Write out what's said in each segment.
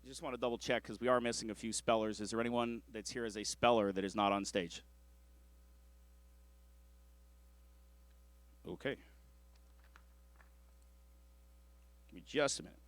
Just want to double check because we are missing a few spellers. Is there anyone that's here as a speller that is not on stage? Okay. Give me just a minute.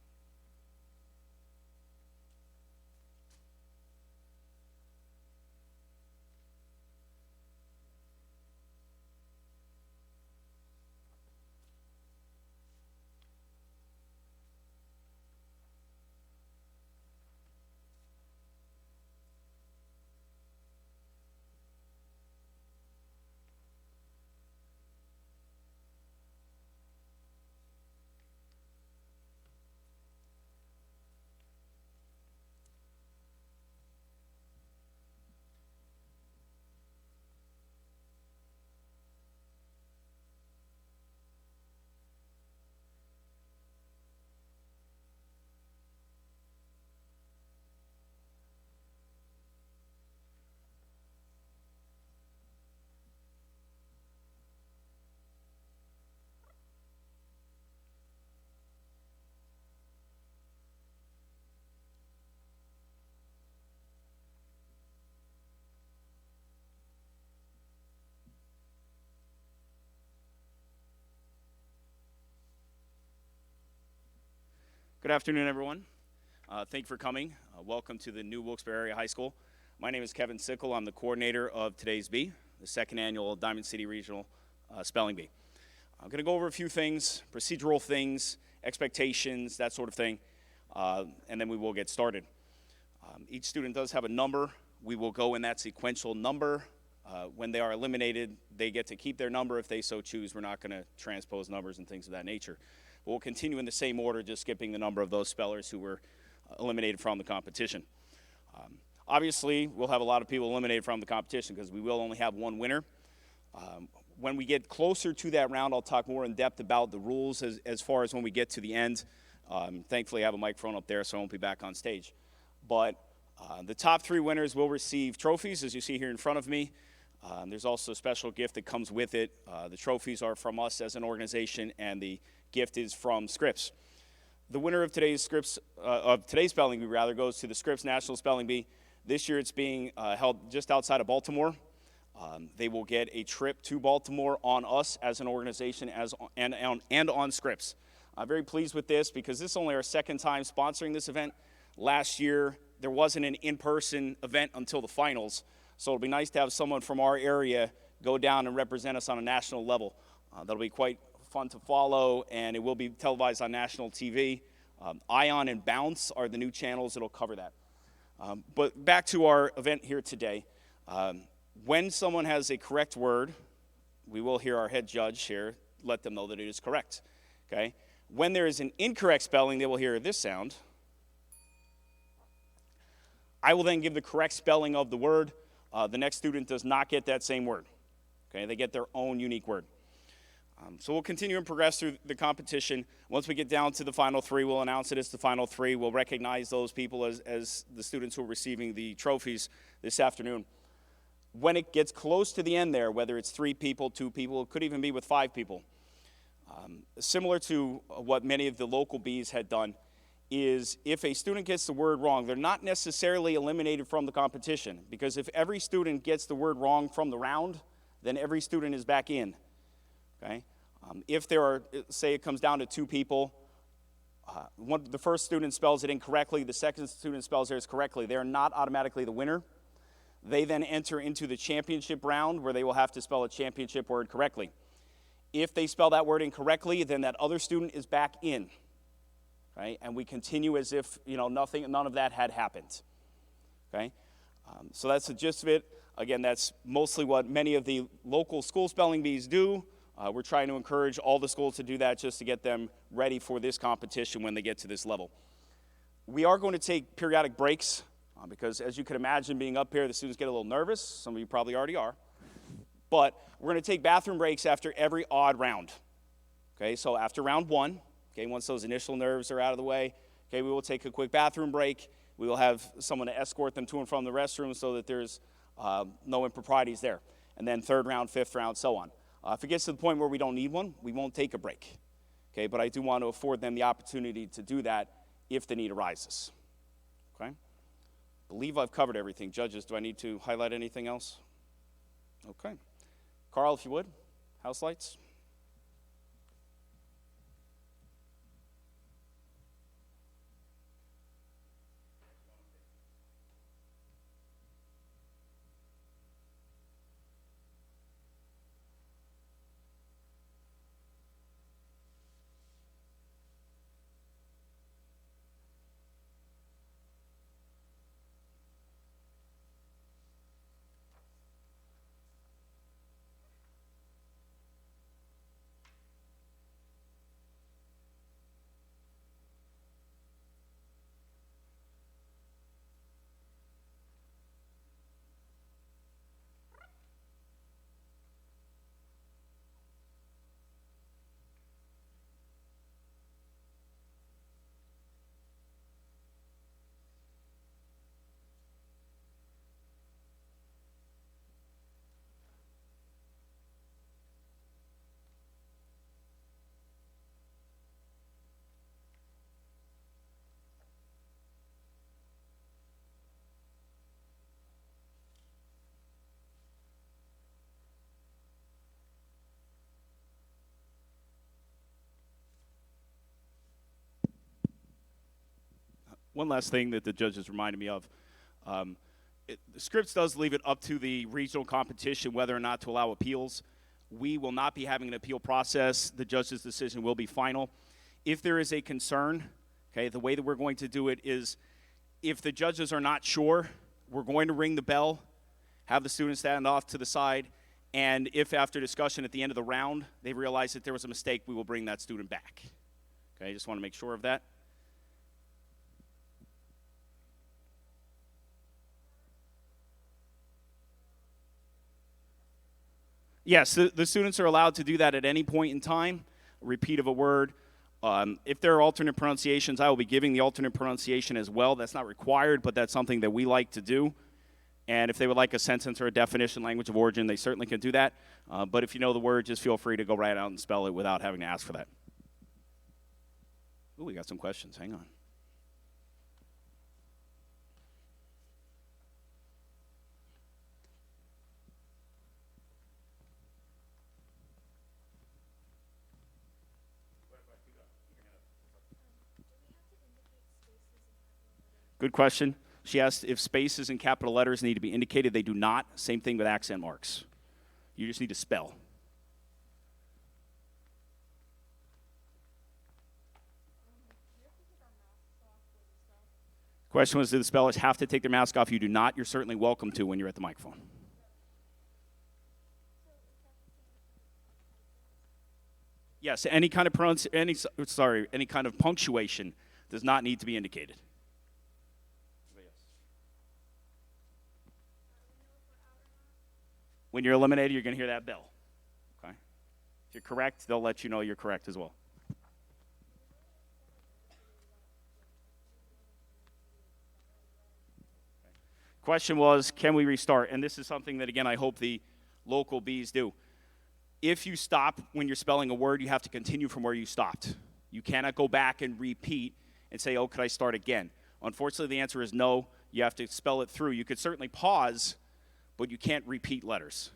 Good afternoon, everyone. Thank you for coming. Welcome to the new Wilkes-Barre Area High School. My name is Kevin Sickle. I'm the coordinator of today's Bee, the second annual Diamond City Regional Spelling Bee. I'm going to go over a few things, procedural things, expectations, that sort of thing, and then we will get started. Each student does have a number. We will go in that sequential number. When they are eliminated, they get to keep their number if they so choose. We're not going to transpose numbers and things of that nature. We'll continue in the same order, just skipping the number of those spellers who were eliminated from the competition. Obviously, we'll have a lot of people eliminated from the competition because we will only have one winner. When we get closer to that round, I'll talk more in depth about the rules as far as when we get to the end. Thankfully, I have a microphone up there, so I won't be back on stage. But the top three winners will receive trophies, as you see here in front of me. There's also a special gift that comes with it. The trophies are from us as an organization, and the gift is from Scripps. The winner of today's spelling bee goes to the Scripps National Spelling Bee. This year it's being held just outside of Baltimore. They will get a trip to Baltimore on us as an organization and on Scripps. I'm very pleased with this because this is only our second time sponsoring this event. Last year there wasn't an in-person event until the finals, so it'll be nice to have someone from our area go down and represent us on a national level. That'll be quite fun to follow, and it will be televised on national TV. Ion and Bounce are the new channels that'll cover that. But back to our event here today. When someone has a correct word, we will hear our head judge here let them know that it is correct. Okay? When there is an incorrect spelling, they will hear this sound. I will then give the correct spelling of the word. The next student does not get that same word. Okay? They get their own unique word. So we'll continue and progress through the competition. Once we get down to the final three, we'll announce it as the final three. We'll recognize those people as the students who are receiving the trophies this afternoon. When it gets close to the end there, whether it's 3 people, 2 people, it could even be with 5 people, similar to what many of the local bees had done, is if a student gets the word wrong, they're not necessarily eliminated from the competition, because if every student gets the word wrong from the round, then every student is back in. Okay? If there are, say it comes down to 2 people, the first student spells it incorrectly, the second student spells theirs correctly, they're not automatically the winner. They then enter into the championship round where they will have to spell a championship word correctly. If they spell that word incorrectly, then that other student is back in. Okay? And we continue as if none of that had happened. Okay? So that's the gist of it. Again, that's mostly what many of the local school spelling bees do. We're trying to encourage all the schools to do that just to get them ready for this competition when they get to this level. We are going to take periodic breaks because, as you can imagine, being up here, the students get a little nervous. Some of you probably already are. But we're going to take bathroom breaks after every odd round. Okay, so after round 1, okay, once those initial nerves are out of the way, okay, we will take a quick bathroom break. We will have someone to escort them to and from the restroom so that there's no improprieties there. And then 3rd round, 5th round, so on. If it gets to the point where we don't need one, we won't take a break. Okay, but I do want to afford them the opportunity to do that if the need arises. Okay. Believe I've covered everything. Judges, do I need to highlight anything else? Okay. Carl, if you would, house lights. One last thing that the judges reminded me of. The scripts does leave it up to the regional competition whether or not to allow appeals. We will not be having an appeal process. The judge's decision will be final. If there is a concern, okay, the way that we're going to do it is if the judges are not sure, we're going to ring the bell, have the students stand off to the side, and if after discussion at the end of the round they realize that there was a mistake, we will bring that student back. Okay, I just want to make sure of that. Yes, the students are allowed to do that at any point in time, a repeat of a word. If there are alternate pronunciations, I will be giving the alternate pronunciation as well. That's not required, but that's something that we like to do. And if they would like a sentence or a definition, language of origin, they certainly can do that. But if you know the word, just feel free to go right out and spell it without having to ask for that. Ooh, we got some questions. Hang on. Good question. She asked if spaces and capital letters need to be indicated. They do not. Same thing with accent marks. You just need to spell. Question was, do the spellers have to take their mask off? You do not. You're certainly welcome to when you're at the microphone. Yes, any kind of punctuation does not need to be indicated. When you're eliminated, you're going to hear that bell. Okay? If you're correct, they'll let you know you're correct as well. Question was, can we restart? And this is something that, again, I hope the local Bs do. If you stop when you're spelling a word, you have to continue from where you stopped. You cannot go back and repeat and say, oh, could I start again? Unfortunately, the answer is no. You have to spell it through. You could certainly pause, but you can't repeat letters.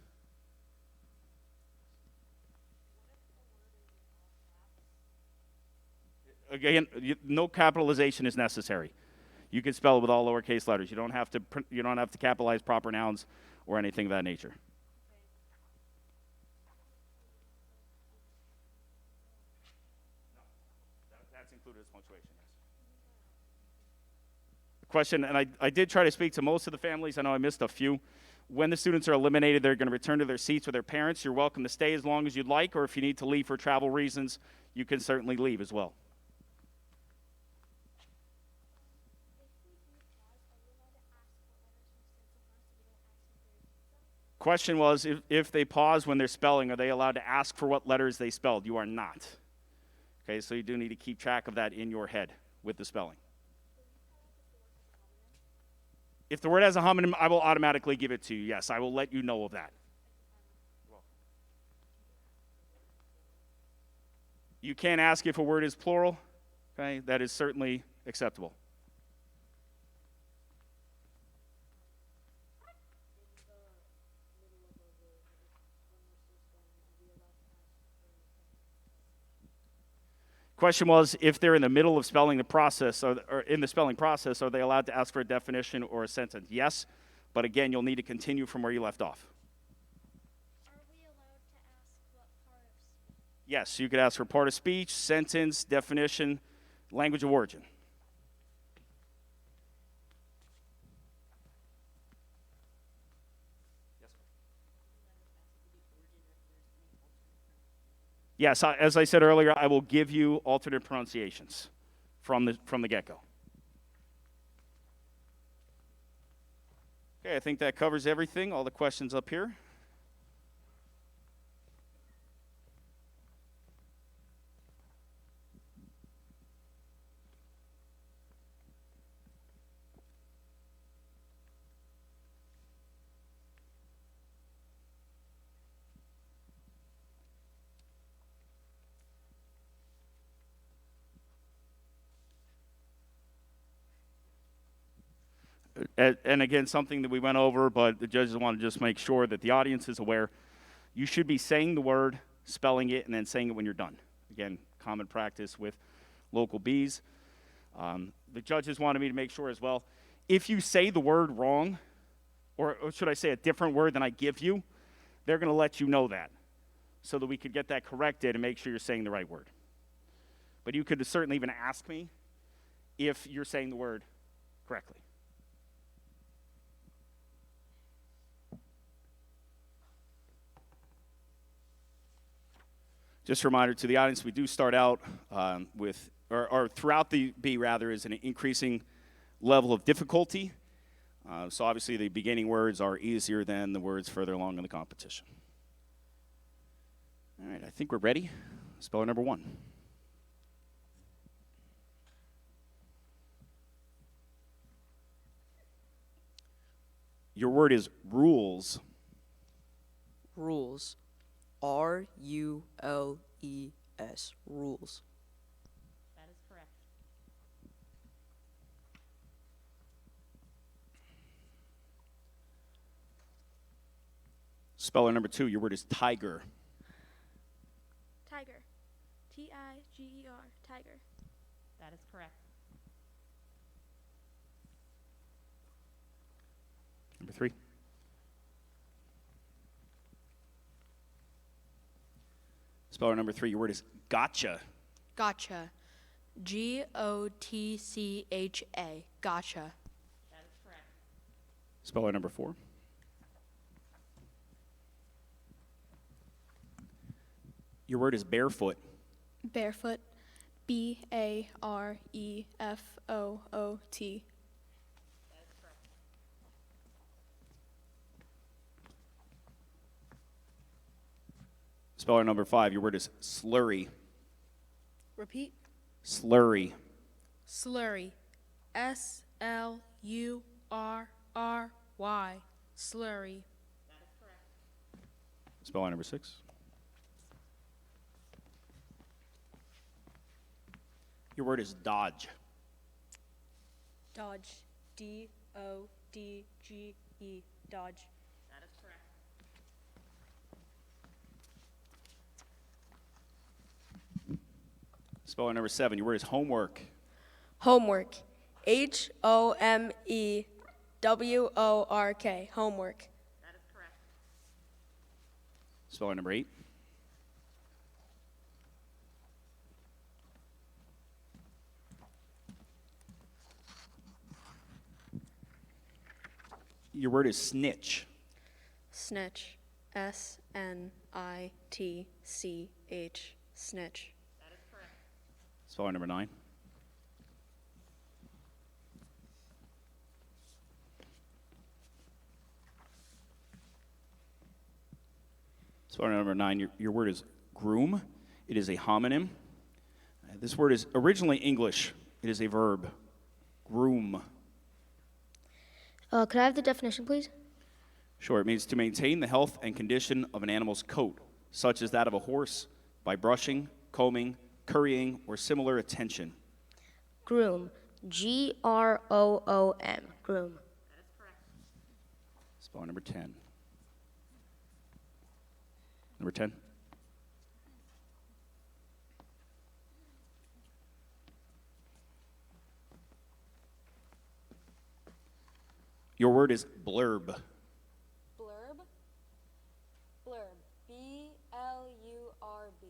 Again, no capitalization is necessary. You can spell it with all lowercase letters. You don't have to capitalize proper nouns or anything of that nature. No, that's included as punctuation. Question, and I did try to speak to most of the families. I know I missed a few. When the students are eliminated, they're going to return to their seats with their parents. You're welcome to stay as long as you'd like, or if you need to leave for travel reasons, you can certainly leave as well. Question was, if they pause when they're spelling, are they allowed to ask for what letters they spelled? You are not. Okay, so you do need to keep track of that in your head with the spelling. If the word has a homonym, I will automatically give it to you. Yes, I will let you know of that. You can ask if a word is plural. Okay, that is certainly acceptable. question was, if they're in the middle of spelling the process, or in the spelling process, are they allowed to ask for a definition or a sentence? Yes, but again, you'll need to continue from where you left off. Are we allowed to ask what part of speech? Yes, you could ask for part of speech, sentence, definition, language of origin. Yes, as I said earlier, I will give you alternate pronunciations from the get-go. Okay, I think that covers everything, all the questions up here. And again, something that we went over, but the judges want to just make sure that the audience is aware. You should be saying the word, spelling it, and then saying it when you're done. Again, common practice with local Bs. The judges wanted me to make sure as well, if you say the word wrong, or should I say a different word than I give you, they're going to let you know that so that we could get that corrected and make sure you're saying the right word. But you could certainly even ask me if you're saying the word correctly. Just a reminder to the audience, we do start out with, or throughout the B rather, is an increasing level of difficulty. So obviously the beginning words are easier than the words further along in the competition. All right, I think we're ready. Speller number 1. Your word is rules. Rules. R-U-L-E-S. Rules. That is correct. Speller number 2, your word is tiger. Tiger. T-I-G-E-R. Tiger. That is correct. Number 3. Speller number 3, your word is gotcha. Gotcha. G-O-T-C-H-A. Gotcha. That is correct. Speller number 4. Your word is barefoot. Barefoot. B-A-R-E-F-O-O-T. That is correct. Speller number 5, your word is slurry. Repeat. Slurry. Slurry. S-L-U-R-R-Y. Slurry. That is correct. Speller number 6. Your word is dodge. Dodge. D-O-D-G-E. Dodge. That is correct. Speller number 7, your word is homework. Homework. H-O-M-E-W-O-R-K. Homework. That is correct. Speller number 8. Your word is snitch. Snitch. S-N-I-T-C-H. Snitch. That is correct. Speller number 9. Speller number 9, your word is groom. It is a homonym. This word is originally English. It is a verb. Groom. Could I have the definition, please? Sure, it means to maintain the health and condition of an animal's coat, such as that of a horse, by brushing, combing, currying, or similar attention. Groom. G-R-O-O-M. Groom. That is correct. Speller number 10. Number 10. Your word is blurb. Blurb. Blurb. B-L-U-R-B.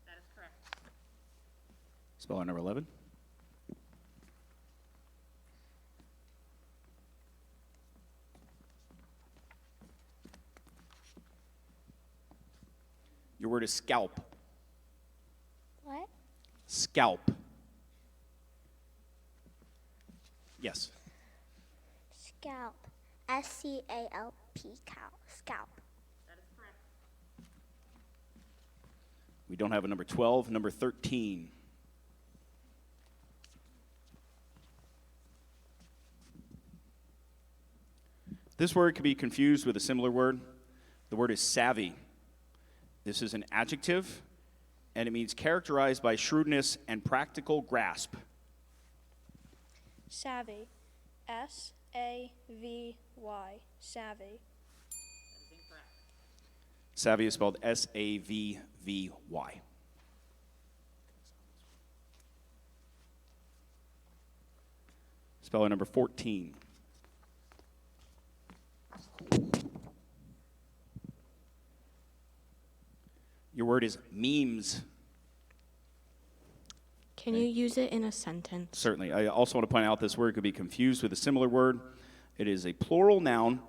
That is correct. Spell out number 11. Your word is scalp. What? Scalp. Yes. Scalp. S-C-A-L-P. Scalp. That is correct. We don't have a number 12. Number 13. This word could be confused with a similar word. The word is savvy. This is an adjective, and it means characterized by shrewdness and practical grasp. Savvy. S-A-V-Y. Savvy. That is incorrect. Savvy is spelled S-A-V-V-Y. Spelling number 14. Your word is memes. Can you use it in a sentence? Certainly. I also want to point out this word could be confused with a similar word. It is a plural noun.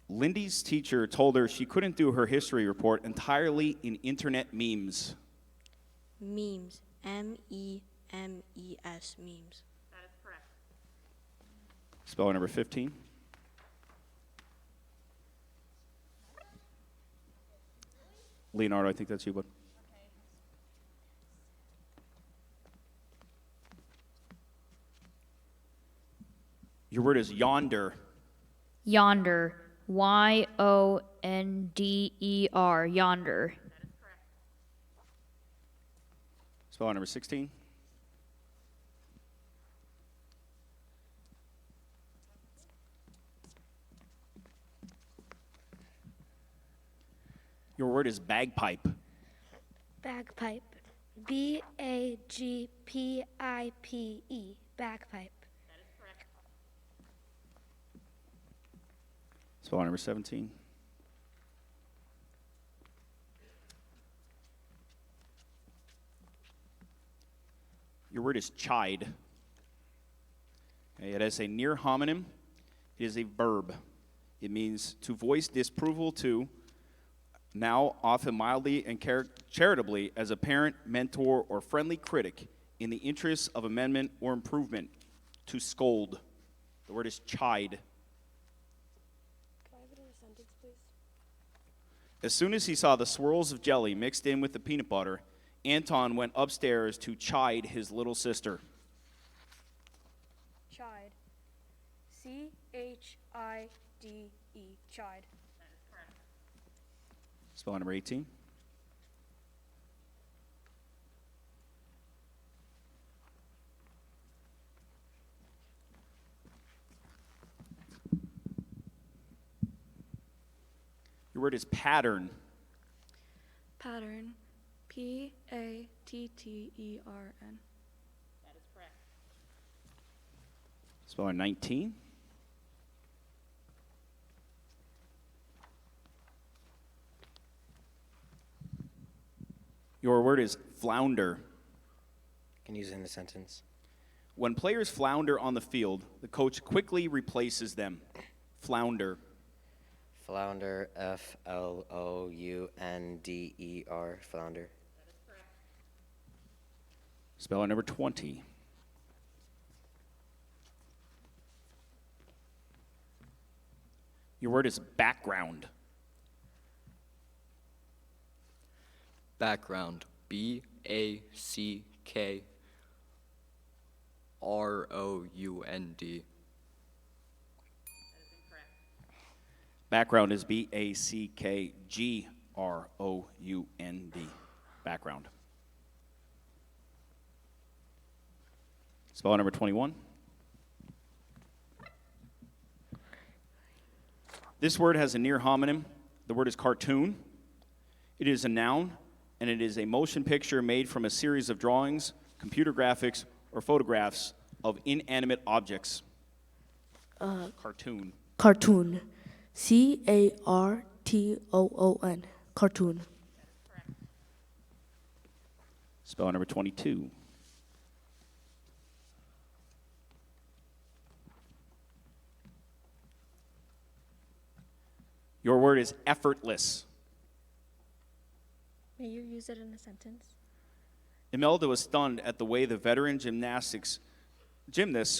Lindy's teacher told her she couldn't do her history report entirely in internet memes. Memes. M-E-M-E-S. Memes. That is correct. Spelling number 15. Leonardo, I think that's you, bud. Your word is yonder. Yonder. Y-O-N-D-E-R. Yonder. That is correct. Spelling number 16. Your word is bagpipe. Bagpipe. B-A-G-P-I-P-E. Bagpipe. That is correct. Spelling number 17. Your word is chide. Okay, it is a near homonym. It is a verb. It means to voice disapproval to, now often mildly and charitably, as a parent, mentor, or friendly critic in the interests of amendment or improvement. To scold. The word is chide. Can I have it in a sentence, please? As soon as he saw the swirls of jelly mixed in with the peanut butter, Anton went upstairs to chide his little sister. Chide. C-H-I-D-E. Chide. That is correct. Spelling number 18. Your word is pattern. Pattern. P-A-T-T-E-R-N. That is correct. Spelling 19. Your word is flounder. Can use it in a sentence. When players flounder on the field, the coach quickly replaces them. Flounder. Flounder, F-L-O-U-N-D-E-R, flounder. That is correct. Spelling number 20. Your word is background. Background. B-A-C-K-R-O-U-N-D. That is incorrect. Background is B-A-C-K-G-R-O-U-N-D. Background. Spelling number 21. This word has a near homonym. The word is cartoon. It is a noun, and it is a motion picture made from a series of drawings, computer graphics, or photographs of inanimate objects. Cartoon. Cartoon. C-A-R-T-O-O-N. Cartoon. Spelling number 22. Your word is effortless. May you use it in a sentence? Imelda was stunned at the way the veteran gymnasts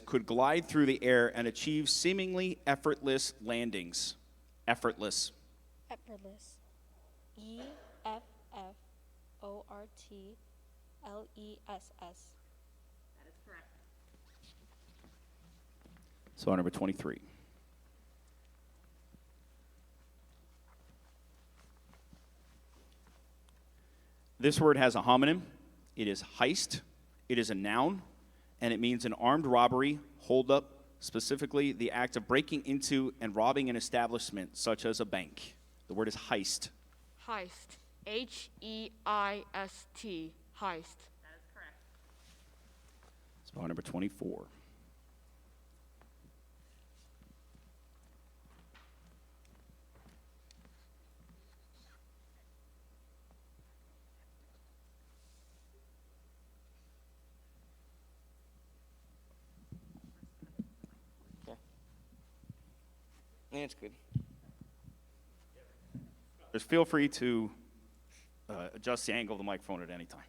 could glide through the air and achieve seemingly effortless landings. Effortless. Effortless. E-F-F-O-R-T-L-E-S-S. That is correct. Spelling number 23. This word has a homonym. It is heist. It is a noun, and it means an armed robbery, holdup, specifically the act of breaking into and robbing an establishment, such as a bank. The word is heist. Heist. H-E-I-S-T. Heist. That is correct. Spelling number 24. Yeah, it's good. Just feel free to adjust the angle of the microphone at any time.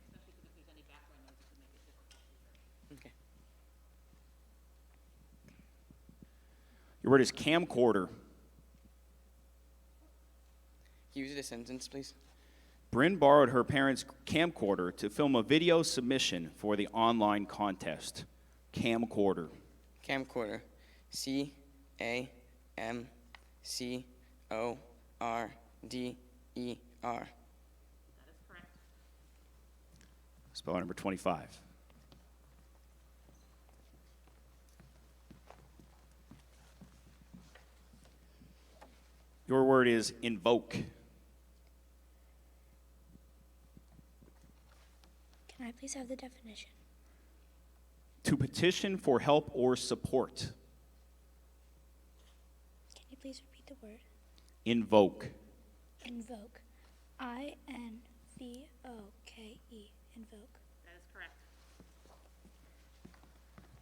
Okay. Your word is camcorder. Can you use it a sentence, please? Bryn borrowed her parents' camcorder to film a video submission for the online contest. Camcorder. Camcorder. C-A-M-C-O-R-D-E-R. That is correct. Spelling number 25. Your word is invoke. Can I please have the definition? To petition for help or support. Can you please repeat the word? Invoke. Invoke. I-N-V-O-K-E. Invoke. That is correct.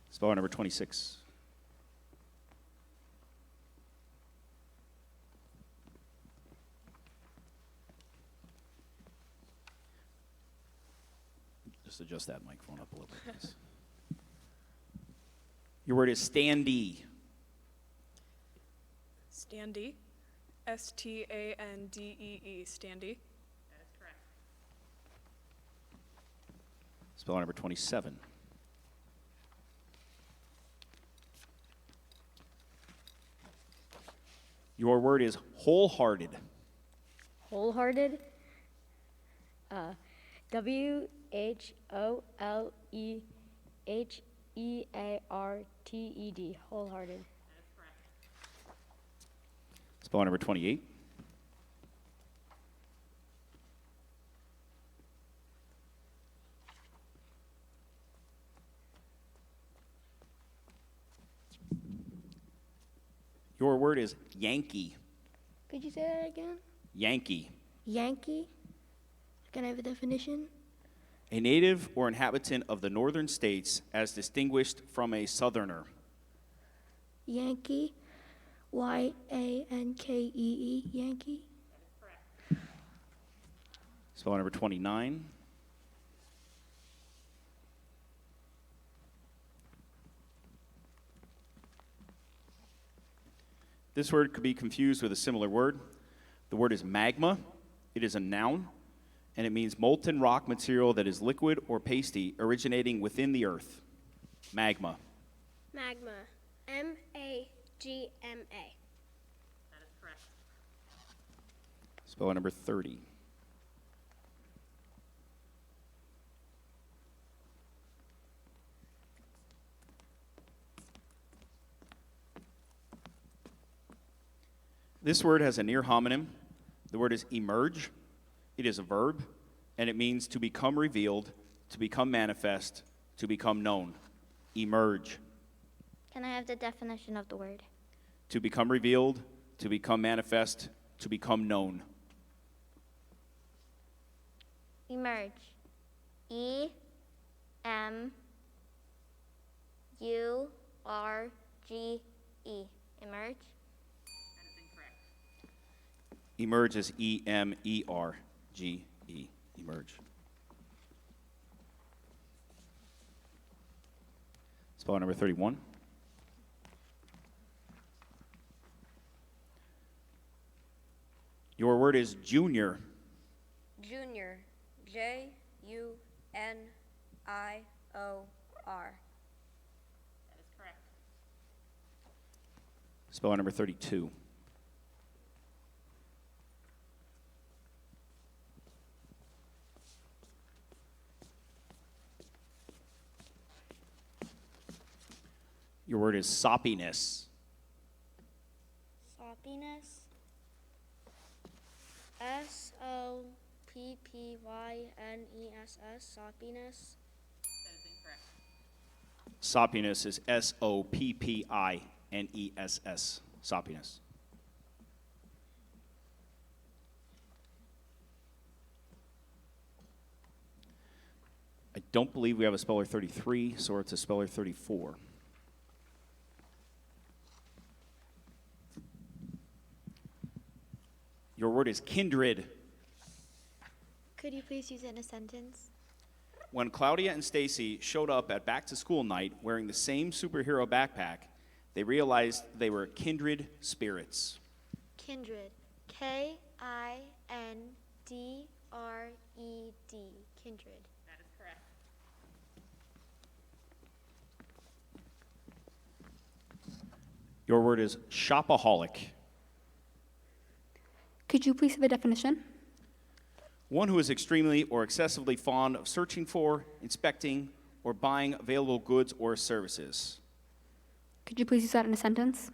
Spelling number 26. Just adjust that microphone up a little bit, please. Your word is standee. Standee. S-T-A-N-D-E-E. Standee. That is correct. Spelling number 27. Your word is wholehearted. Wholehearted. W-H-O-L-E-H-E-A-R-T-E-D. Wholehearted. That is correct. Spelling number 28. Your word is Yankee. Could you say that again? Yankee. Yankee. Can I have a definition? A native or inhabitant of the northern states as distinguished from a southerner. Yankee. Y-A-N-K-E-E. Yankee. That is correct. Spelling number 29. This word could be confused with a similar word. The word is magma. It is a noun, and it means molten rock material that is liquid or pasty originating within the earth. Magma. Magma. M-A-G-M-A. That is correct. Spelling number 30. This word has a near homonym. The word is emerge. It is a verb, and it means to become revealed, to become manifest, to become known. Emerge. Can I have the definition of the word? to become revealed, to become manifest, to become known. Emerge. E-M-U-R-G-E. Emerge. That is incorrect. Emerge is E-M-E-R-G-E. Emerge. Spelling number 31. Your word is junior. Junior. J-U-N-I-O-R. That is correct. Spelling number 32. Your word is soppiness. Soppiness. S-O-P-P-Y-N-E-S-S. Soppiness. That is incorrect. Soppiness is S-O-P-P-I-N-E-S-S. Soppiness. I don't believe we have a speller 33, so it's a speller 34. Your word is kindred. Could you please use it in a sentence? When Claudia and Stacy showed up at back to school night wearing the same superhero backpack, they realized they were kindred spirits. Kindred. K-I-N-D-R-E-D. Kindred. That is correct. Your word is shopaholic. Could you please have a definition? One who is extremely or excessively fond of searching for, inspecting, or buying available goods or services. Could you please use that in a sentence?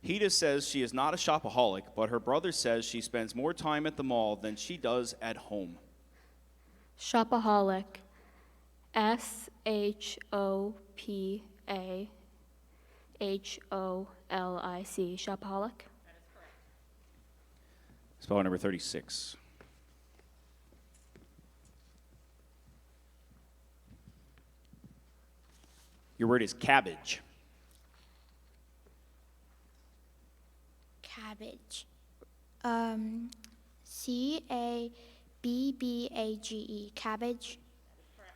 Hida says she is not a shopaholic, but her brother says she spends more time at the mall than she does at home. Shopaholic. S-H-O-P-A-H-O-L-I-C. Shopaholic. That is correct. Spelling number 36. Your word is cabbage. Cabbage. C-A-B-B-A-G-E. Cabbage. That is correct.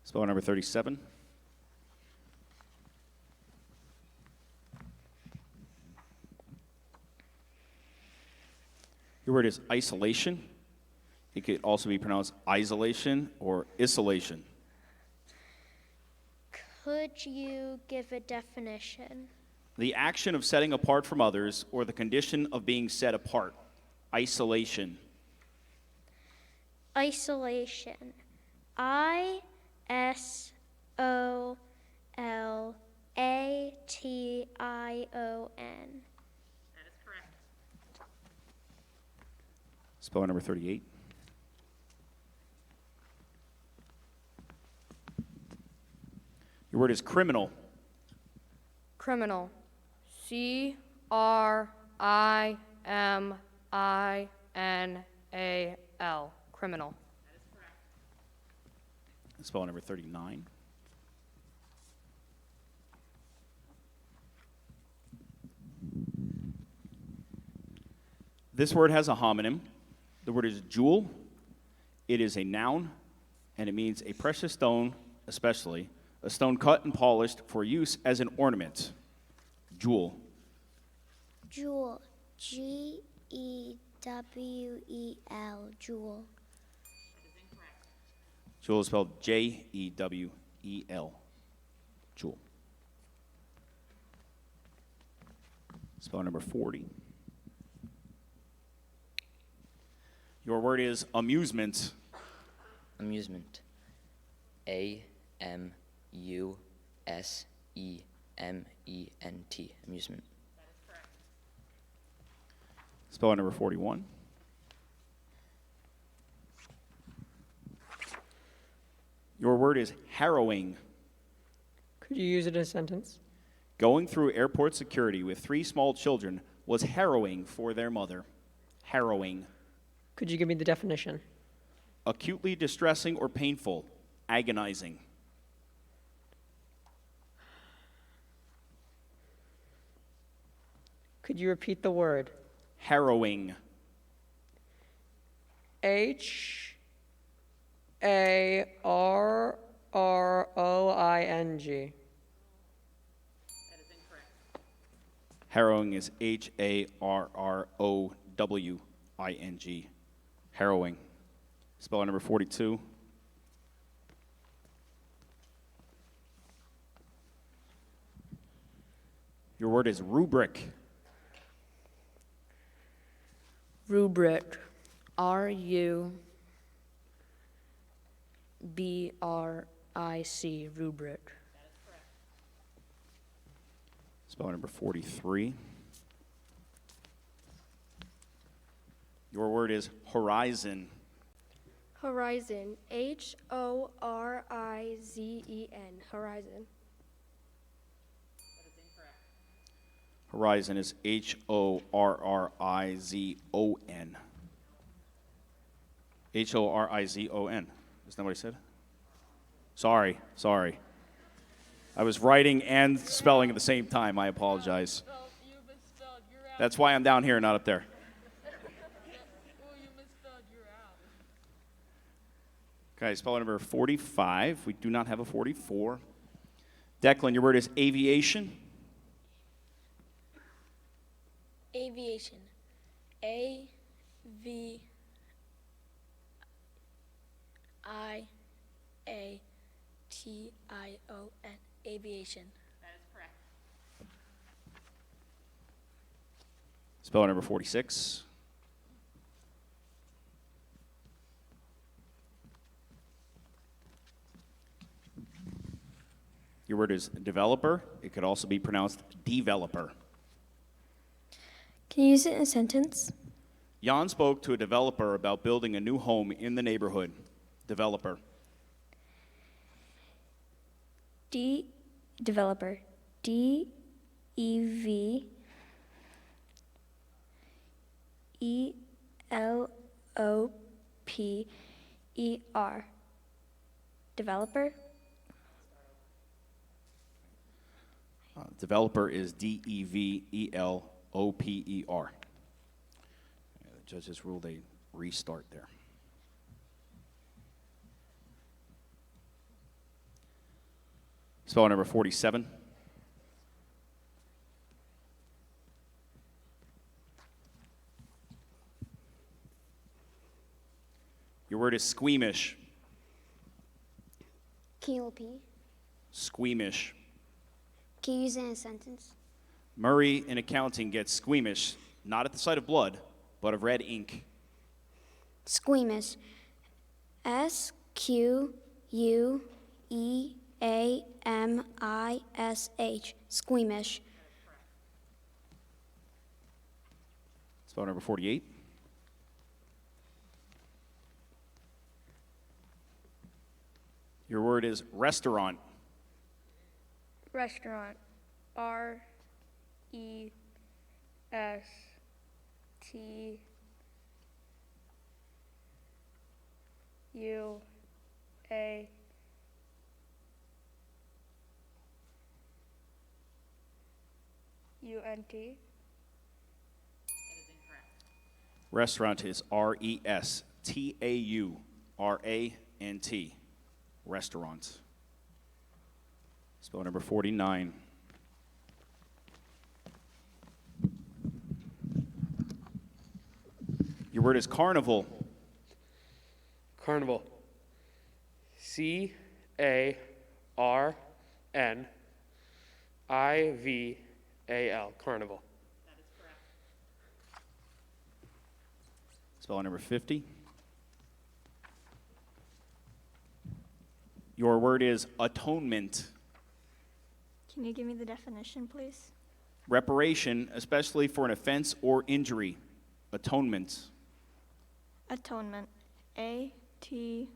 Spelling number 37. Your word is isolation. It could also be pronounced isolation or isolation. Could you give a definition? The action of setting apart from others or the condition of being set apart. Isolation. Isolation. I-S-O-L-A-T-I-O-N. That is correct. Spelling number 38. Your word is criminal. Criminal. C-R-I-M-I-N-A-L. Criminal. That is correct. Spelling number 39. This word has a homonym. The word is jewel. It is a noun, and it means a precious stone, especially a stone cut and polished for use as an ornament. Jewel. Jewel. G-E-W-E-L. Jewel. That is incorrect. Jewel is spelled J-E-W-E-L. Jewel. Spelling number 40. Your word is amusement. Amusement. A-M-U-S-E-M-E-N-T. Amusement. That is correct. Spelling number 41. Your word is harrowing. Could you use it in a sentence? Going through airport security with 3 small children was harrowing for their mother. Harrowing. Could you give me the definition? Acutely distressing or painful. Agonizing. Could you repeat the word? Harrowing. Harrowing. That is incorrect. Harrowing is Harrowing. Harrowing. Spelling number 42. Your word is rubric. Rubric. R-U-B-R-I-C. Rubric. Spelling number 43. Your word is horizon. Horizon. H-O-R-I-Z-E-N. Horizon. That is incorrect. Horizon is Horrizon. Horizon. Isn't that what I said? Sorry. I was writing and spelling at the same time. I apologize. You misspelled. You're out. That's why I'm down here, not up there. You misspelled. You're out. Okay, spelling number 45. We do not have a 44. Declan, your word is aviation. Aviation. A-V-I-A-T-I-O-N. Aviation. That is correct. Spelling number 46. Your word is developer. It could also be pronounced developer. Can you use it in a sentence? Jan spoke to a developer about building a new home in the neighborhood. Developer. Developer. D-E-V-E-L-O-P-E-R. Developer. Developer is Developer. The judges ruled a restart there. Spelling number 47. Your word is squeamish. Can you repeat? Squeamish. Can you use it in a sentence? Murray in accounting gets squeamish, not at the sight of blood, but of red ink. Squeamish. S-Q-U-E-A-M-I-S-H. Squeamish. Spell number 48. Your word is restaurant. Restaurant. R-E-S-T-U-A-U-N-T. That is incorrect. Restaurant is R-E-S-T-A-U-R-A-N-T. Restaurant. Spell number 49. Your word is carnival. Carnival. C-A-R-N-I-V-A-L. Carnival. That is correct. Spelling number 50. Your word is atonement. Can you give me the definition, please? Reparation, especially for an offense or injury. Atonement. Atonement. A-T-O-N-E-M-E-N-T.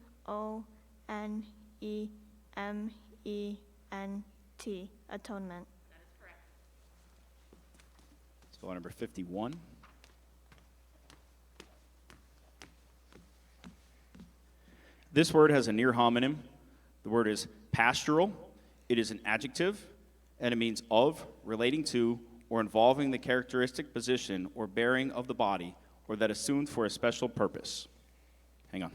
Atonement. That is correct. Spelling number 51. This word has a near homonym. The word is pastoral. It is an adjective, and it means of, relating to, or involving the characteristic position or bearing of the body, or that assumed for a special purpose. Hang on.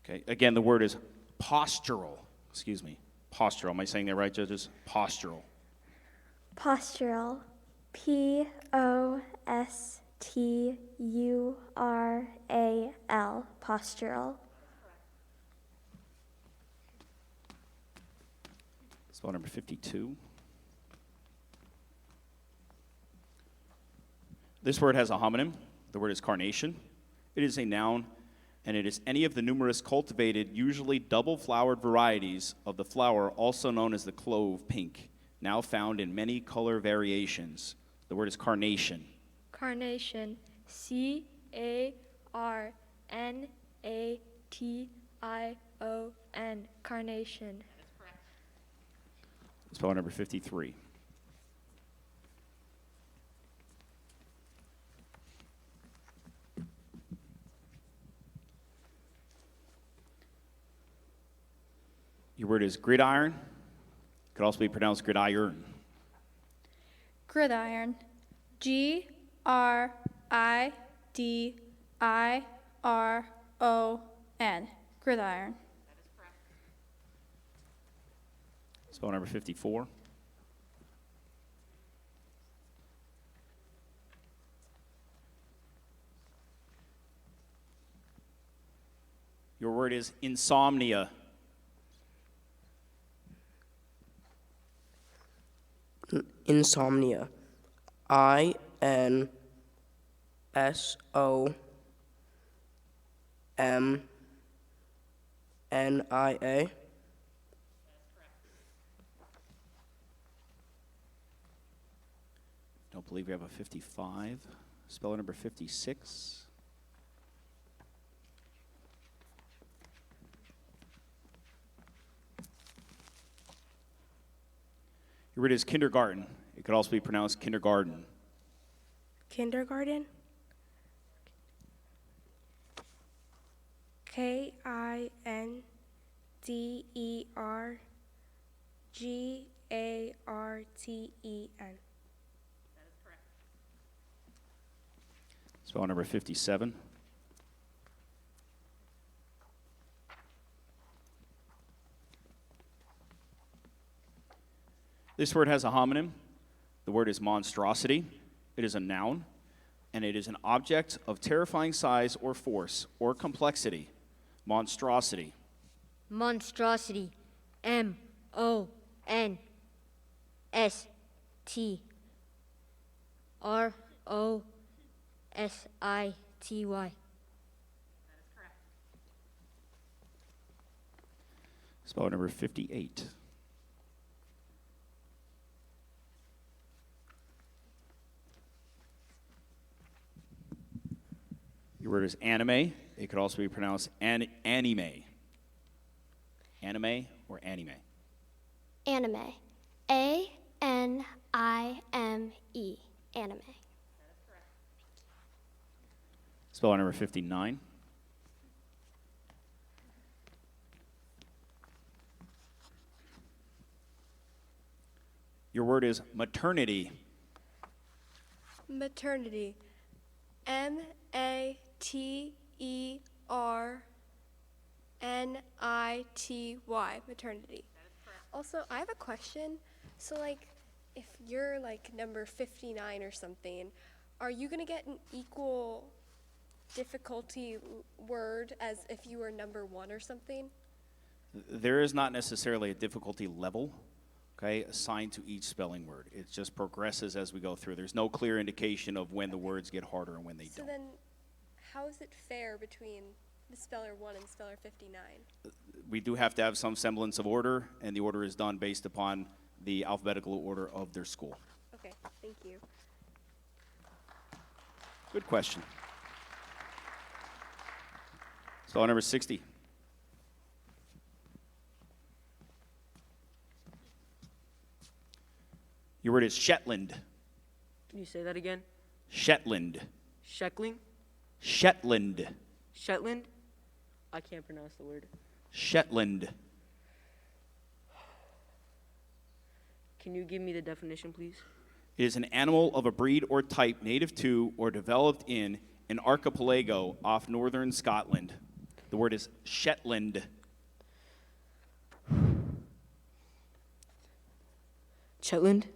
Okay, again, the word is postural. Excuse me, postural. Am I saying that right, judges? Postural. Postural. Postural. Postural. Spell number 52. This word has a homonym. The word is carnation. It is a noun, and it is any of the numerous cultivated, usually double-flowered varieties of the flower, also known as the clove pink, now found in many color variations. The word is carnation. Carnation. C-A-R-N-A-T-I-O-N. Carnation. Spell number 53. Your word is gridiron. Could also be pronounced gridiron. Gridiron. G-R-I-D-I-R-O-N. Gridiron. Spell number 54. Your word is insomnia. Insomnia. I-N-S-O-M-N-I-A. Don't believe we have a 55. Spell number 56. Your word is kindergarten. It could also be pronounced kindergarten. Kindergarten. K-I-N-D-E-R-G-A-R-T-E-N. Spell number 57. This word has a homonym. The word is monstrosity. It is a noun, and it is an object of terrifying size or force or complexity. Monstrosity. Monstrosity. M-O-N-S-T-R-O-S-I-T-Y. Spell number 58. Your word is anime. It could also be pronounced anime. Anime or anime. Anime. A-N-I-M-E. Anime. Spell number 59. Your word is maternity. Maternity. M-A-T-E-R-N-I-T-Y. Maternity. Also, I have a question. So, like, if you're, like, number 59 or something, are you going to get an equal difficulty word as if you were number 1 or something? There is not necessarily a difficulty level, okay, assigned to each spelling word. It just progresses as we go through. There's no clear indication of when the words get harder and when they So don't. then, how is it fair between the speller 1 and speller 59? We do have to have some semblance of order, and the order is done based upon the alphabetical order of their school. Okay, thank you. Good question. Speller number 60. Your word is Shetland. Can you say that again? Shetland. Sheckling? Shetland. Shetland? I can't pronounce the word. Shetland. Can you give me the definition, please? It is an animal of a breed or type native to or developed in an archipelago off northern Scotland. The word is Shetland. Shetland?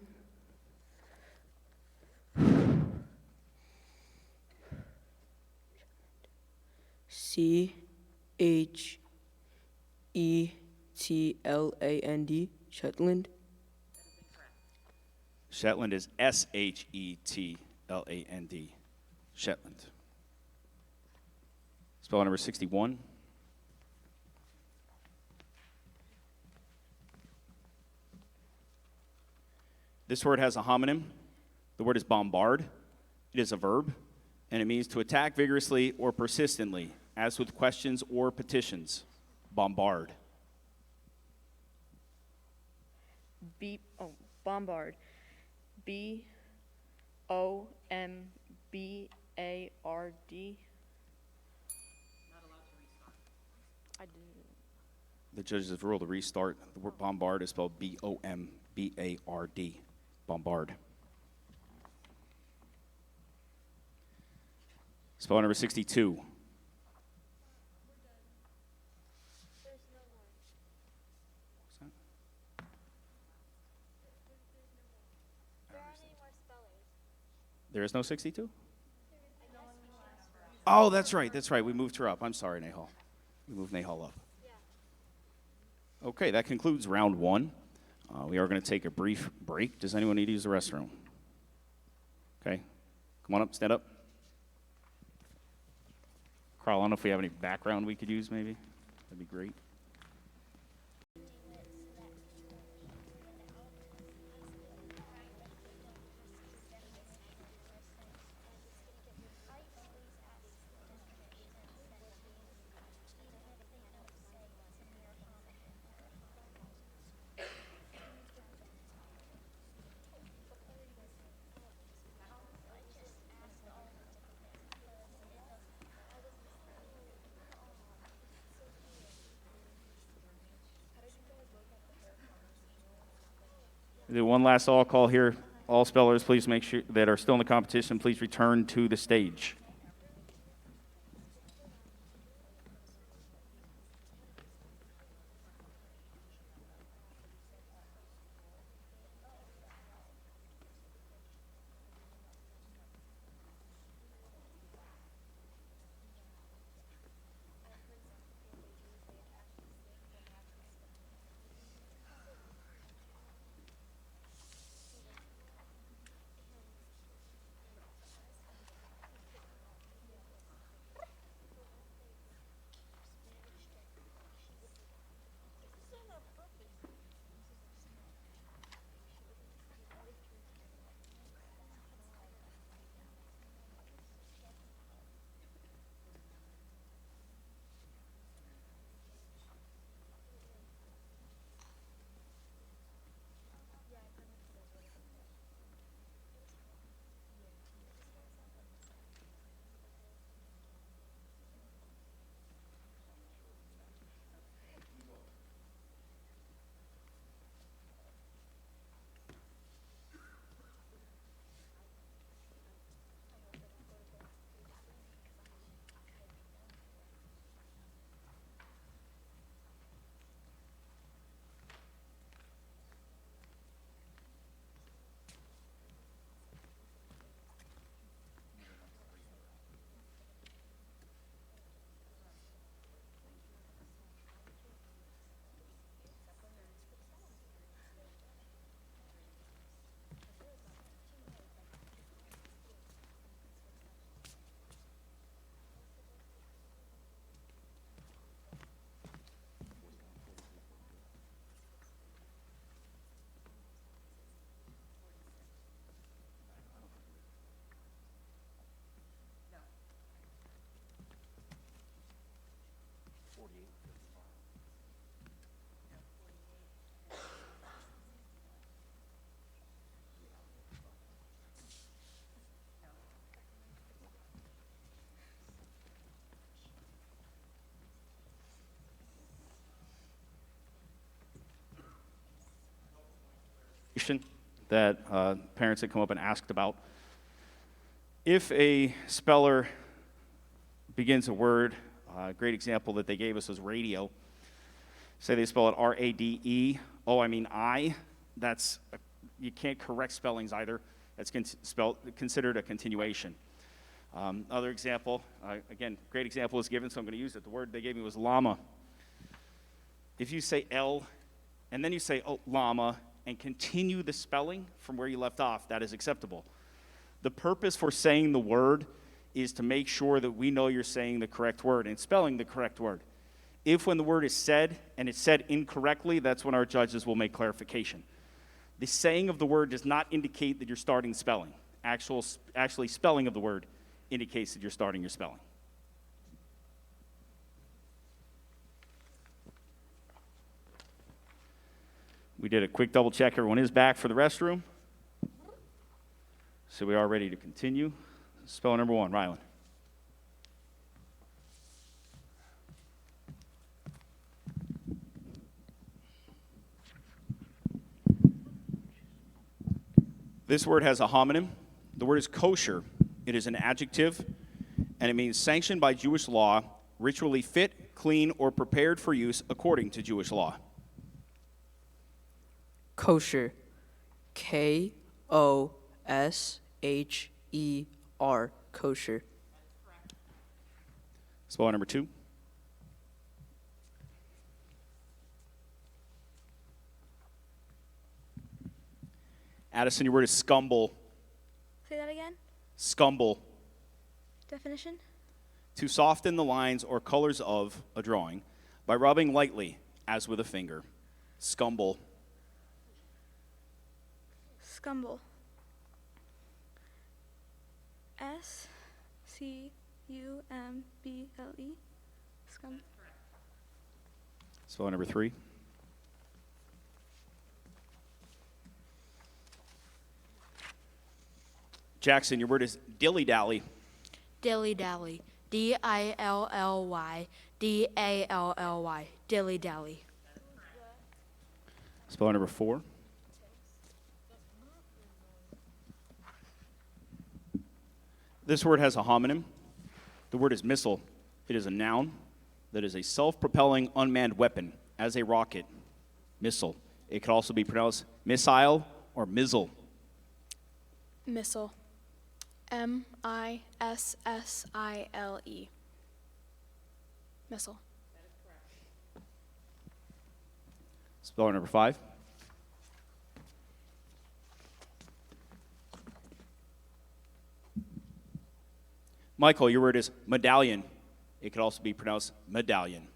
Chetland? Shetland? Shetland is Shetland. Shetland. Speller number 61. This word has a homonym. The word is bombard. It is a verb, and it means to attack vigorously or persistently, as with questions or petitions. Bombard. Bombard. B-O-M-B-A-R-D. I didn't. The judges have ruled to restart. The word bombard is spelled B-O-M-B-A-R-D. Bombard. Speller number 62. There's no more. There aren't any more spellers. There is no 62? Oh, that's right. That's right. We moved her up. I'm sorry, Nahal. We moved Nahal up. Okay, that concludes round one. We are going to take a brief break. Does anyone need to use the restroom? Okay. Come on up. Stand up. Carl, I don't know if we have any background we could use, maybe. That'd be great. We'll do one last all call here. All spellers, please make sure that are still in the competition, please return to the stage. that parents had come up and asked about. If a speller begins a word, a great example that they gave us was radio. Say they spell it R-A-D-E. Oh, I mean I. You can't correct spellings either. That's considered a continuation. Other example, again, great example was given, so I'm going to use it. The word they gave me was llama. If you say L, and then you say llama, and continue the spelling from where you left off, that is acceptable. The purpose for saying the word is to make sure that we know you're saying the correct word and spelling the correct word. If when the word is said, and it's said incorrectly, that's when our judges will make clarification. The saying of the word does not indicate that you're starting spelling. Actually, spelling of the word indicates that you're starting your spelling. We did a quick double check. Everyone is back for the restroom. So we are ready to continue. Spelling number 1, Rylan. This word has a homonym. The word is kosher. It is an adjective, and it means sanctioned by Jewish law, ritually fit, clean, or prepared for use according to Jewish law. Kosher. K-O-S-H-E-R. Kosher. Spelling number 2. Addison, your word is scumble. Say that again. Scumble. Definition? To soften the lines or colors of a drawing by rubbing lightly, as with a finger. Scumble. Scumble. S-C-U-M-B-L-E. Scumble. Spelling number 3. Jackson, your word is dilly-dally. Dilly-dally. D-I-L-L-Y. D-A-L-L-Y. Dilly-dally. Spelling number 4. This word has a homonym. The word is missile. It is a noun that is a self-propelling unmanned weapon, as a rocket. Missile. It could also be pronounced missile or mizzle. Missile. M-I-S-S-I-L-E. Missile. Spelling number 5. Michael, your word is medallion. It could also be pronounced medallion.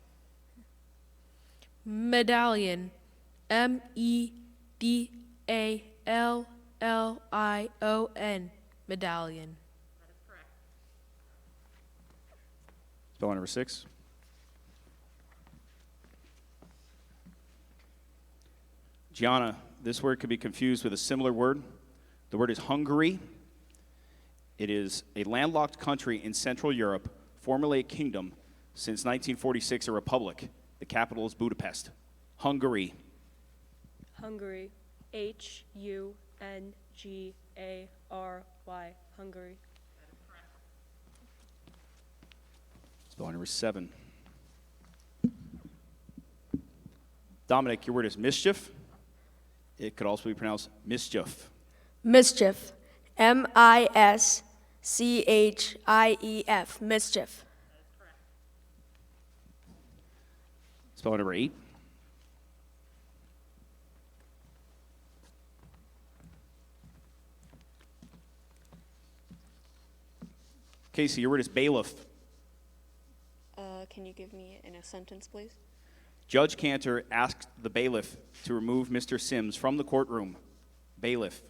Medallion. M-E-D-A-L-L-I-O-N. Medallion. Spelling number 6. Gianna, this word could be confused with a similar word. The word is Hungary. It is a landlocked country in Central Europe, formerly a kingdom, since 1946 a republic. The capital is Budapest. Hungary. Hungary. H-U-N-G-A-R-Y. Hungary. Spelling number 7. Dominic, your word is mischief. It could also be pronounced mischief. Mischief. M-I-S-C-H-I-E-F. Mischief. Spelling number 8. Casey, your word is bailiff. Can you give me in a sentence, please? Judge Cantor asked the bailiff to remove Mr. Sims from the courtroom. Bailiff.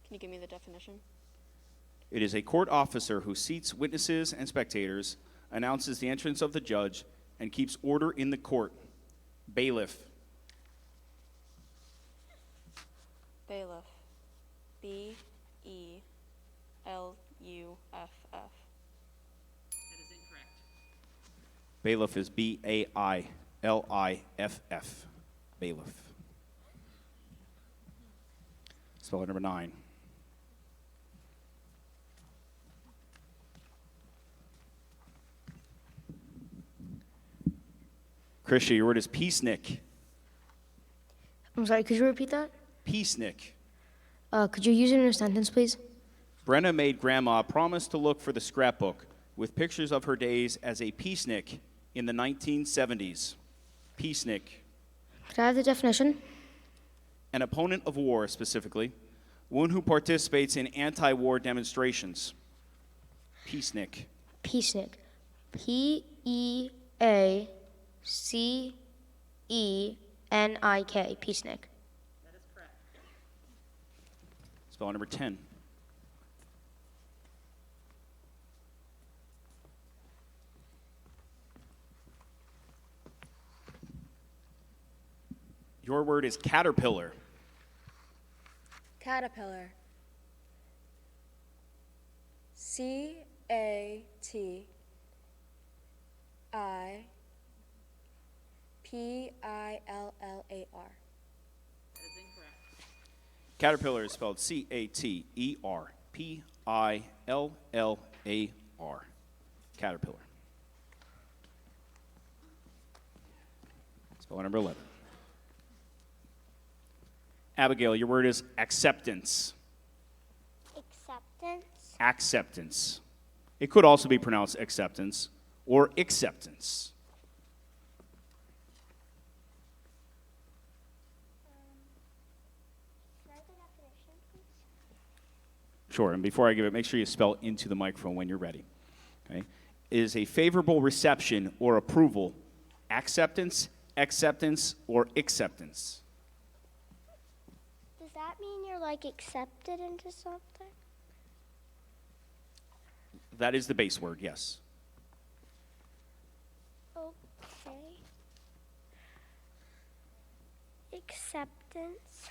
Can you give me the definition? It is a court officer who seats witnesses and spectators, announces the entrance of the judge, and keeps order in the court. Bailiff. Bailiff. B-E-L-U-F-F. That is incorrect. Bailiff is B-A-I-L-I-F-F. Bailiff. Spell number 9. Krisha, your word is peacenik. I'm sorry, could you repeat that? Peacenik. Could you use it in a sentence, please? Brenna made Grandma promise to look for the scrapbook with pictures of her days as a peacenik in the 1970s. Peacenik. Could I have the definition? An opponent of war, specifically. One who participates in anti-war demonstrations. Peacenik. Peacenik. Peacenik. Peacenik. That is correct. Spell number 10. Your word is caterpillar. Caterpillar. Caterpillar. That is incorrect. Caterpillar is spelled Caterpillar. Caterpillar. Spell number 11. Abigail, your word is acceptance. Acceptance. Acceptance. It could also be pronounced acceptance or acceptance. Can I have the definition, please? Sure, and before I give it, make sure you spell into the microphone when you're ready. Okay? It is a favorable reception or approval, acceptance, acceptance, or acceptance. Does that mean you're like accepted into something? That is the base word, yes. Okay. Acceptance.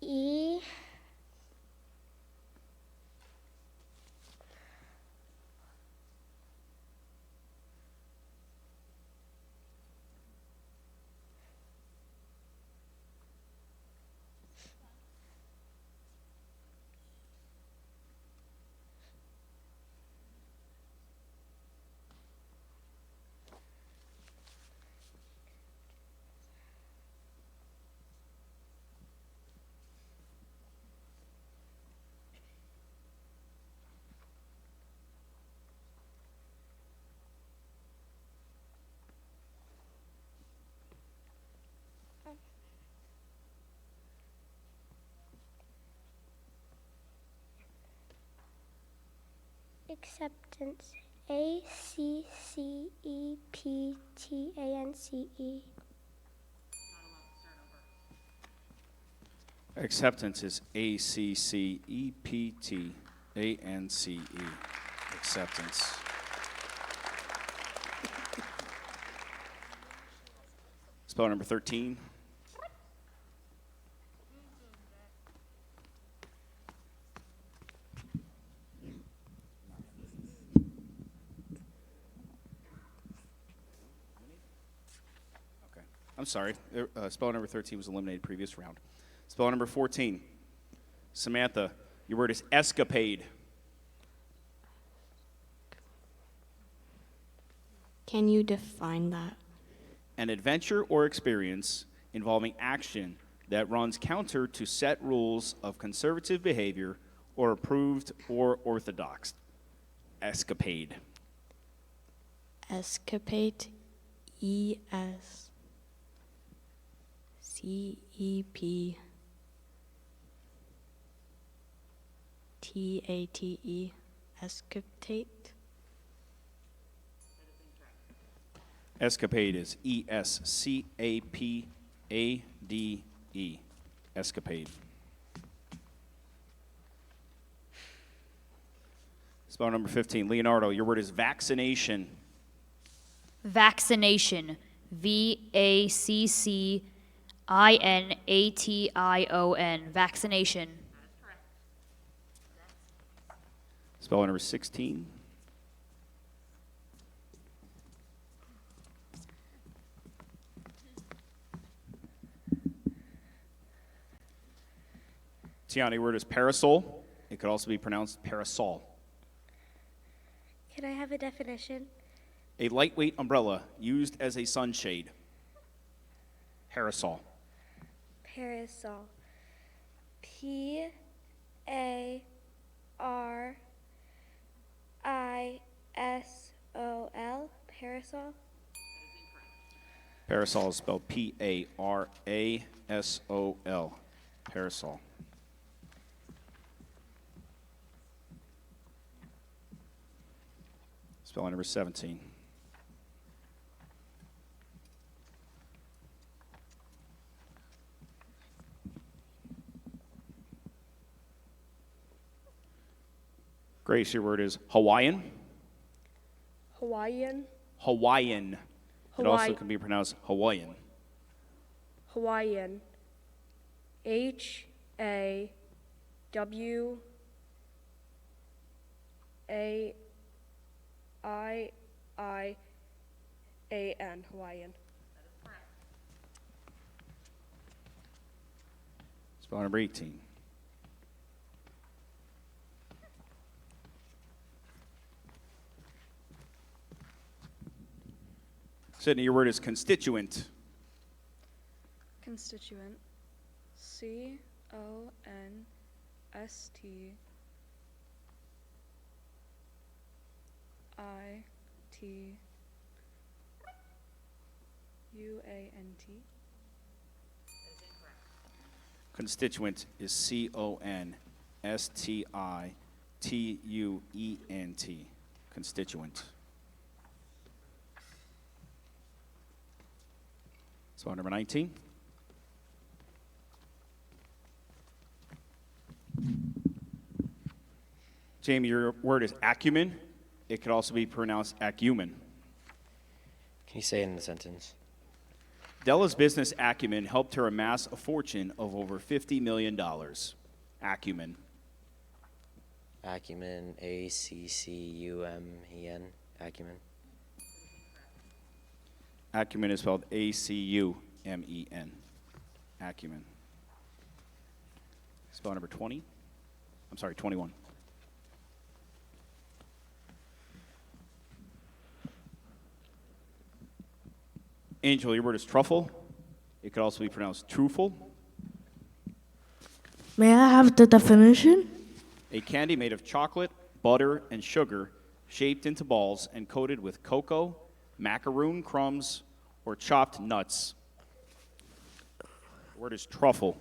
E. Acceptance. ACCEPTANCE. Acceptance is ACCEPTANCE. Acceptance. Spell number 13. Okay. I'm sorry. Spell number 13 was eliminated previous round. Spell number 14. Samantha, your word is escapade. Can you define that? An adventure or experience involving action that runs counter to set rules of conservative behavior or approved or orthodox. Escapade. Escapade. ESCEPTATE. Escapade. Escapade is ESCAPADE. Escapade. Spell number 15. Leonardo, your word is vaccination. Vaccination. VACCINATION. Vaccination. Spell number 16. Tiana, your word is parasol. It could also be pronounced parasol. Can I have a definition? A lightweight umbrella used as a sunshade. Parasol. Parasol. P-A-R-I-S-O-L. Parasol. Parasol is spelled P-A-R-A-S-O-L. Parasol. Spelling number 17. Grace, your word is Hawaiian. Hawaiian. Hawaiian. It also can be pronounced Hawaiian. Hawaiian. Hawaiian. Hawaiian. Spelling number 18. Sydney, your word is constituent. Constituent. C-O-N-S-T-I-T-U-A-N-T. Constituent is C-O-N-S-T-I-T-U-E-N-T. Constituent. Spelling number 19. Jamie, your word is acumen. It could also be pronounced acumen. Can you say it in the sentence? Della's business acumen helped her amass a fortune of over $50 million. Acumen. Acumen, A-C-C-U-M-E-N, acumen. Acumen is spelled A-C-U-M-E-N. Acumen. Spell number 20. I'm sorry, 21. Angel, your word is truffle. It could also be pronounced truffle. May I have the definition? A candy made of chocolate, butter, and sugar, shaped into balls and coated with cocoa, macaroon crumbs, or chopped nuts. The word is truffle.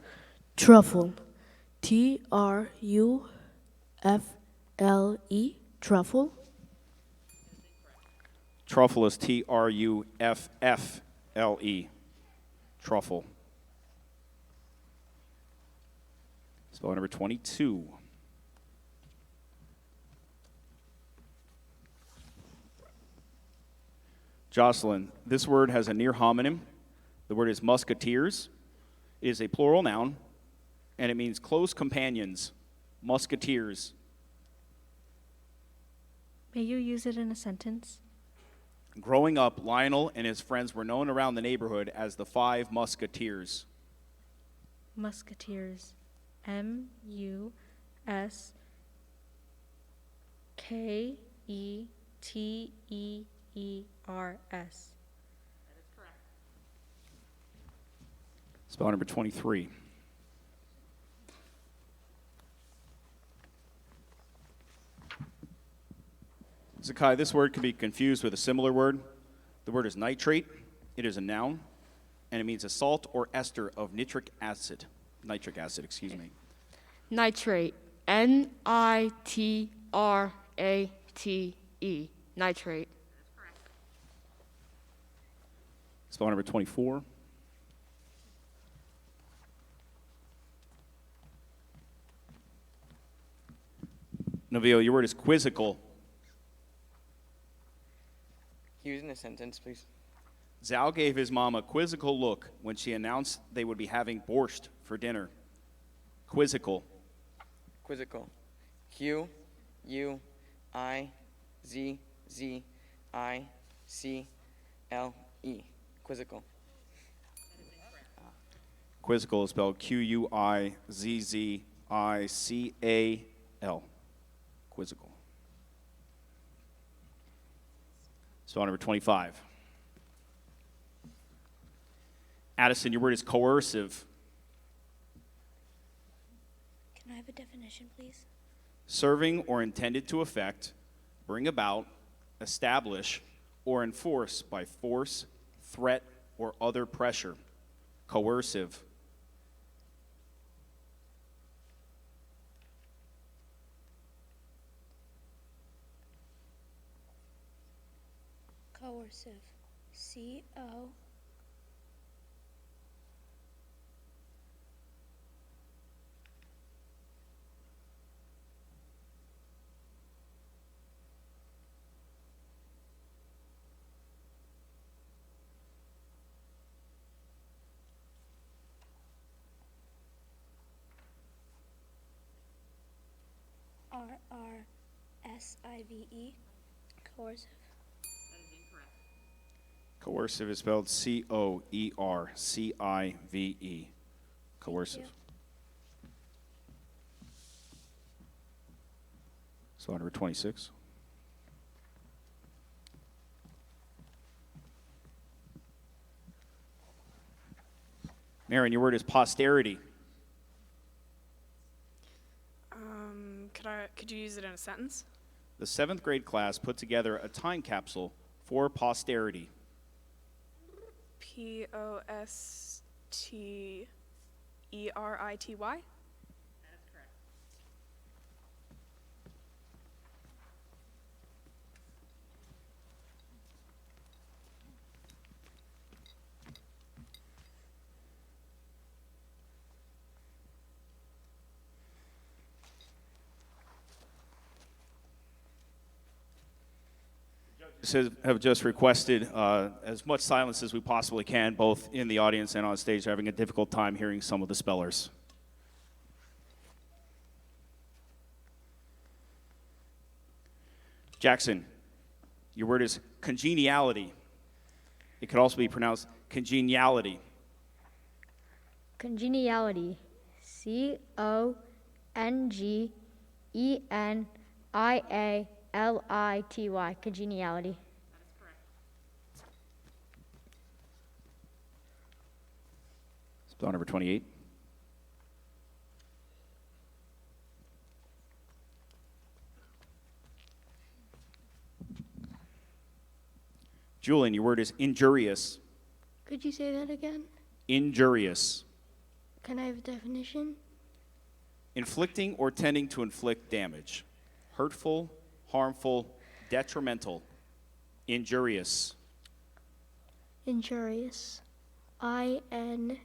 Truffle. T-R-U-F-L-E. Truffle. Truffle is T-R-U-F-F-L-E. Truffle. Spell number 22. Jocelyn, this word has a near homonym. The word is musketeers. It is a plural noun, and it means close companions. Musketeers. May you use it in a sentence? Growing up, Lionel and his friends were known around the neighborhood as the Five Musketeers. Musketeers. M-U-S-K-E-T-E-E-R-S. Spell number 23. Zakai, this word can be confused with a similar word. The word is nitrate. It is a noun, and it means a salt or ester of nitric acid. Nitric acid, excuse me. Nitrate. N-I-T-R-A-T-E. Nitrate. Spell number 24. Nabil, your word is quizzical. Use in a sentence, please. Zhao gave his mom a quizzical look when she announced they would be having borscht for dinner. Quizzical. Quizzical. Q-U-I-Z-Z-I-C-L-E. Quizzical. Quizzical is spelled Q-U-I-Z-Z-I-C-A-L. Quizzical. Spelling number 25. Addison, your word is coercive. Can I have a definition, please? Serving or intended to effect, bring about, establish, or enforce by force, threat, or other pressure. Coercive. Coercive. C-O. R-R-S-I-V-E. Coercive. That is incorrect. Coercive is spelled C-O-E-R-C-I-V-E. Coercive. you. Spelling number 26. Marion, your word is posterity. Could you use it in a sentence? The 7th grade class put together a time capsule for posterity. Posterity. That is correct. Have just requested as much silence as we possibly can, both in the audience and on stage, having a difficult time hearing some of the spellers. Jackson, your word is congeniality. It could also be pronounced congeniality. Congeniality. C-O-N-G-E-N-I-A-L-I-T-Y. Congeniality. That is correct. Spell number 28. Julian, your word is injurious. Could you say that again? Injurious. Can I have a definition? Inflicting or tending to inflict damage. Hurtful, harmful, detrimental. Injurious. Injurious. I-N-J-U-R-I-O-U-S.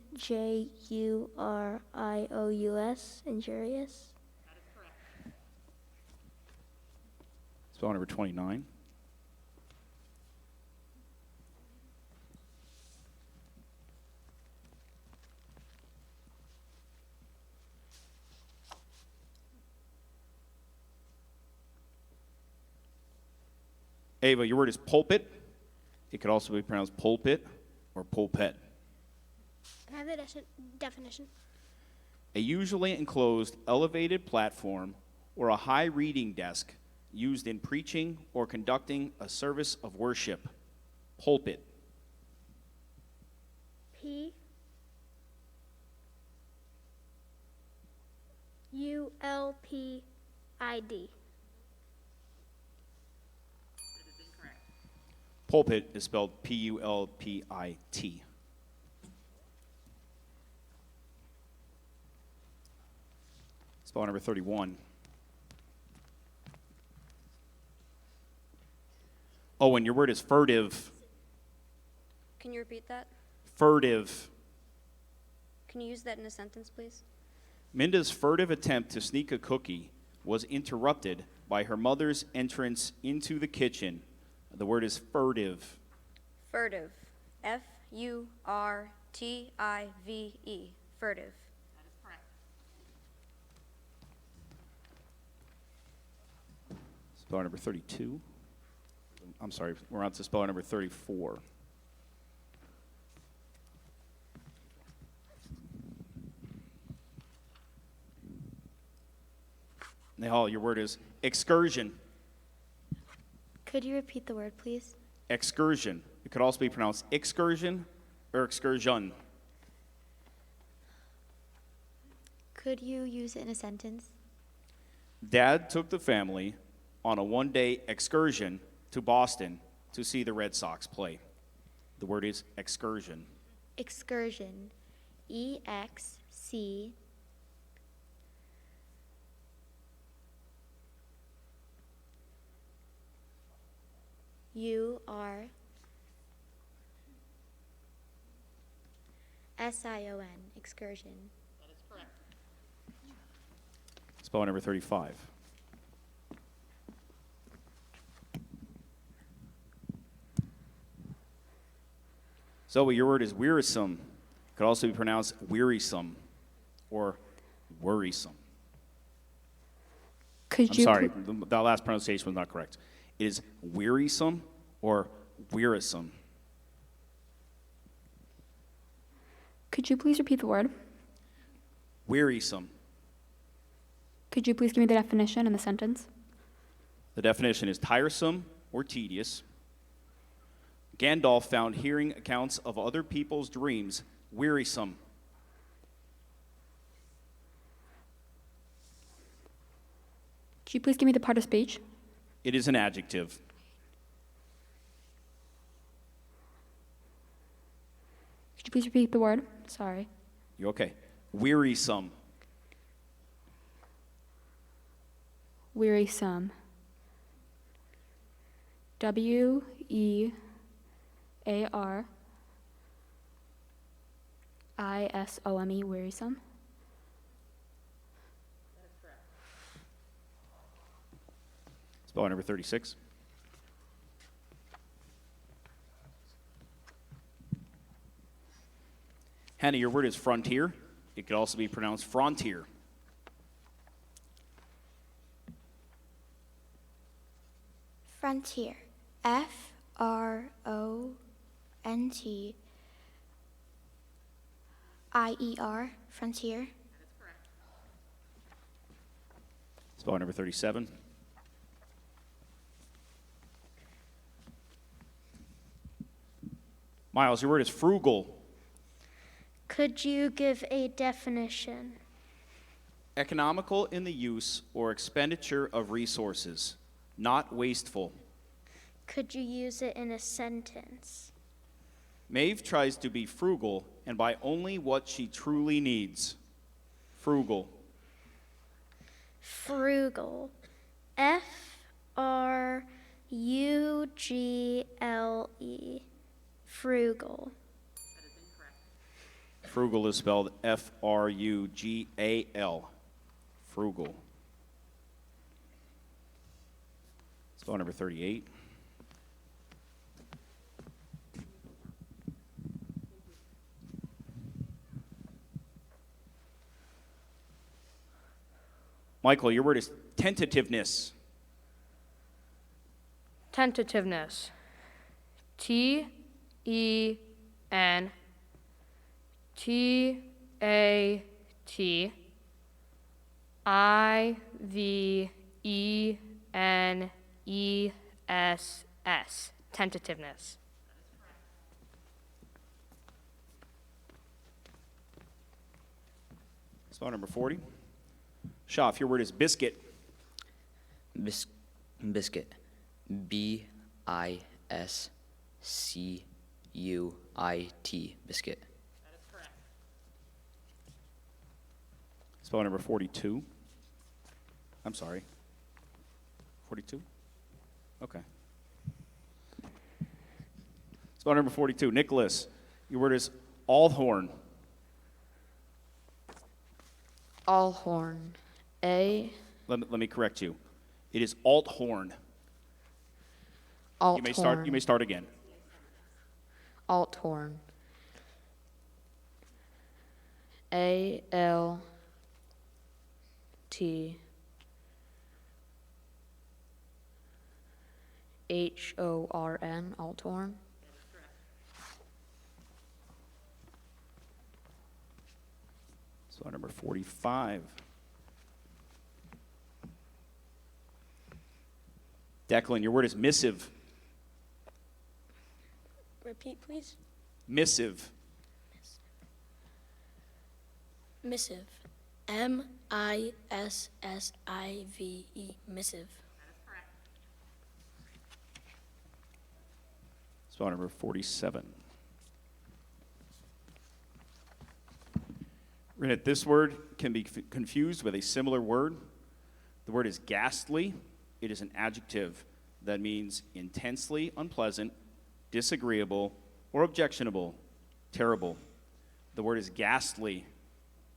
Injurious. That is correct. Spell number 29. Ava, your word is pulpit. It could also be pronounced pulpit or pulpit. Can I have the definition? A usually enclosed elevated platform or a high reading desk used in preaching or conducting a service of worship. Pulpit. P U-L-P-I-D. That is incorrect. Pulpit is spelled P-U-L-P-I-T. Spell number 31. Oh, and your word is furtive. Can you repeat that? Furtive. Can you use that in a sentence, please? Minda's furtive attempt to sneak a cookie was interrupted by her mother's entrance into the kitchen. The word is furtive. Furtive. F-U-R-T-I-V-E. Furtive. That is correct. Speller number 32. I'm sorry, we're on to speller number 34. Nehal, your word is excursion. Could you repeat the word, please? Excursion. It could also be pronounced excursion or excursion. Could you use it in a sentence? Dad took the family on a one-day excursion to Boston to see the Red Sox play. The word is excursion. Excursion. E-X-C. U-R. S-I-O-N. Excursion. That is correct. Spelling number 35. Zoe, your word is wearisome. It could also be pronounced wearisome or worrisome. I'm sorry, that last pronunciation was not correct. It is wearisome or wearisome. Could you please repeat the word? Wearisome. Could you please give me the definition in the sentence? The definition is tiresome or tedious. Gandalf found hearing accounts of other people's dreams wearisome. Could you please give me the part of speech? It is an adjective. Could you please repeat the word? Sorry. You're okay. Wearisome. Wearisome. W-E-A-R-I-S-O-M-E, wearisome. Spelling number 36. Hannah, your word is frontier. It could also be pronounced frontier. Frontier. F-R-O-N-T-I-E-R. Frontier. Spelling number 37. Miles, your word is frugal. Could you give a definition? Economical in the use or expenditure of resources, not wasteful. Could you use it in a sentence? Maeve tries to be frugal and buy only what she truly needs. Frugal. Frugal. F-R-U-G-L-E. Frugal. Frugal is spelled F-R-U-G-A-L. Frugal. Spell number 38. Michael, your word is tentativeness. Tentativeness. T-E-N-T-I-V-E-N-E-S-S. Tentativeness. Spell number 40. Schaff, your word is biscuit. Biscuit. B-I-S-C-U-I-T. Biscuit. Spell number 42. I'm sorry. 42? Okay. Spell number 42. Nicholas, your word is Althorn. Althorn. A. Let me correct you. It is Althorn. Althorn. You may start again. Althorn. A-L-T-H-O-R-N. Althorn. Spell number 45. Declan, your word is missive. Repeat, please. Missive. Missive. M-I-S-S-I-V-E. Missive. Spell number 47. Renette, this word can be confused with a similar word. The word is ghastly. It is an adjective that means intensely unpleasant, disagreeable, or objectionable, terrible. The word is ghastly.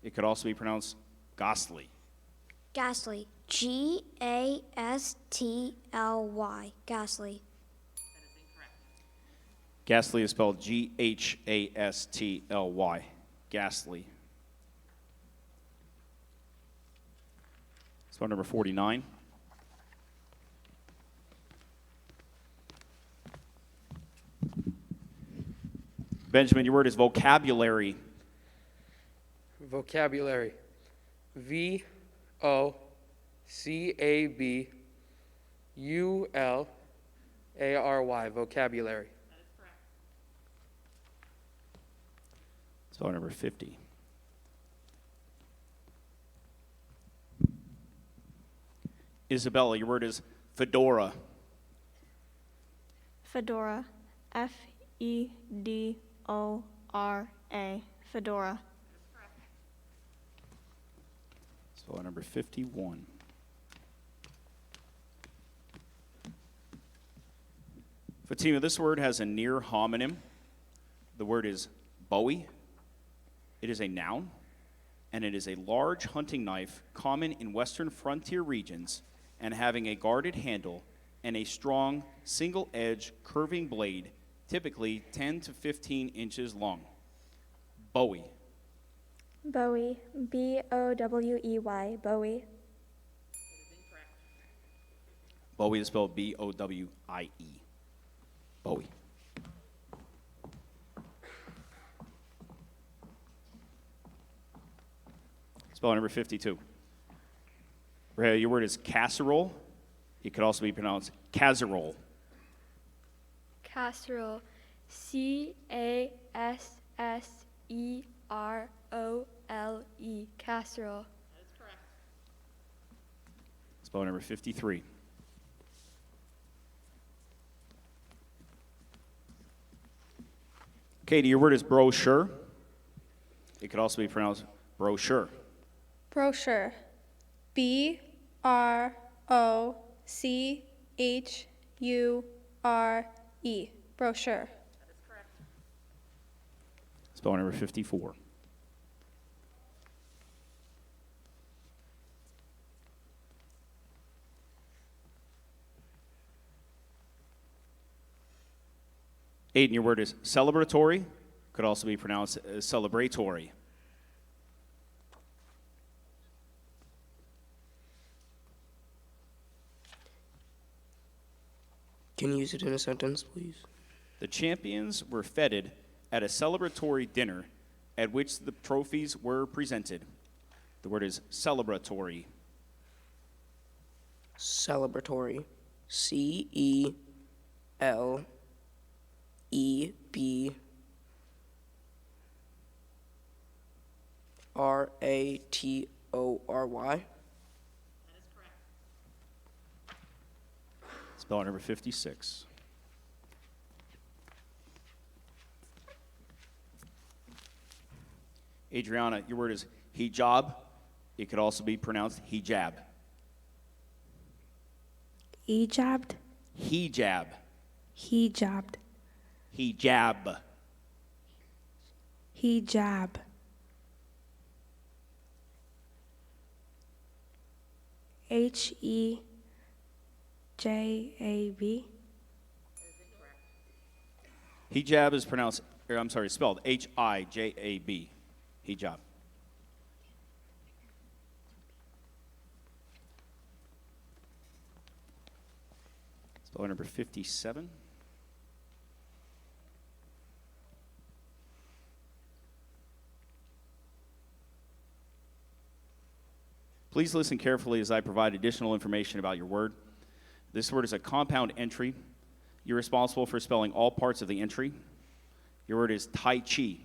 It could also be pronounced ghastly. Ghastly. G-A-S-T-L-Y. Ghastly. Ghastly is spelled G-H-A-S-T-L-Y. Ghastly. Spell number 49. Benjamin, your word is vocabulary. Vocabulary. V-O-C-A-B-U-L-A-R-Y. Vocabulary. Spell number 50. Isabella, your word is fedora. Fedora. F-E-D-O-R-A. Fedora. Spell number 51. Fatima, this word has a near homonym. The word is bowie. It is a noun, and it is a large hunting knife common in western frontier regions and having a guarded handle and a strong, single-edged, curving blade, typically 10 to 15 inches long. Bowie. Bowie. B-O-W-E-Y. Bowie. Bowie is spelled B-O-W-I-E. Bowie. Spell number 52. Your word is casserole. It could also be pronounced casserole. Casserole. C-A-S-S-E-R-O-L-E. Casserole. Spell number 53. Katie, your word is brochure. It could also be pronounced brochure. Brochure. B-R-O-C-H-U-R-E. Brochure. Spell number 54. Aiden, your word is celebratory. Could also be pronounced celebratory. Can you use it in a sentence, please? The champions were feted at a celebratory dinner at which the trophies were presented. The word is celebratory. Celebratory. C-E-L-E-B-R-A-T-O-R-Y. Spell number 56. Adriana, your word is hijab. It could also be pronounced hijab. Ejabbed. Hijab. Hejabbed. Hijab. Hijab. H-E-J-A-B. Hijab is pronounced, or I'm sorry, spelled H-I-J-A-B. Hijab. Spell number 57. Please listen carefully as I provide additional information about your word. This word is a compound entry. You're responsible for spelling all parts of the entry. Your word is Tai Chi.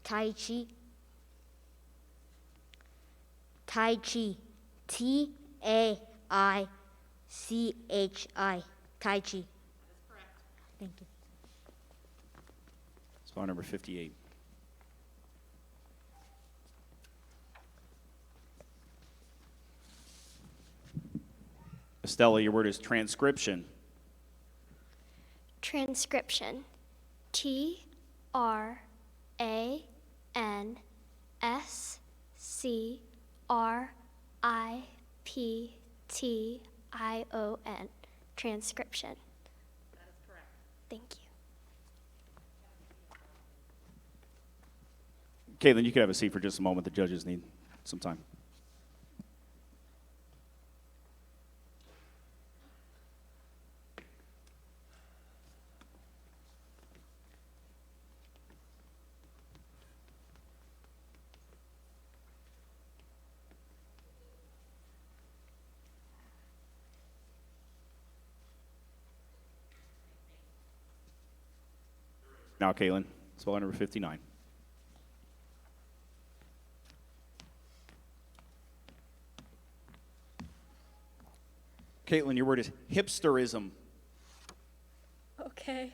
Tai Chi. Tai Chi. T-A-I-C-H-I. Tai Chi. That is correct. Thank you. Spell number 58. Estella, your word is transcription. Transcription. Transcription. Transcription. That is correct. Thank you. Caitlin, you could have a seat for just a moment. The judges need some time. Now, Caitlin, spell number 59. Caitlin, your word is hipsterism. Okay.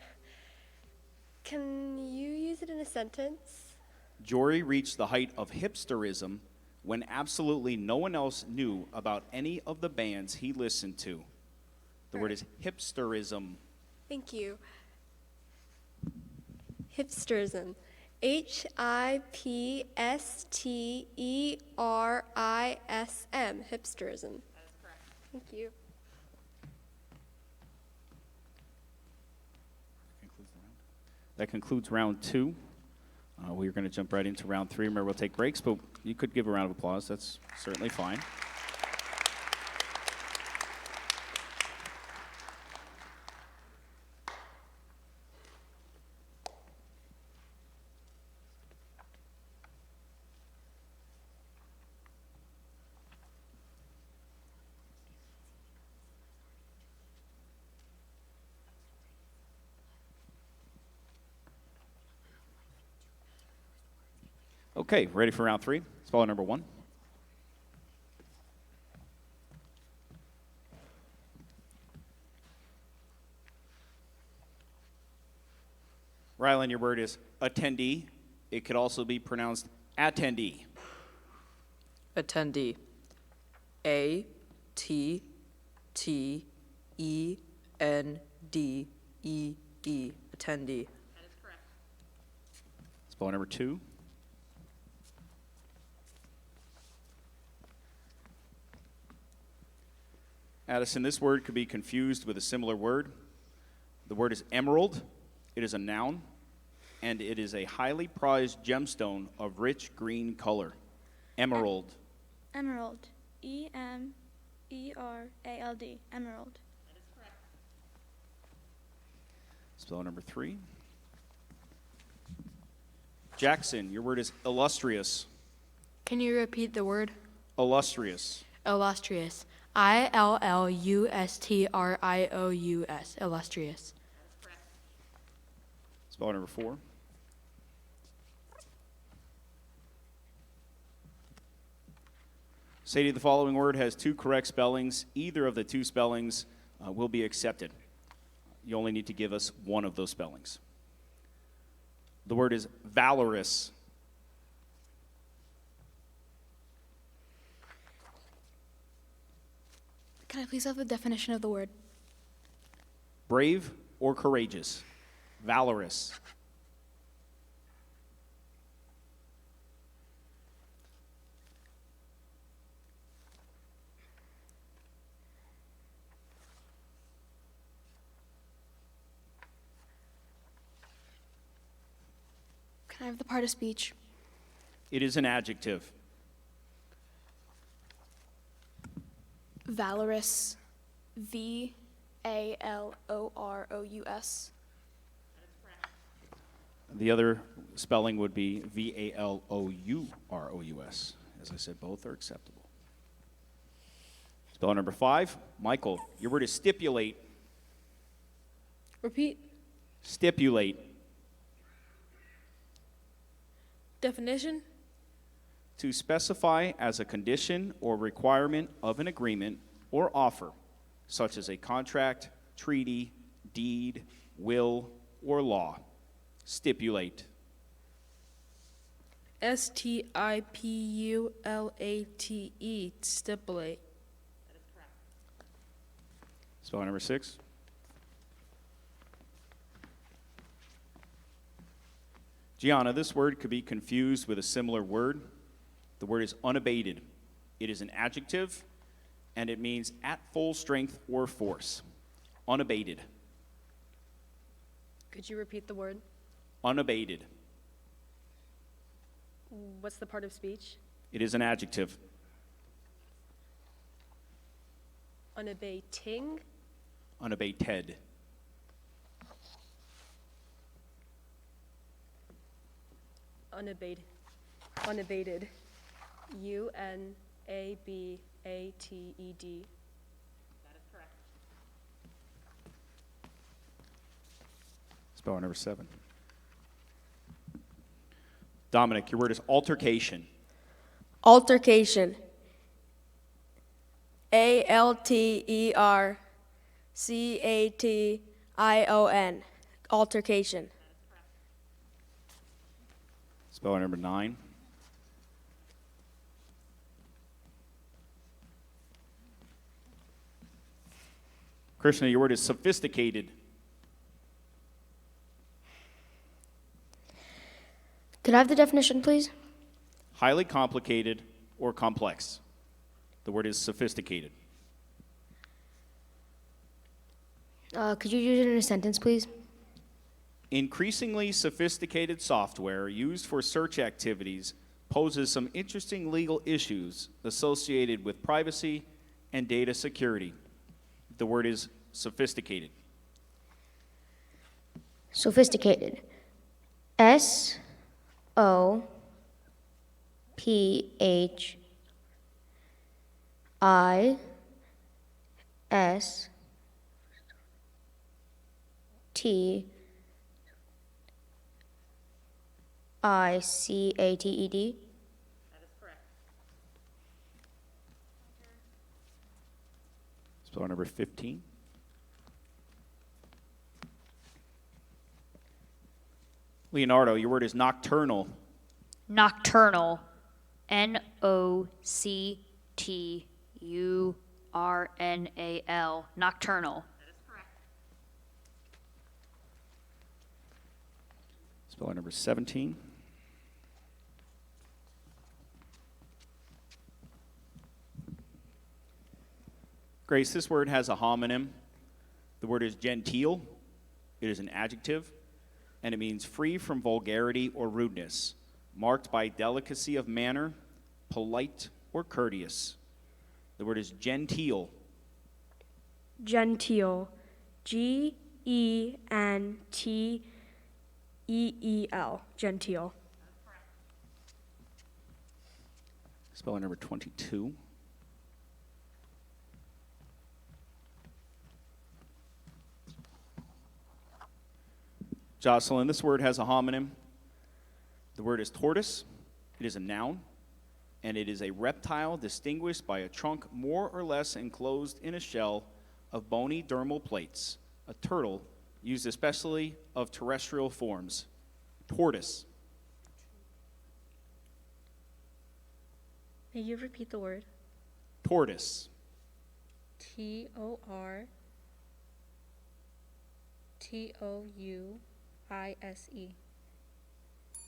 Can you use it in a sentence? Jory reached the height of hipsterism when absolutely no one else knew about any of the bands he listened to. The word is hipsterism. Thank you. Hipsterism. Hipsterism. Hipsterism. That is correct. Thank you. That concludes round 2. We're going to jump right into round 3. Remember, we'll take breaks, but you could give a round of applause. That's certainly fine. Okay, ready for round 3? Spell number 1. Rylan, your word is attendee. It could also be pronounced attendee. Attendee. A-T-T-E-N-D-E-E. Attendee. That is correct. Spell number 2. Addison, this word could be confused with a similar word. The word is emerald. It is a noun, and it is a highly prized gemstone of rich green color. Emerald. Emerald. E-M-E-R-A-L-D. Emerald. That is correct. Spell number 3. Jackson, your word is illustrious. Can you repeat the word? Illustrious. Illustrious. I-L-L-U-S-T-R-I-O-U-S. Illustrious. That is correct. Spell number 4. Sadie, the following word has 2 correct spellings. Either of the 2 spellings will be accepted. You only need to give us one of those spellings. The word is valorous. Can I please have the definition of the word? Brave or courageous. Valorous. Can I have the part of speech? It is an adjective. Valorous. V-A-L-O-R-O-U-S. That is correct. The other spelling would be V-A-L-O-U-R-O-U-S. As I said, both are acceptable. Spelling number 5, Michael, your word is stipulate. Repeat. Stipulate. Definition. To specify as a condition or requirement of an agreement or offer, such as a contract, treaty, deed, will, or law. Stipulate. Stipulate. Stipulate. Spelling number 6. Gianna, this word could be confused with a similar word. The word is unabated. It is an adjective, and it means at full strength or force. Unabated. Could you repeat the word? Unabated. What's the part of speech? It is an adjective. Unabating? Unabated. Unabated. Unabated. U-N-A-B-A-T-E-D. That is correct. Spelling number 7. Dominic, your word is altercation. Altercation. A-L-T-E-R-C-A-T-I-O-N. Altercation. Spelling number 9. Krishna, your word is sophisticated. Could I have the definition, please? Highly complicated or complex. The word is sophisticated. Could you use it in a sentence, please? Increasingly sophisticated software used for search activities poses some interesting legal issues associated with privacy and data security. The word is sophisticated. Sophisticated. S-O-P-H-I-S-T-I-C-A-T-E-D. That is correct. Spelling number 15. Leonardo, your word is nocturnal. Nocturnal. N-O-C-T-U-R-N-A-L. Nocturnal. That is correct. Spelling number 17. Grace, this word has a homonym. The word is genteel. It is an adjective, and it means free from vulgarity or rudeness, marked by delicacy of manner, polite or courteous. The word is genteel. Genteel. G-E-N-T-E-E-L. Genteel. Spelling number 22. Jocelyn, this word has a homonym. The word is tortoise. It is a noun, and it is a reptile distinguished by a trunk more or less enclosed in a shell of bony dermal plates, a turtle used especially of terrestrial forms. Tortoise. May you repeat the word? Tortoise. T-O-R-T-O-U-I-S-E.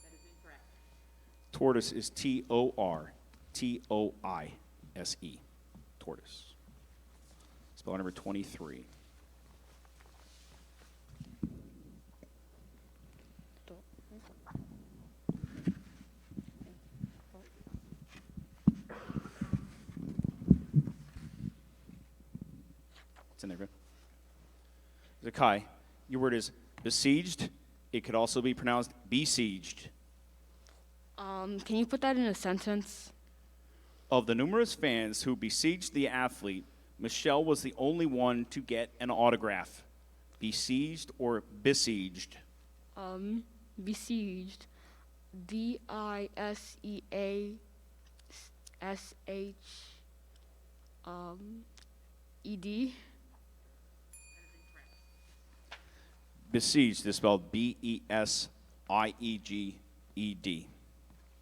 That is incorrect. Tortoise is T-O-R-T-O-I-S-E. Tortoise. Spelling number 23. It's in there, good. Zakai, your word is besieged. It could also be pronounced besieged. Can you put that in a sentence? Of the numerous fans who besieged the athlete Michelle was the only one to get an autograph. Besieged or besieged? Besieged. D-I-S-E-A-S-H-E-D. Besieged is spelled B-E-S-I-E-G-E-D.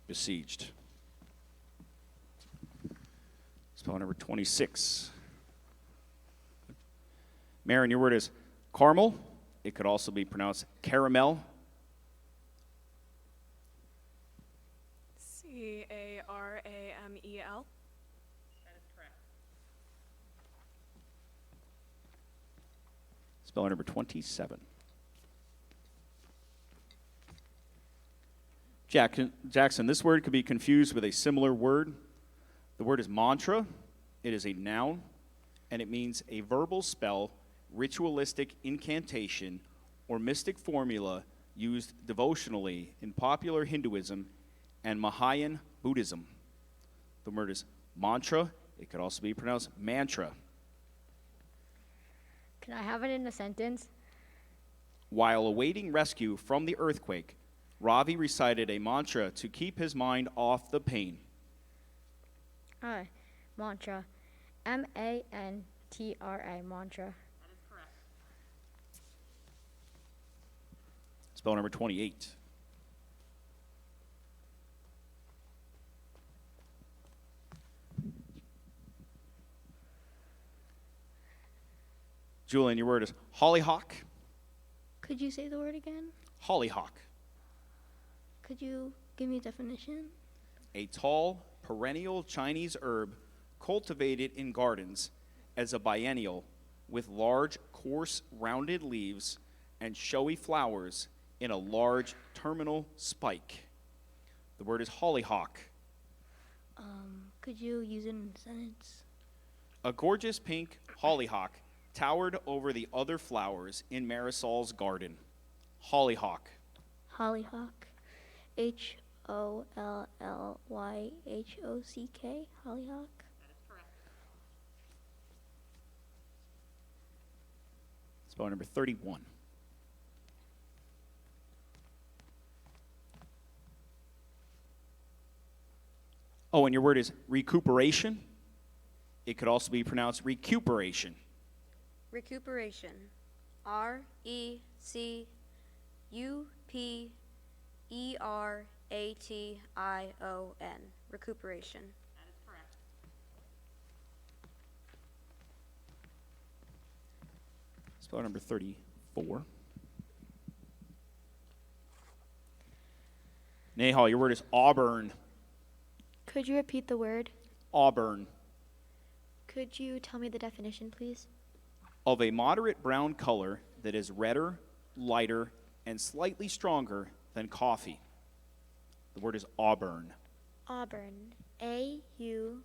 Besieged. Spell number 26. Marin, your word is caramel. It could also be pronounced caramel. C-A-R-A-M-E-L. That is correct. Spell number 27. Jackson, this word could be confused with a similar word. The word is mantra. It is a noun, and it means a verbal spell, ritualistic incantation, or mystic formula used devotionally in popular Hinduism and Mahayan Buddhism. The word is mantra. It could also be pronounced mantra. Can I have it in a sentence? While awaiting rescue from the earthquake, Ravi recited a mantra to keep his mind off the pain. Mantra. M-A-N-T-R-A, mantra. That is correct. Spell number 28. Julian, your word is hollyhock. Could you say the word again? Hollyhock. Could you give me a definition? A tall, perennial Chinese herb cultivated in gardens as a biennial with large, coarse, rounded leaves and showy flowers in a large terminal spike. The word is hollyhock. Could you use it in a sentence? A gorgeous pink hollyhock towered over the other flowers in Marisol's garden. Hollyhock. Hollyhock. H-O-L-L-Y-H-O-C-K. Hollyhock. That is correct. Spell number 31. Oh, and your word is recuperation. It could also be pronounced recuperation. Recuperation. R-E-C-U-P-E-R-A-T-I-O-N. Recuperation. That is correct. Spell number 34. Nahal, your word is auburn. Could you repeat the word? Auburn. Could you tell me the definition, please? Of a moderate brown color that is redder, lighter, and slightly stronger than coffee. The word is auburn. Auburn. A-U-B-E-R-N.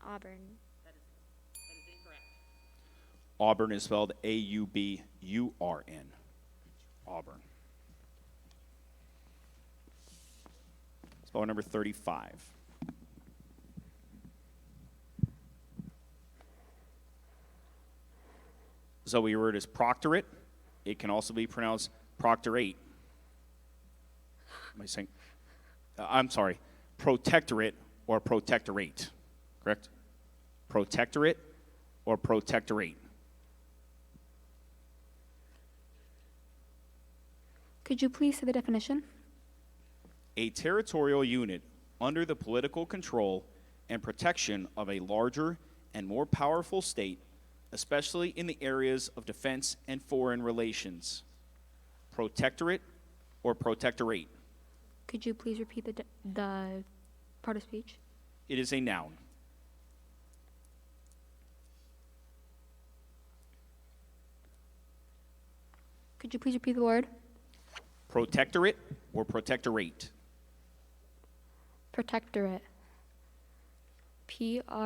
Auburn. That is incorrect. Auburn is spelled A-U-B-U-R-N. Auburn. Spell number 35. Zoe, your word is proctorate. It can also be pronounced proctorate. Am I saying? I'm sorry. Protectorate or protectorate. Correct? Protectorate or protectorate. Could you please say the definition? A territorial unit under the political control and protection of a larger and more powerful state, especially in the areas of defense and foreign relations. Protectorate or protectorate. Could you please repeat the part of speech? It is a noun. Could you please repeat the word? Protectorate or protectorate. Protectorate. P-R-O-T-E-C-T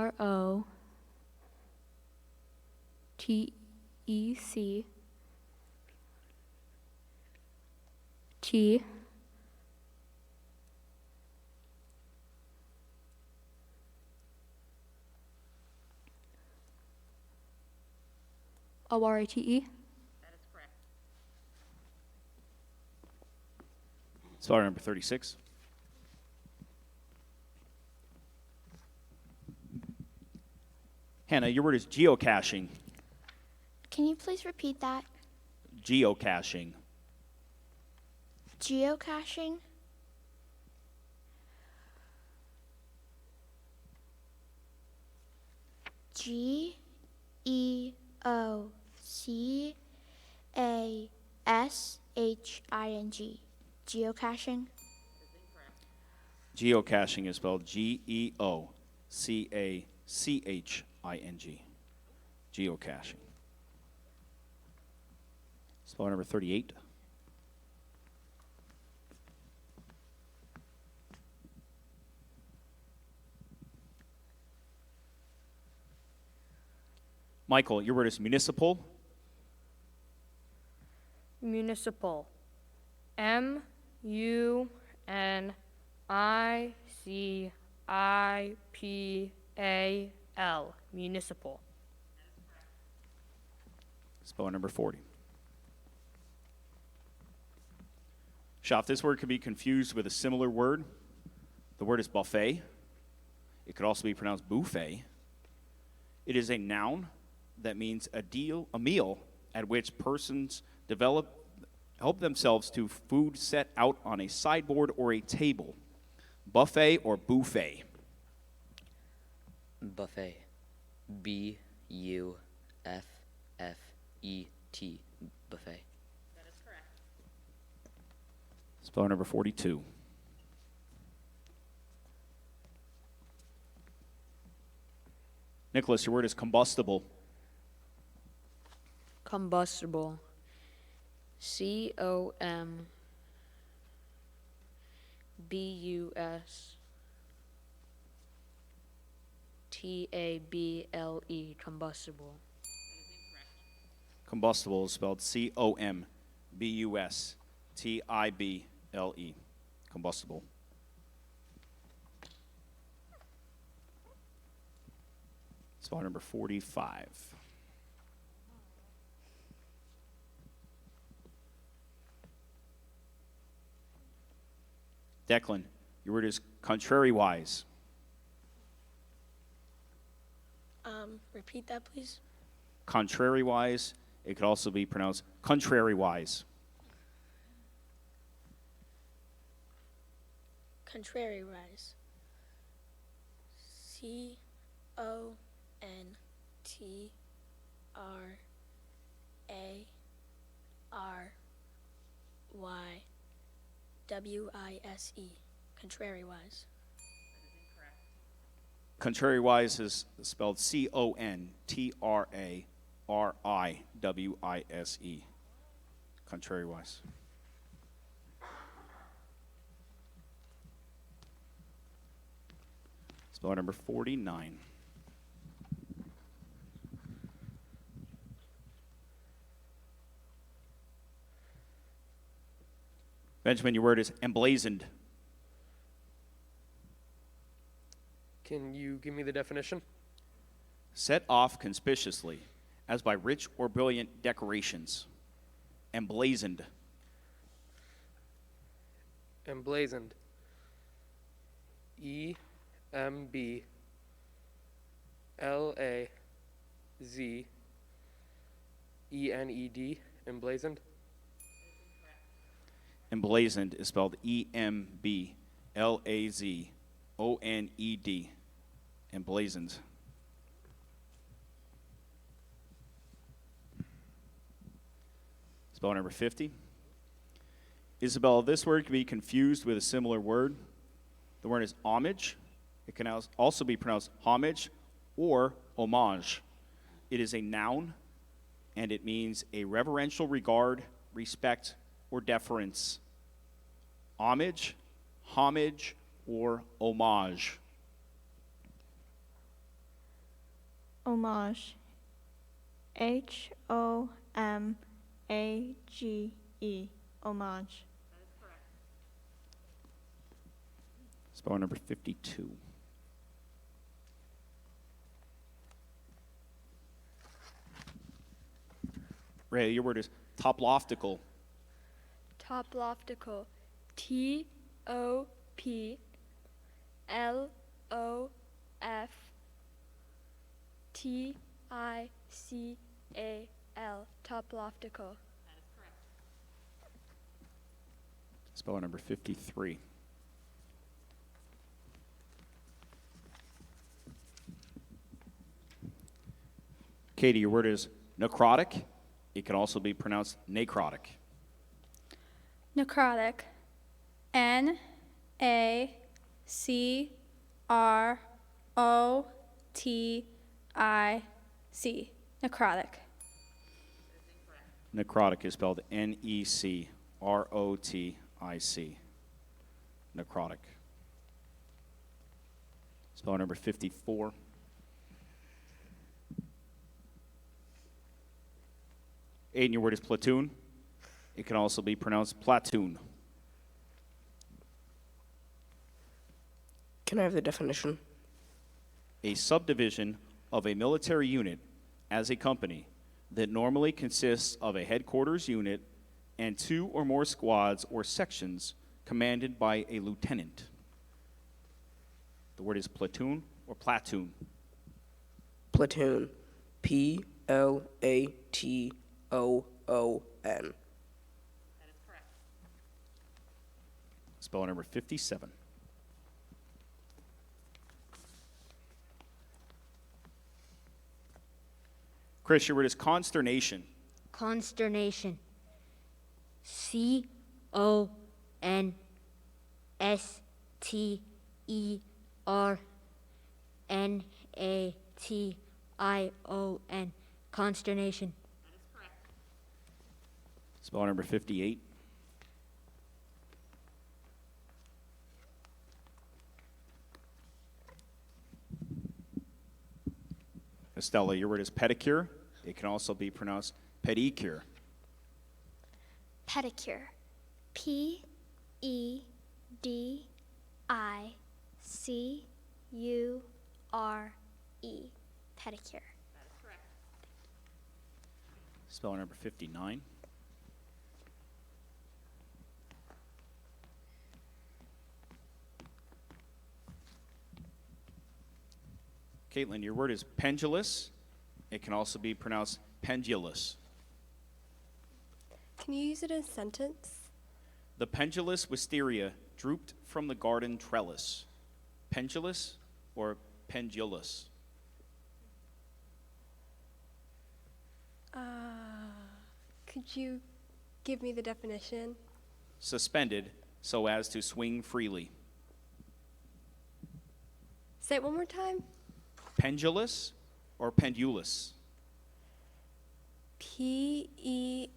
O-R-A-T-E. That is correct. Speller number 36. Hannah, your word is geocaching. Can you please repeat that? Geocaching. Geocaching? Geocaching. Geocaching? Geocaching is spelled Geocaching. Geocaching. Speller number 38. Michael, your word is municipal. Municipal. M-U-N-I-C-I-P-A-L. Municipal. Speller number 40. Shop, this word could be confused with a similar word. The word is buffet. It could also be pronounced buffet. It is a noun that means a meal at which persons help themselves to food set out on a sideboard or a table. Buffet or buffet? Buffet. B-U-F-F-E-T. Buffet. That is correct. Speller number 42. Nicholas, your word is combustible. Combustible. C-O-M-B-U-S-T-A-B-L-E. Combustible. Combustible is spelled C-O-M-B-U-S-T-I-B-L-E. Combustible. Speller number 45. Declan, your word is contrariwise. Repeat that, please. Contrariwise. It could also be pronounced contrariwise. Contrariwise. C-O-N-T-R-A-R-Y-W-I-S-E. Contrariwise. Contrariwise is spelled C-O-N-T-R-A-R-I-W-I-S-E. Contrariwise. Speller number 49. Benjamin, your word is emblazoned. Can you give me the definition? Set off conspicuously, as by rich or brilliant decorations. Emblazoned. Emblazoned. E-M-B-L-A-Z-E-N-E-D. Emblazoned. Emblazoned is spelled E-M-B-L-A-Z-O-N-E-D. Emblazoned. Spell number 50. Isabel, this word can be confused with a similar word. The word is homage. It can also be pronounced homage or homage. It is a noun, and it means a reverential regard, respect, or deference. Homage, homage, or homage. Homage. H-O-M-A-G-E. Homage. Spell number 52. Ray, your word is toploftical. Toploftical. T-O-P-L-O-F-T-I-C-A-L. Toploftical. Speller number 53. Katie, your word is necrotic. It can also be pronounced necrotic. Necrotic. Necrotic. Necrotic. Necrotic is spelled Necrotic. Necrotic. Speller number 54. Aiden, your word is platoon. It can also be pronounced platoon. Can I have the definition? A subdivision of a military unit as a company that normally consists of a headquarters unit and 2 or more squads or sections commanded by a lieutenant. The word is platoon or platoon. Platoon. P-L-A-T-O-O-N. Speller number 57. Chris, your word is consternation. Consternation. C-O-N-S-T-E-R-N-A-T-I-O-N. Consternation. Speller number 58. Estella, your word is pedicure. It can also be pronounced pedicure. Pedicure. P-E-D-I-C-U-R-E. Pedicure. Speller number 59. Caitlin, your word is pendulous. It can also be pronounced pendulous. Can you use it in a sentence? The pendulous wisteria drooped from the garden trellis. Pendulous or pendulous? Could you give me the definition? Suspended so as to swing freely. Say it one more time. Pendulous or pendulous? P-E-N-D-U-L-O-U-S?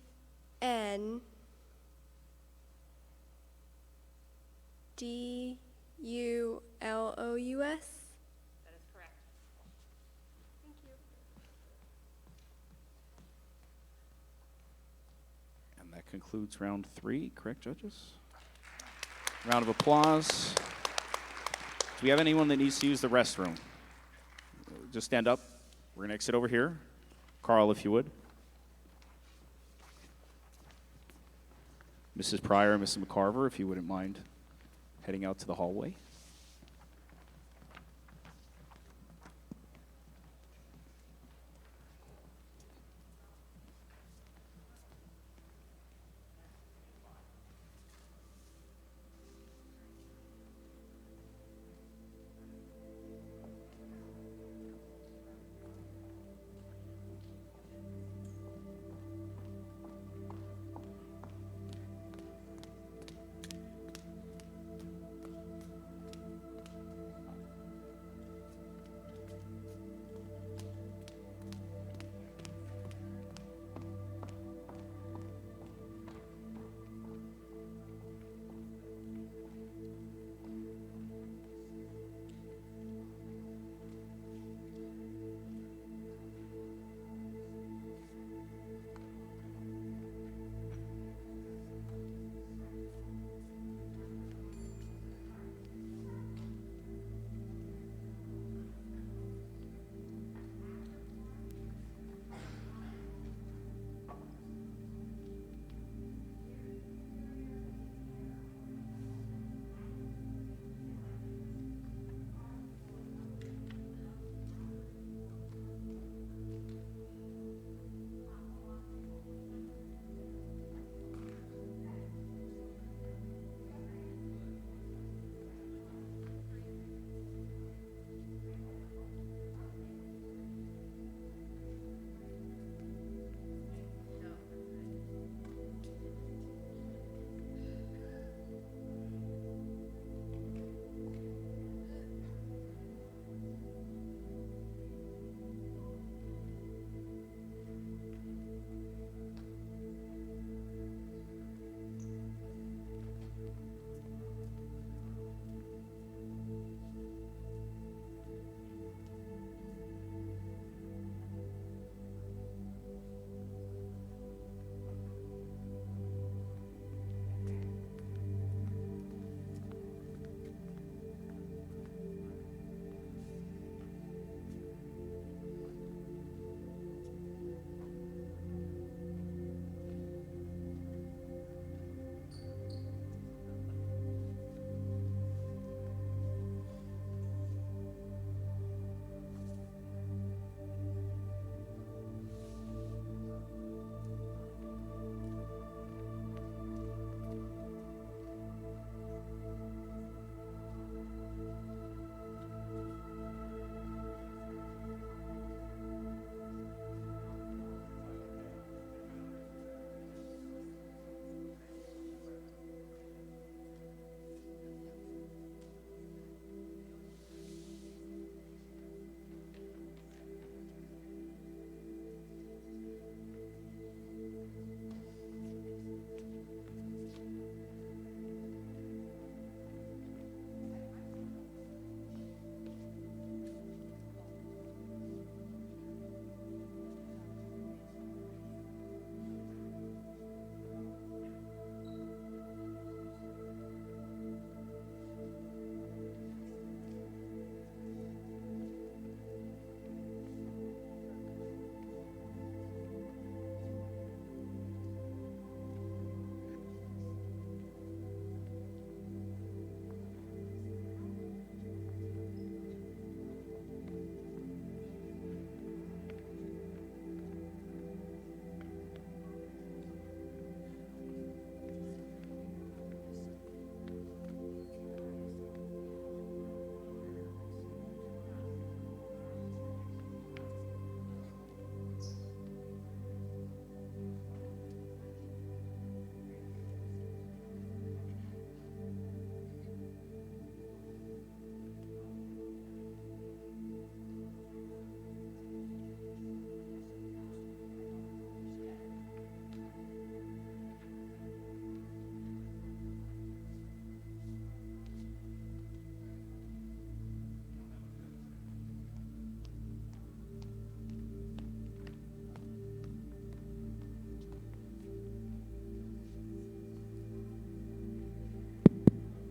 And that concludes round 3, correct, judges? Round of applause. Do we have anyone that needs to use the restroom? Just stand up. We're going to exit over here. Carl, if you would. Mrs. Pryor and Mrs. McCarver, if you wouldn't mind heading out to the hallway.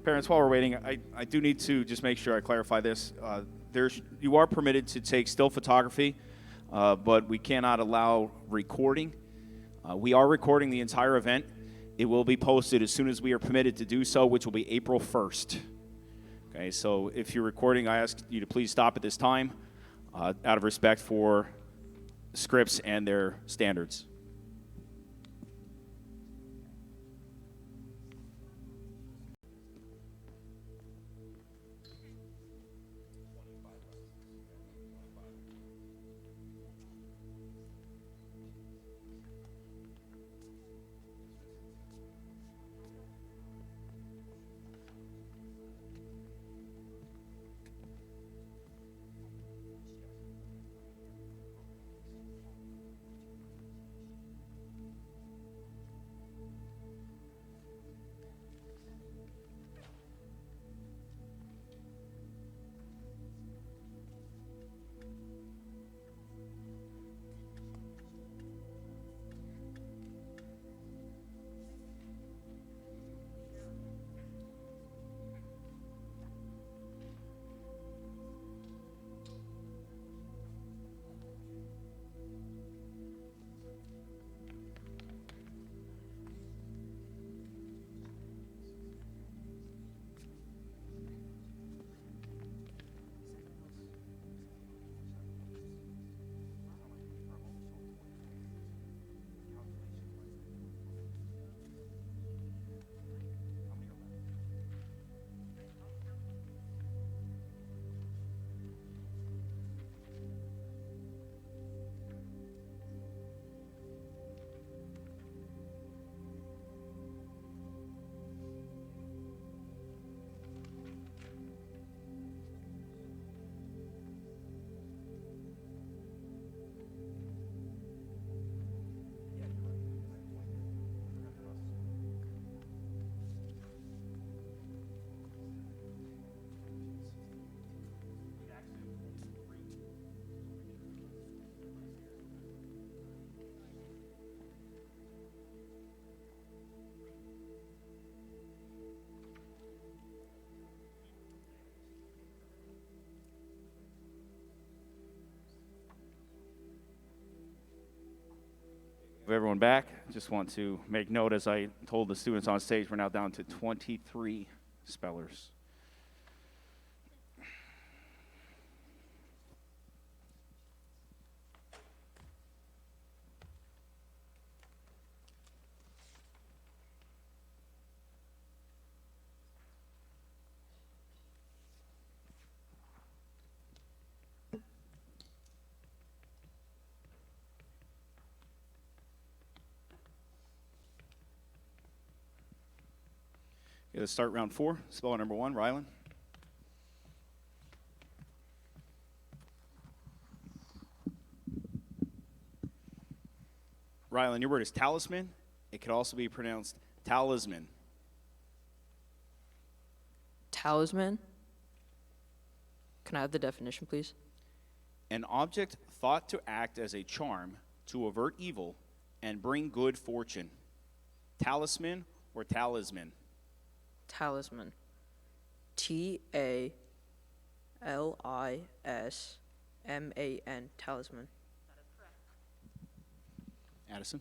Parents, while we're waiting, I do need to just make sure I clarify this. You are permitted to take still photography, but we cannot allow recording. We are recording the entire event. It will be posted as soon as we are permitted to do so, which will be April 1st. Okay, so if you're recording, I ask you to please stop at this time out of respect for scripts and their standards. Everyone back. Just want to make note, as I told the students on stage, we're now down to 23 spellers. Let's start round 4. Speller number 1, Rylan. Rylan, your word is talisman. It could also be pronounced talisman. Talisman? Can I have the definition, please? An object thought to act as a charm to avert evil and bring good fortune. Talisman or talisman? Talisman. Talisman. Talisman. Addison.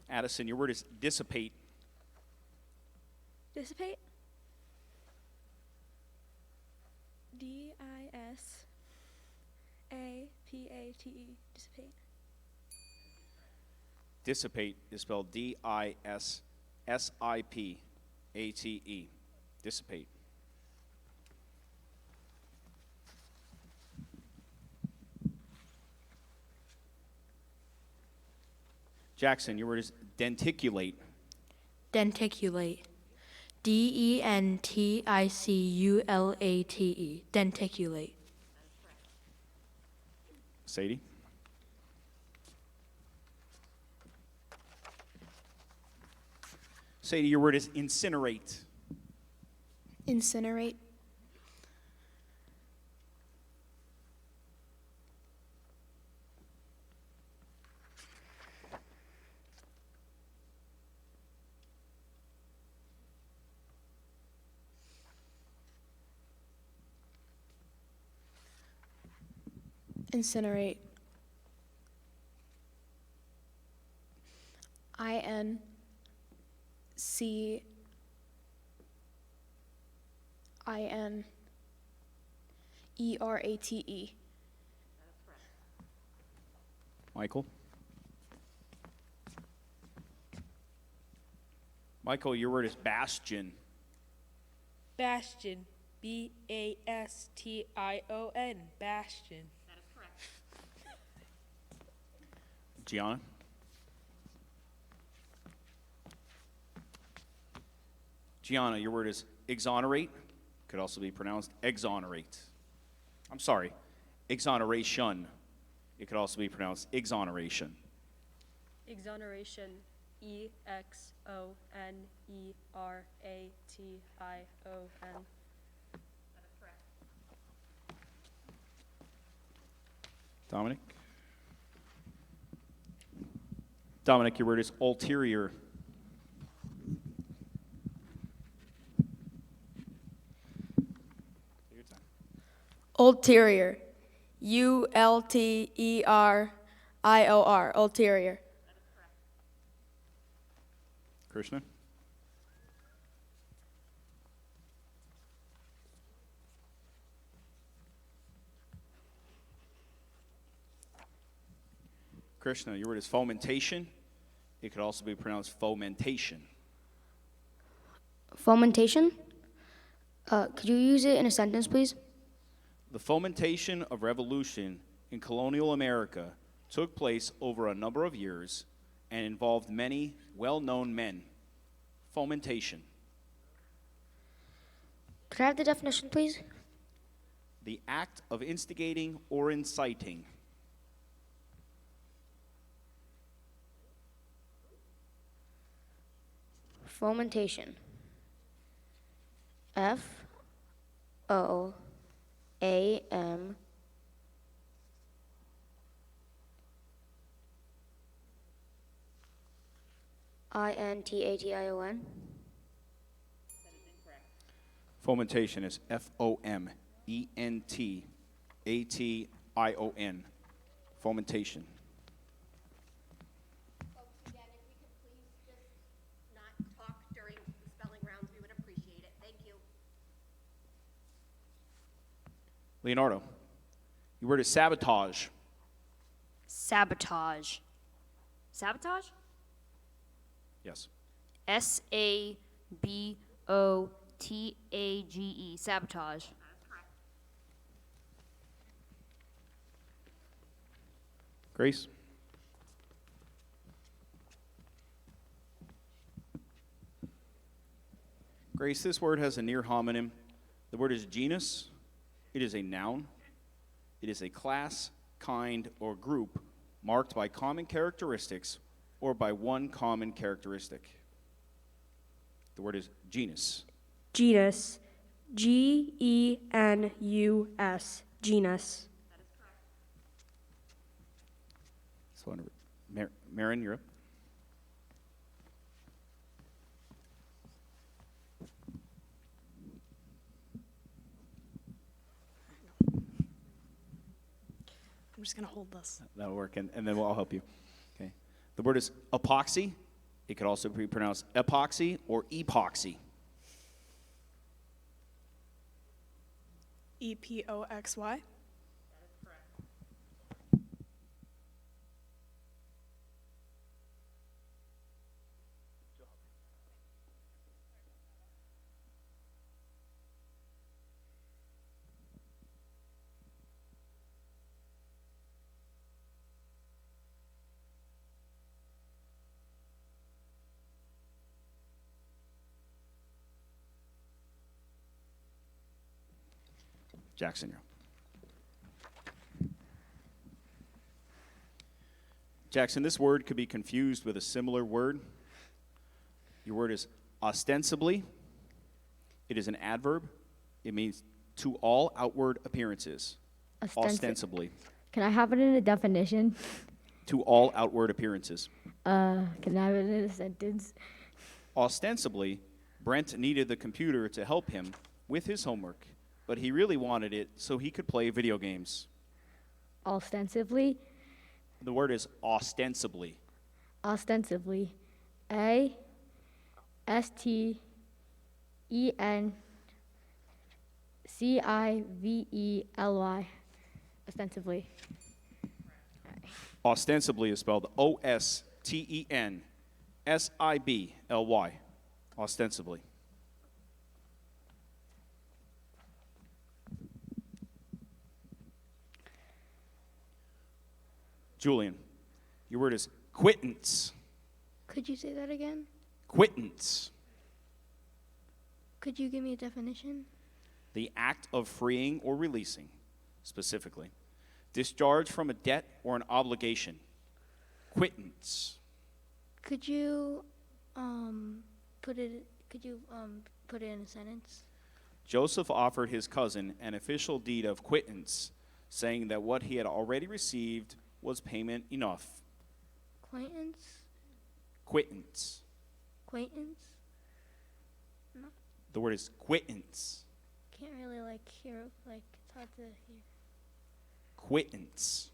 Addison, your word is dissipate. Dissipate? D-I-S-A-P-A-T-E. Dissipate. Dissipate is spelled D-I-S-S-I-P-A-T-E. Dissipate. Jackson, your word is denticulate. Denticulate. D-E-N-T-I-C-U-L-A-T-E. Denticulate. Sadie. Sadie, your word is incinerate. Incinerate. Incinerate. INCINERATE. Michael? Michael, your word is bastion. Bastion. BASTION. Bastion. That is correct. Gianna? Gianna, your word is exonerate. Could also be pronounced exonerate. I'm sorry, exoneration. It could also be pronounced exoneration. Exoneration. EXONERATION. That is correct. Dominic? Dominic, your word is ulterior. Take your time. Ulterior. ULTERIOR. Ulterior. That is correct. Krishna? Krishna, your word is fomentation. It could also be pronounced fomentation. Fomentation? Could you use it in a sentence, please? The fomentation of revolution in colonial America took place over a number of years and involved many well-known men. Fomentation. Could I have the definition, please? The act of instigating or inciting. Fomentation. FOAM INTATION. Fomentation is FOMENTATION. Fomentation. Folks, again, if we could please just not talk during the spelling rounds, we would appreciate it. Thank you. Leonardo, your word is sabotage. Sabotage. Sabotage? Yes. SABOTAGE. Sabotage. Grace? Grace, this word has a near homonym. The word is genus. It is a noun. It is a class, kind, or group marked by common characteristics or by one common characteristic. The word is genus. Genus. GENUS. Genus. So, Marin, you're up. I'm just going to hold this. That'll work, and then I'll help you. Okay. The word is epoxy. It could also be pronounced epoxy or epoxy. EPOXY. Jackson, you're up. Jackson, this word could be confused with a similar word. Your word is ostensibly. It is an adverb. It means to all outward appearances. Ostensibly. Can I have it in a definition? To all outward appearances. Can I have it in a sentence? Ostensibly, Brent needed the computer to help him with his homework, but he really wanted it so he could play video games. ostensively, The word is ostensibly. ostensively, A S T E N C I V E L Y, ostensively. Ostensibly is spelled O-S-T-E-N-S-I-B-L-Y. Ostensibly. Julian, your word is quittance. Could you say that again? Quittance. Could you give me a definition? The act of freeing or releasing, specifically. Discharge from a debt or an obligation. Quittance. Could you put it in a sentence? Joseph offered his cousin an official deed of quittance, saying that what he had already received was payment enough. Acquaintance? Quittance. Acquaintance? No, The word is quittance. can't really hear, it's hard to hear. Quittance.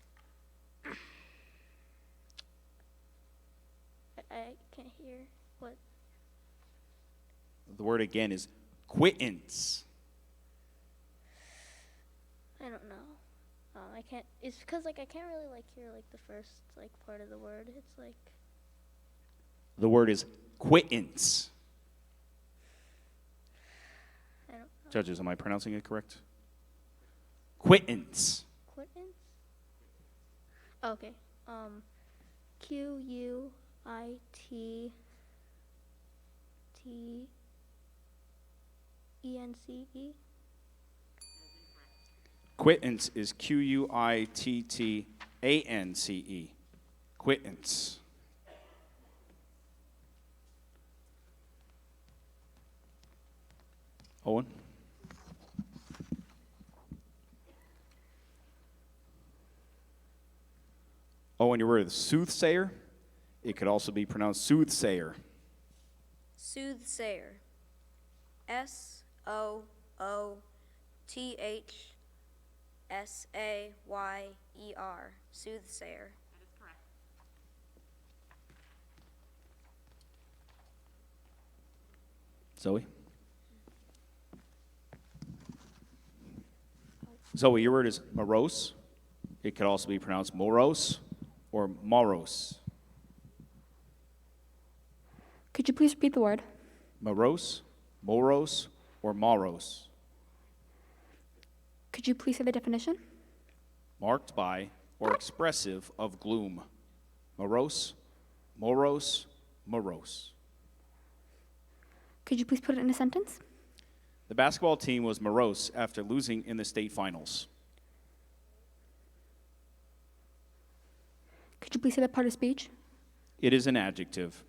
I can't hear what. The word again is quittance. I don't know. I can't. It's because I can't really hear the first part of the word. It's The word is quittance. I don't know. Judges, am I pronouncing it correct? Quittance. Quittance. Okay. Q-U-I-T-T-E-N-C-E. Quittance is Q-U-I-T-T-A-N-C-E. Quittance. Owen? Owen, your word is soothsayer. It could also be pronounced soothsayer. Soothsayer. S-O-O-T-H-S-A-Y-E-R. Soothsayer. That is correct. Zoe? Zoe, your word is morose. It could also be pronounced morose or moros. Could you please repeat the word? Morose, moros, or moros. Could you please say the definition? Marked by or expressive of gloom. Morose, moros, morose. Could you please put it in a sentence? The basketball team was morose after losing in the state finals. Could you please say that part of speech? It is an adjective.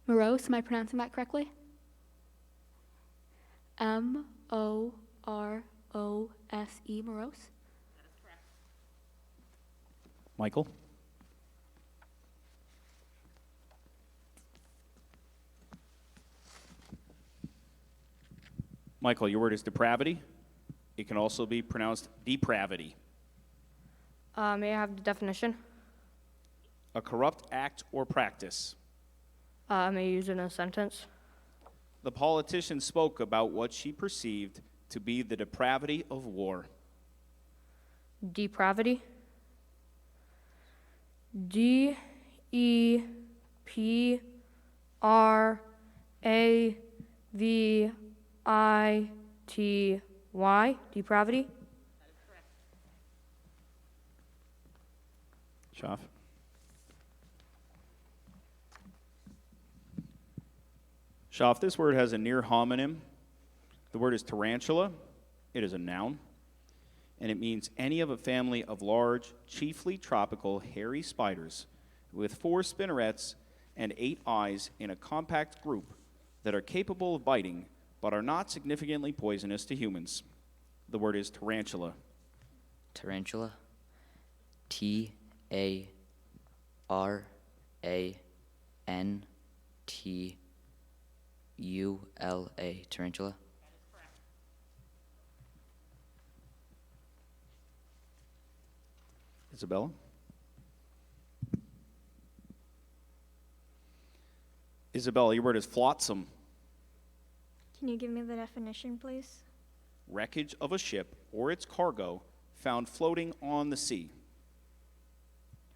Morose, am I pronouncing that correctly? M-O-R-O-S-E, morose? Michael? Michael, your word is depravity. It can also be pronounced depravity. May I have the definition? A corrupt act or practice. May I use it in a sentence? The politician spoke about what she perceived to be the depravity of war. Depravity. D-E-P-R-A-V-I-T-Y. Depravity. Shaf? Shaf, this word has a near homonym. The word is tarantula. It is a noun. And it means any of a family of large, chiefly tropical, hairy spiders with 4 spinnerets and 8 eyes in a compact group that are capable of biting but are not significantly poisonous to humans. The word is tarantula. Tarantula. T-A-R-A-N-T-U-L-A. Tarantula. Isabella. Isabella, your word is flotsam. Can you give me the definition, please? Wreckage of a ship or its cargo found floating on the sea.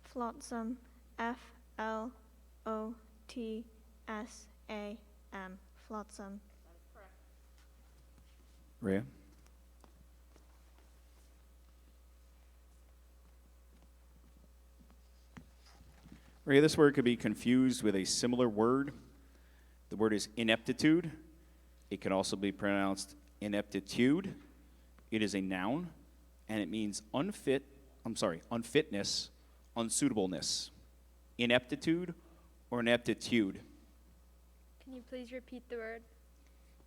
Flotsam. F-L-O-T-S-A-M. Flotsam. Rhea. Rhea, this word could be confused with a similar word. The word is ineptitude. It can also be pronounced ineptitude. It is a noun, and it means unfitness, unsuitableness. Ineptitude or ineptitude. Can you please repeat the word?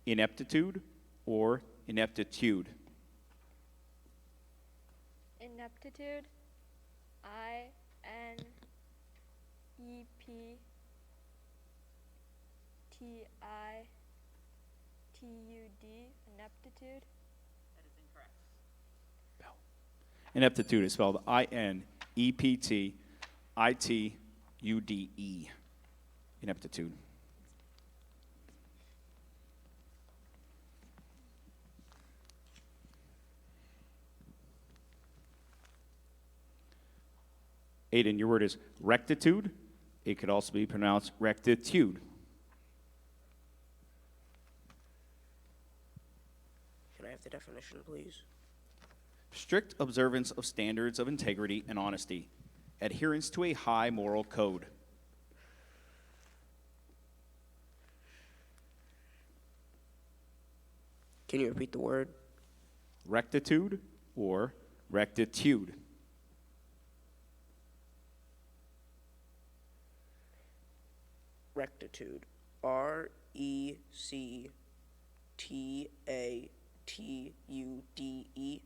Ineptitude or ineptitude. Ineptitude. I-N-E-P-T-I-T-U-D. Ineptitude. Ineptitude is spelled I-N-E-P-T-I-T-U-D-E. Ineptitude. Aiden, your word is rectitude. It could also be pronounced rectitude. Can I have the definition, please? Strict observance of standards of integrity and honesty. Adherence to a high moral code. Can you repeat the word? Rectitude or rectitude. Rectitude. R-E-C-T-A-T-U-D-E.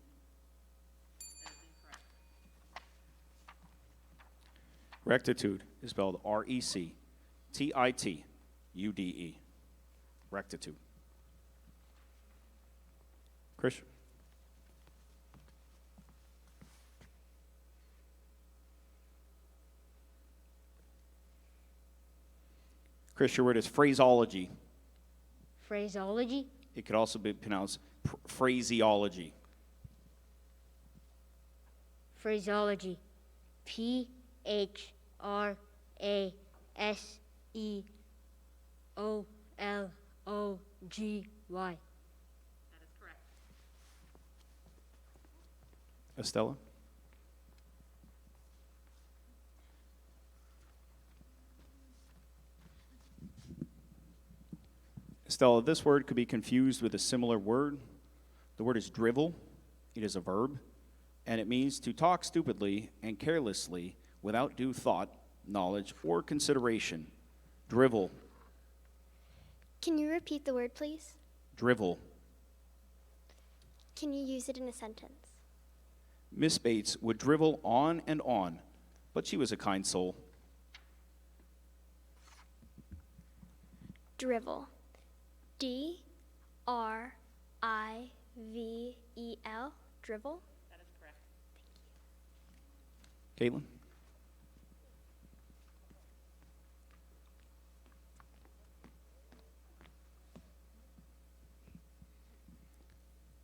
Rectitude is spelled R-E-C-T-I-T-U-D-E. Rectitude. Chris? Chris, your word is phraseology. Phraseology? It could also be pronounced phraseology. Phraseology. P-H-R-A-S-E-O-L-O-G-Y. Estella? Estella, this word could be confused with a similar word. The word is drivel. It is a verb, and it means to talk stupidly and carelessly without due thought, knowledge, or consideration. Drivel. Can you repeat the word, please? Drivel. Can you use it in a sentence? Miss Bates would drivel on and on, but she was a kind soul. Drivel. D-R-I-V-E-L. Drivel. Caitlin?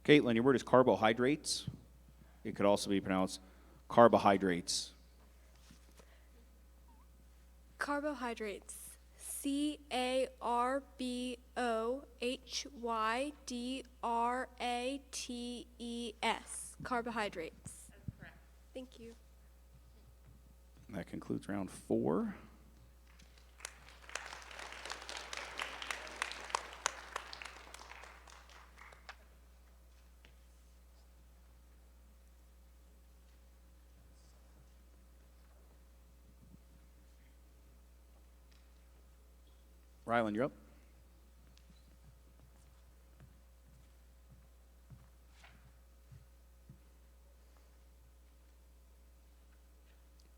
Caitlin, your word is carbohydrates. It could also be pronounced carbohydrates. Carbohydrates. C-A-R-B-O-H-Y-D-R-A-T-E-S. Carbohydrates. That's correct. Thank you. That concludes round 4. Rylan, you're up.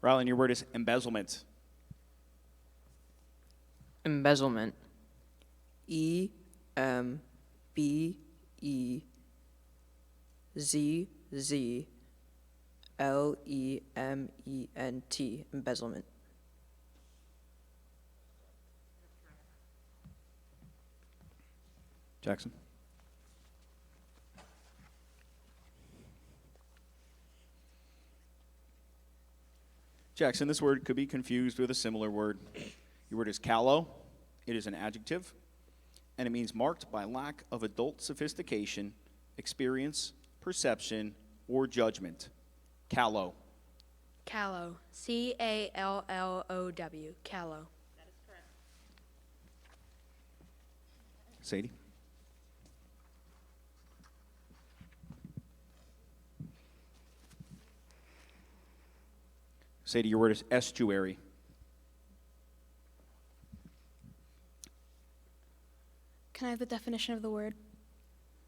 Rylan, your word is embezzlement. Embezzlement. L-E-M-E-N-T, embezzlement. Jackson. Jackson, this word could be confused with a similar word. Your word is callow. It is an adjective, and it means marked by lack of adult sophistication, experience, perception, or judgment. Callow. Callow. C-A-L-L-O-W. Callow. Sadie. Sadie, your word is estuary. Can I have the definition of the word?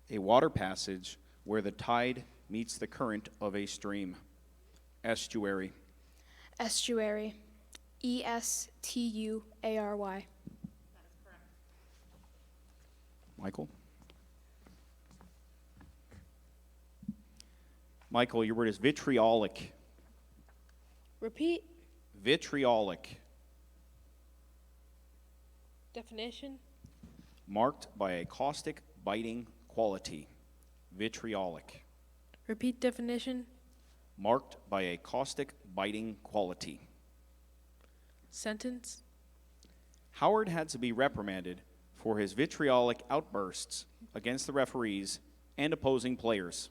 A water passage where the tide meets the current of a stream. Estuary. Estuary. E-S-T-U-A-R-Y. Michael. Michael, your word is vitriolic. Repeat. Vitriolic. Definition. Marked by a caustic, biting quality. Vitriolic. Repeat definition. Marked by a caustic, biting quality. Sentence. Howard had to be reprimanded for his vitriolic outbursts against the referees and opposing players.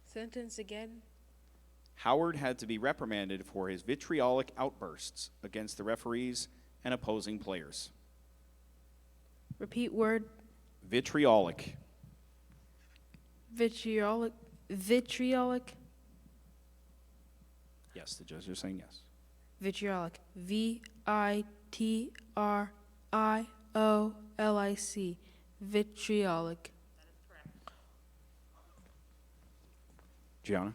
Sentence again. Howard had to be reprimanded for his vitriolic outbursts against the referees and opposing players. Repeat word. Vitriolic. Vitriolic. Vitriolic. Yes, the judges are saying yes. Vitriolic. V-I-T-R-I-O-L-I-C. Vitriolic. Gianna.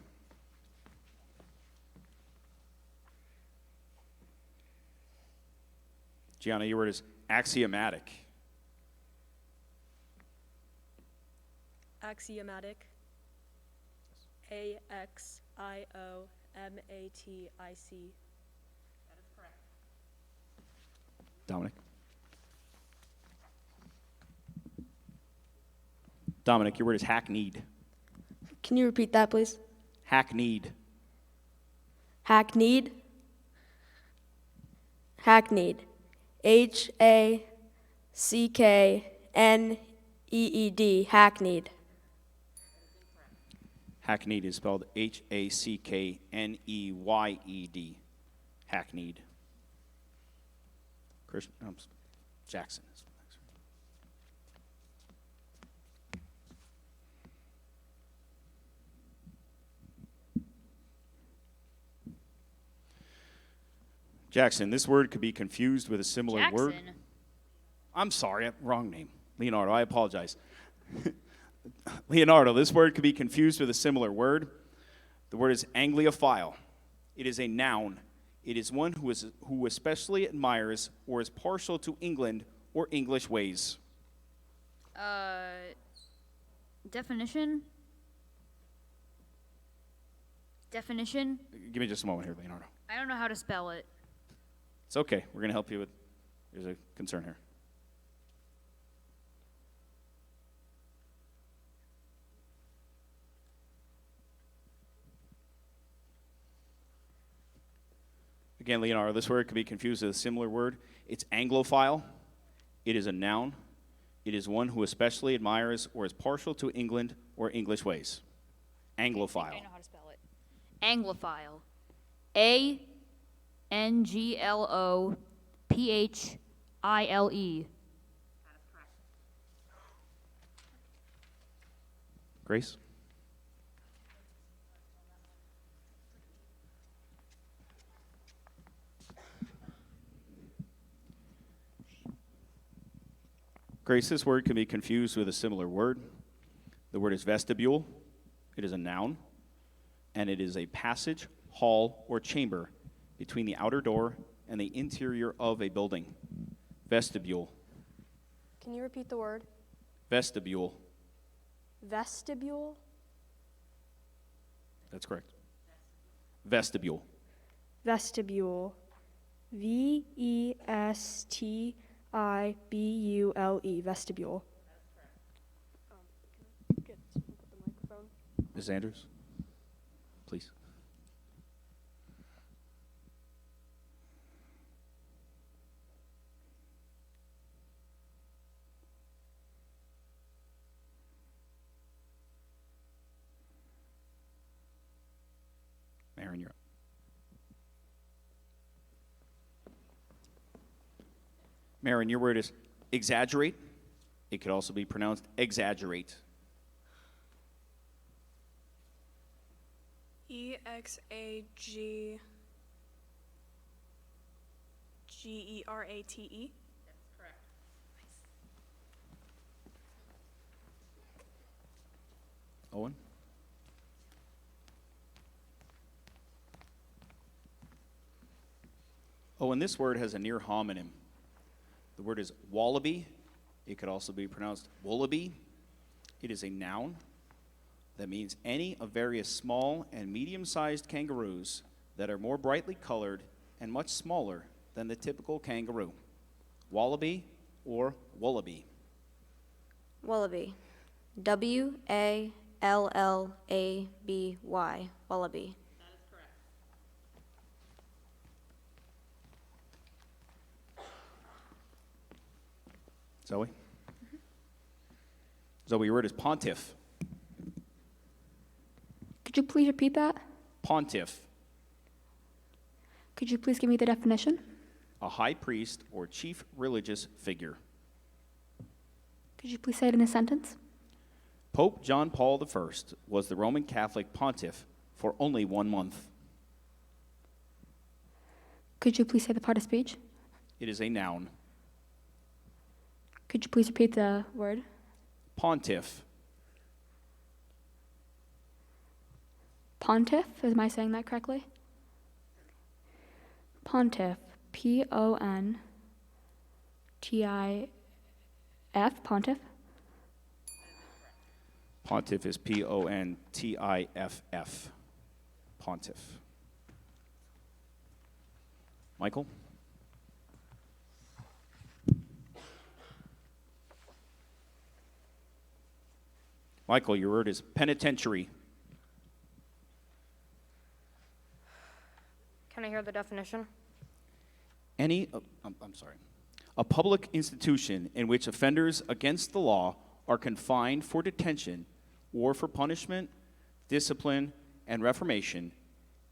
Gianna, your word is axiomatic. Axiomatic. A-X-I-O-M-A-T-I-C. That is correct. Dominic. Dominic, your word is hackneyed. Can you repeat that, please? Hackneyed. Hackneyed. Hackneyed. H-A-C-K-N-E-E-D. Hackneyed. Hackneyed is spelled H-A-C-K-N-E-Y-E-D. Hackneyed. Jackson. Jackson, this word could be confused with a similar word. I'm sorry, wrong name. Leonardo, I apologize. Leonardo, this word could be confused with a similar word. The word is Angliophile. It is a noun. It is one who especially admires or is partial to England or English ways. Definition? Definition? Give me just a moment here, Leonardo. I don't know how to spell it. It's okay. We're going to help you with, there's a concern here. Again, Leonardo, this word could be confused with a similar word. It's Anglophile. It is a noun. It is one who especially admires or is partial to England or English ways. Anglophile. I know how to spell it. Anglophile. A-N-G-L-O-P-H-I-L-E. Grace? Grace, this word can be confused with a similar word. The word is vestibule. It is a noun, and it is a passage, hall, or chamber between the outer door and the interior of a building. Vestibule. Can you repeat the word? Vestibule. Vestibule? That's correct. Vestibule. Vestibule. Vestibule. Vestibule. Ms. Andrews, please. Aaron, you're up. Marin, your word is exaggerate. It could also be pronounced exaggerate. EXAGGERATE. That's correct. Owen? Owen, this word has a near homonym. The word is wallaby. It could also be pronounced wallaby. It is a noun that means any of various small and medium-sized kangaroos that are more brightly colored and much smaller than the typical kangaroo. Wallaby or wallaby. Wallaby. W-A-L-L-A-B-Y. Wallaby. That is correct. Zoe? Zoe, your word is pontiff. Could you please repeat that? Pontiff. Could you please give me the definition? A high priest or chief religious figure. Could you please say it in a sentence? Pope John Paul I was the Roman Catholic pontiff for only 1 month. Could you please say the part of speech? It is a noun. Could you please repeat the word? Pontiff. Pontiff? Am I saying that correctly? Pontiff. P-O-N-T-I-F. Pontiff. Pontiff is P-O-N-T-I-F-F. Pontiff. Michael? Michael, your word is penitentiary. Can I hear the definition? I'm sorry. A public institution in which offenders against the law are confined for detention or for punishment, discipline, and reformation,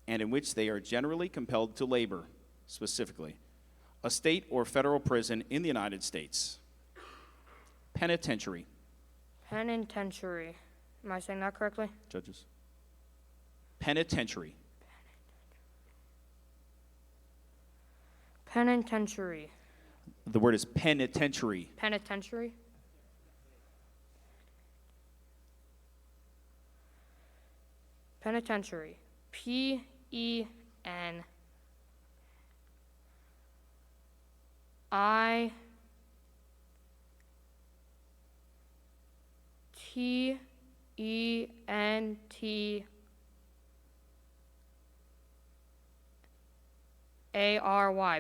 and in which they are generally compelled to labor, specifically, a state or federal prison in the United States. Penitentiary. Penitentiary. Am I saying that correctly? Judges. Penitentiary. Penitentiary. The word is penitentiary. Penitentiary? Penitentiary. Penitentiary.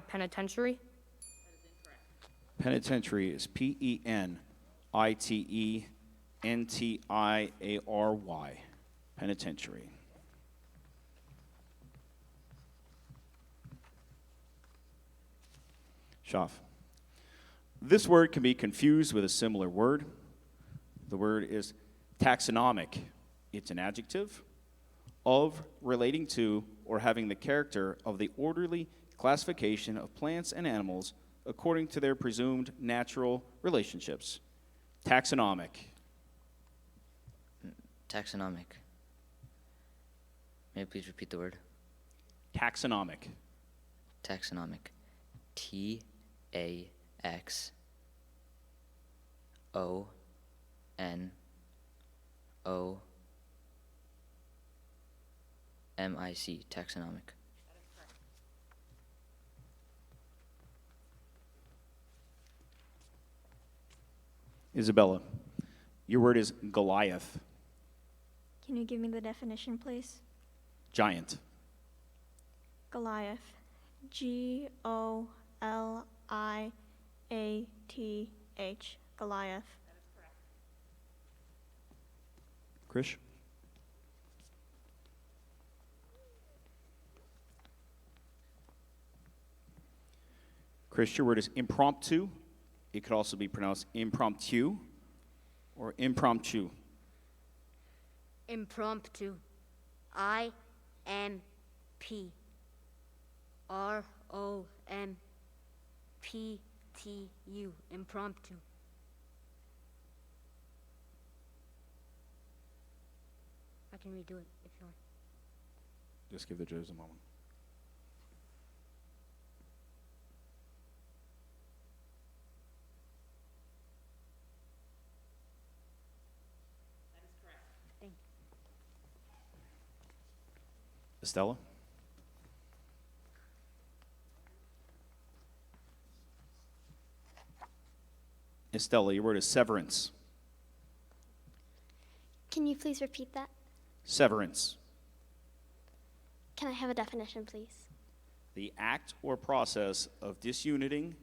Penitentiary? Penitentiary is P-E-N-I-T-E-N-T-I-A-R-Y. Penitentiary. Schaff. This word can be confused with a similar word. The word is taxonomic. It's an adjective of, relating to, or having the character of the orderly classification of plants and animals according to their presumed natural relationships. Taxonomic. Taxonomic. May I please repeat the word? Taxonomic. Taxonomic. T-A-X-O-N-O-M-I-C. Taxonomic. Isabella, your word is Goliath. Can you give me the definition, please? Giant. Goliath. Goliath. Goliath. Krish? Krish, your word is impromptu. It could also be pronounced impromptu or impromptu. Impromptu. IMPROMPTU. Impromptu. I can redo it if you want. Just give the judges a moment. Thank you. Estella? Estella, your word is severance. Can you please repeat that? Severance. Can I have a definition, please? The act or process of disuniting,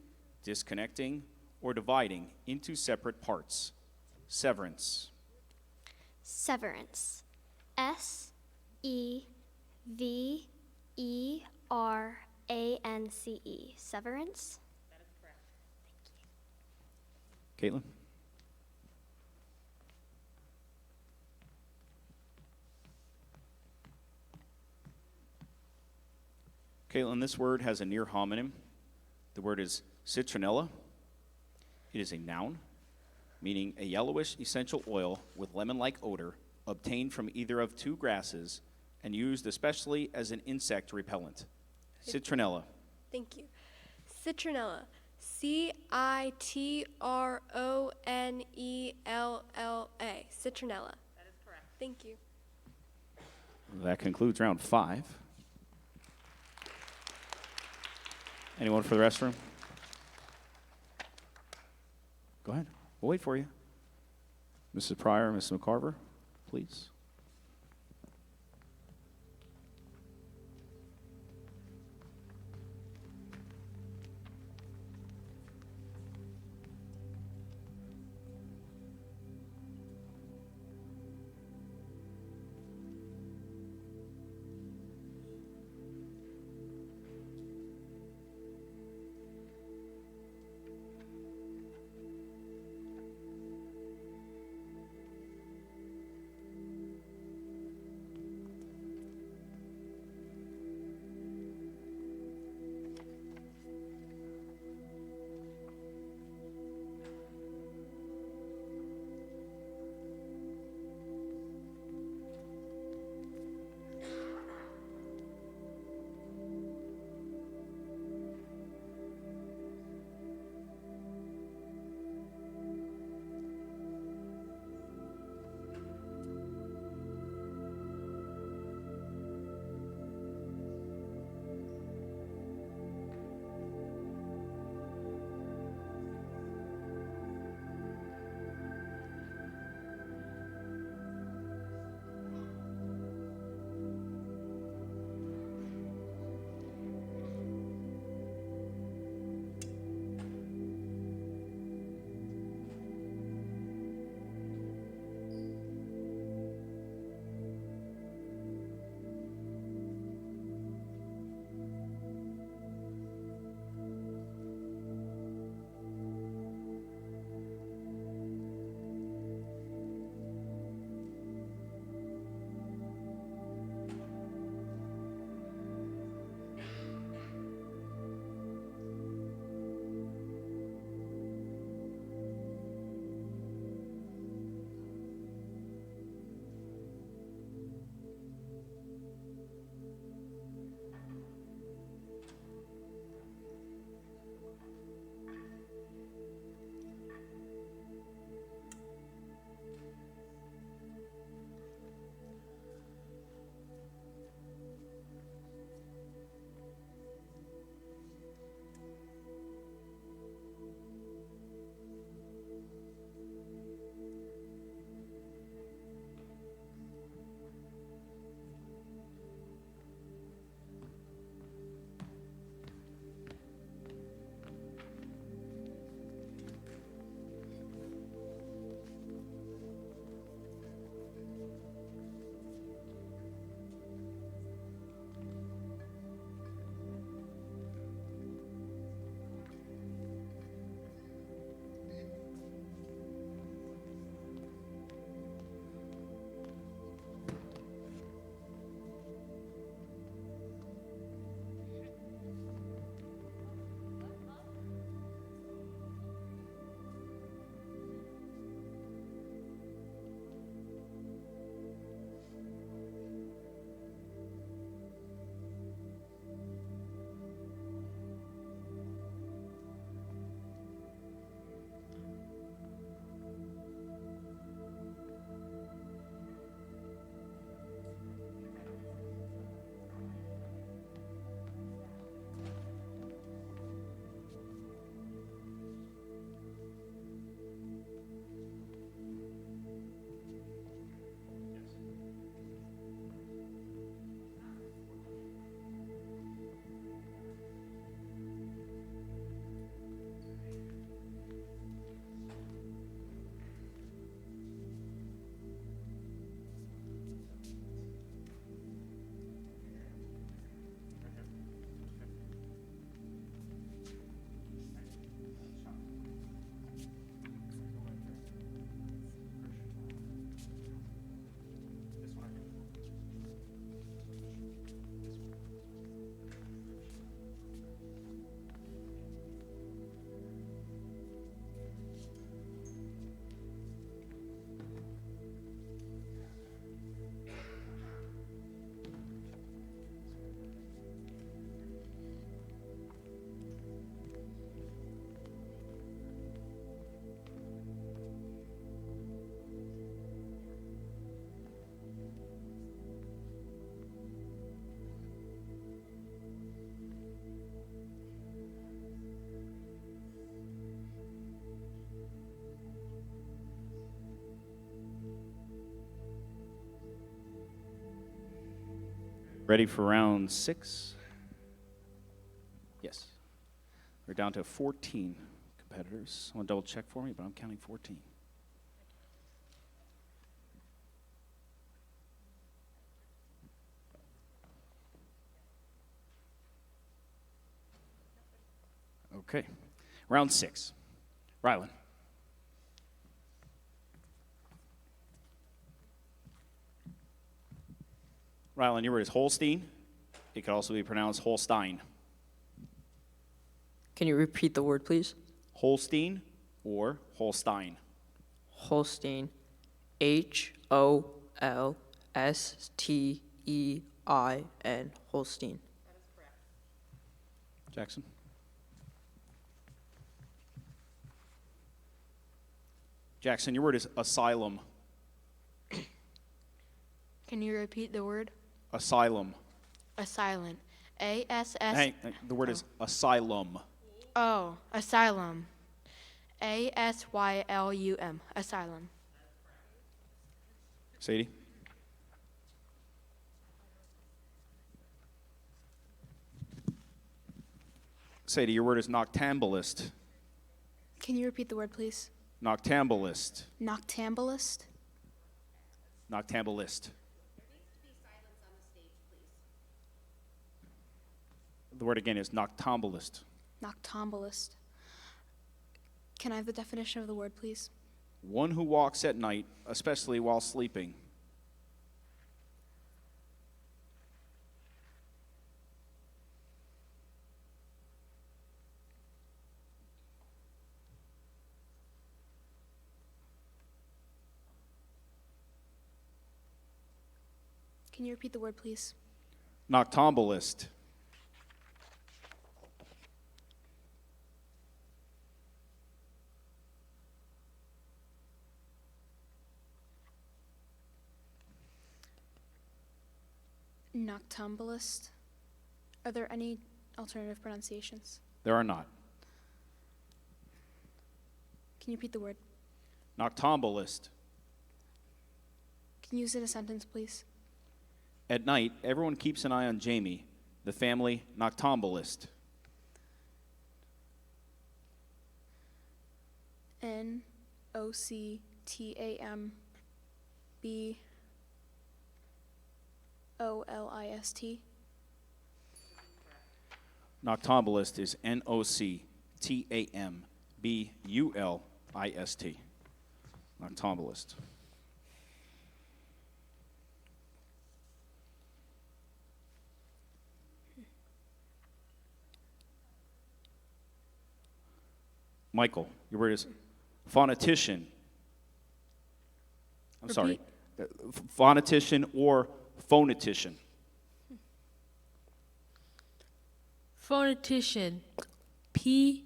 disconnecting, or dividing into separate parts. Severance. Severance. SEVERANCE. Severance? Caitlin? Caitlin, this word has a near homonym. The word is citronella. It is a noun, meaning a yellowish essential oil with lemon-like odor obtained from either of two grasses and used especially as an insect repellent. Citronella. Thank you. Citronella. CITRONELLA. Citronella. That is correct. Thank you. That concludes round 5. Anyone for the restroom? Go ahead. We'll wait for you. Mrs. Pryor, Mrs. McCarver, please. Ready for round 6? Yes. We're down to 14 competitors. I want to double check for me, but I'm counting 14. Okay. Round 6. Rylan. Rylan, your word is Holstein. It could also be pronounced Holstein. Can you repeat the word, please? Holstein or Holstein. Holstein. Holstein. Holstein. Jackson. Jackson, your word is asylum. Can you repeat the word? Asylum. Asylum. A-S-S. Hey, the word is asylum. Oh, asylum. A-S-Y-L-U-M. Asylum. Sadie. Sadie, your word is noctambulist. Can you repeat the word, please? Noctambulist. Noctambulist? Noctambulist. The word again is noctambulist. Noctambulist. Can I have the definition of the word, please? One who walks at night, especially while sleeping. Can you repeat the word, please? Noctambulist. Noctambulist. Are there any alternative pronunciations? There are not. Can you repeat the word? Noctambulist. Can you use it in a sentence, please? At night, everyone keeps an eye on Jamie, the family noctambulist. Noctambulist. Noctambulist is Noctambulist. Noctambulist. Michael, your word is phonetician. I'm sorry. Phonetician or phonetician. Phonetician. Phonetician.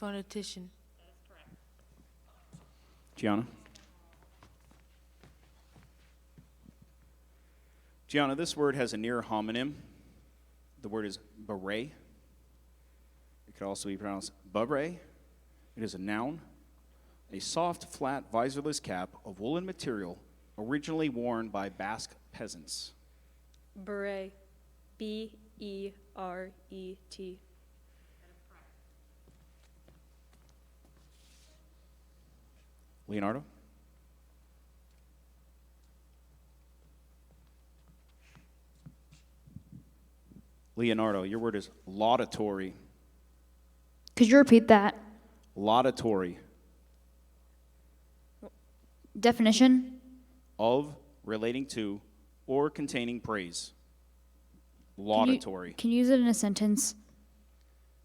Phonetician. Gianna? Gianna, this word has a near homonym. The word is beret. It could also be pronounced beret. It is a noun. A soft, flat, visorless cap of woolen material originally worn by Basque peasants. Beret. B-E-R-E-T. Leonardo? Leonardo, your word is laudatory. Could you repeat that? Laudatory. Definition? Of, relating to, or containing praise. Laudatory. Can you use it in a sentence?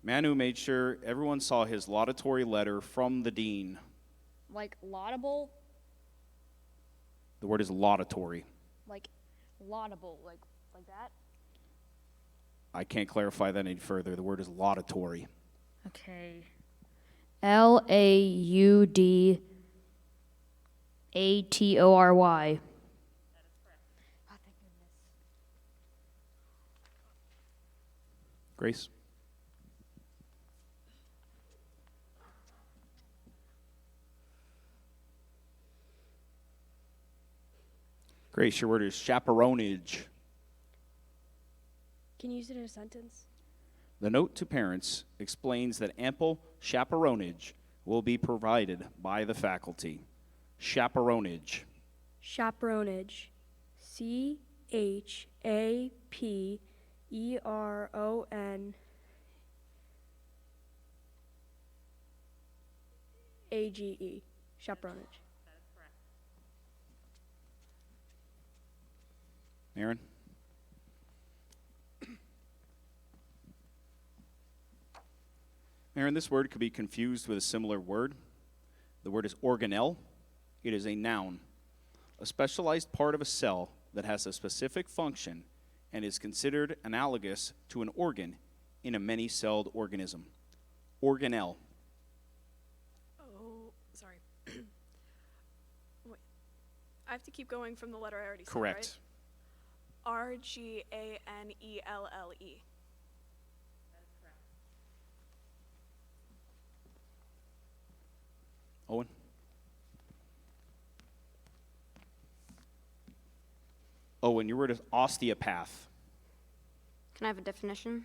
Manu made sure everyone saw his laudatory letter from the dean. Like laudable? The word is laudatory. Like laudable, like that? I can't clarify that any further. The word is laudatory. Okay. Laudatory. Grace? Grace, your word is chaperonage. Can you use it in a sentence? The note to parents explains that ample chaperonage will be provided by the faculty. Chaperonage. Chaperonage. CHAPERONAGE. Chaperonage. Aaron? Aaron, this word could be confused with a similar word. The word is organelle. It is a noun, a specialized part of a cell that has a specific function and is considered analogous to an organ in a many-celled organism. Organelle. Oh, sorry. Wait. I have to keep going from the letter I already Correct. said, right? RGANELLE. Owen? Owen, your word is osteopath. Can I have a definition?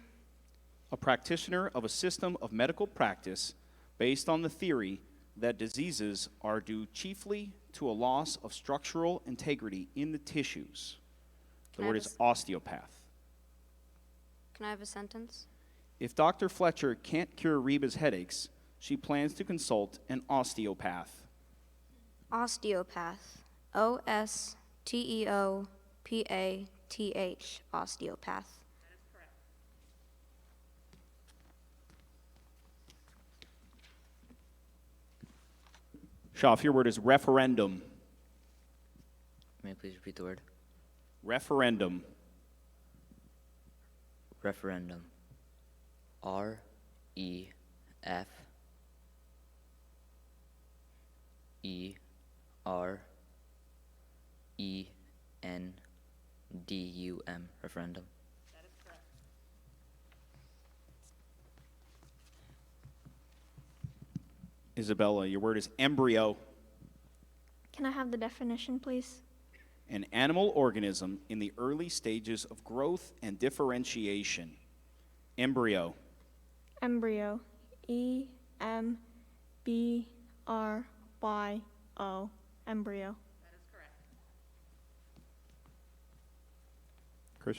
A practitioner of a system of medical practice based on the theory that diseases are due chiefly to a loss of structural integrity in the tissues. The Can I word have is osteopath. Can I have a sentence? If Dr. Fletcher can't cure Reba's headaches, she plans to consult an osteopath. Osteopath. OSTEOPATH. Osteopath. Schaff, your word is referendum. May I please repeat the word? Referendum. Referendum. R E F E R E N D U M. Referendum. Isabella, your word is embryo. Can I have the definition, please? An animal organism in the early stages of growth and differentiation. Embryo. Embryo. EMBRYO. Embryo. Chris?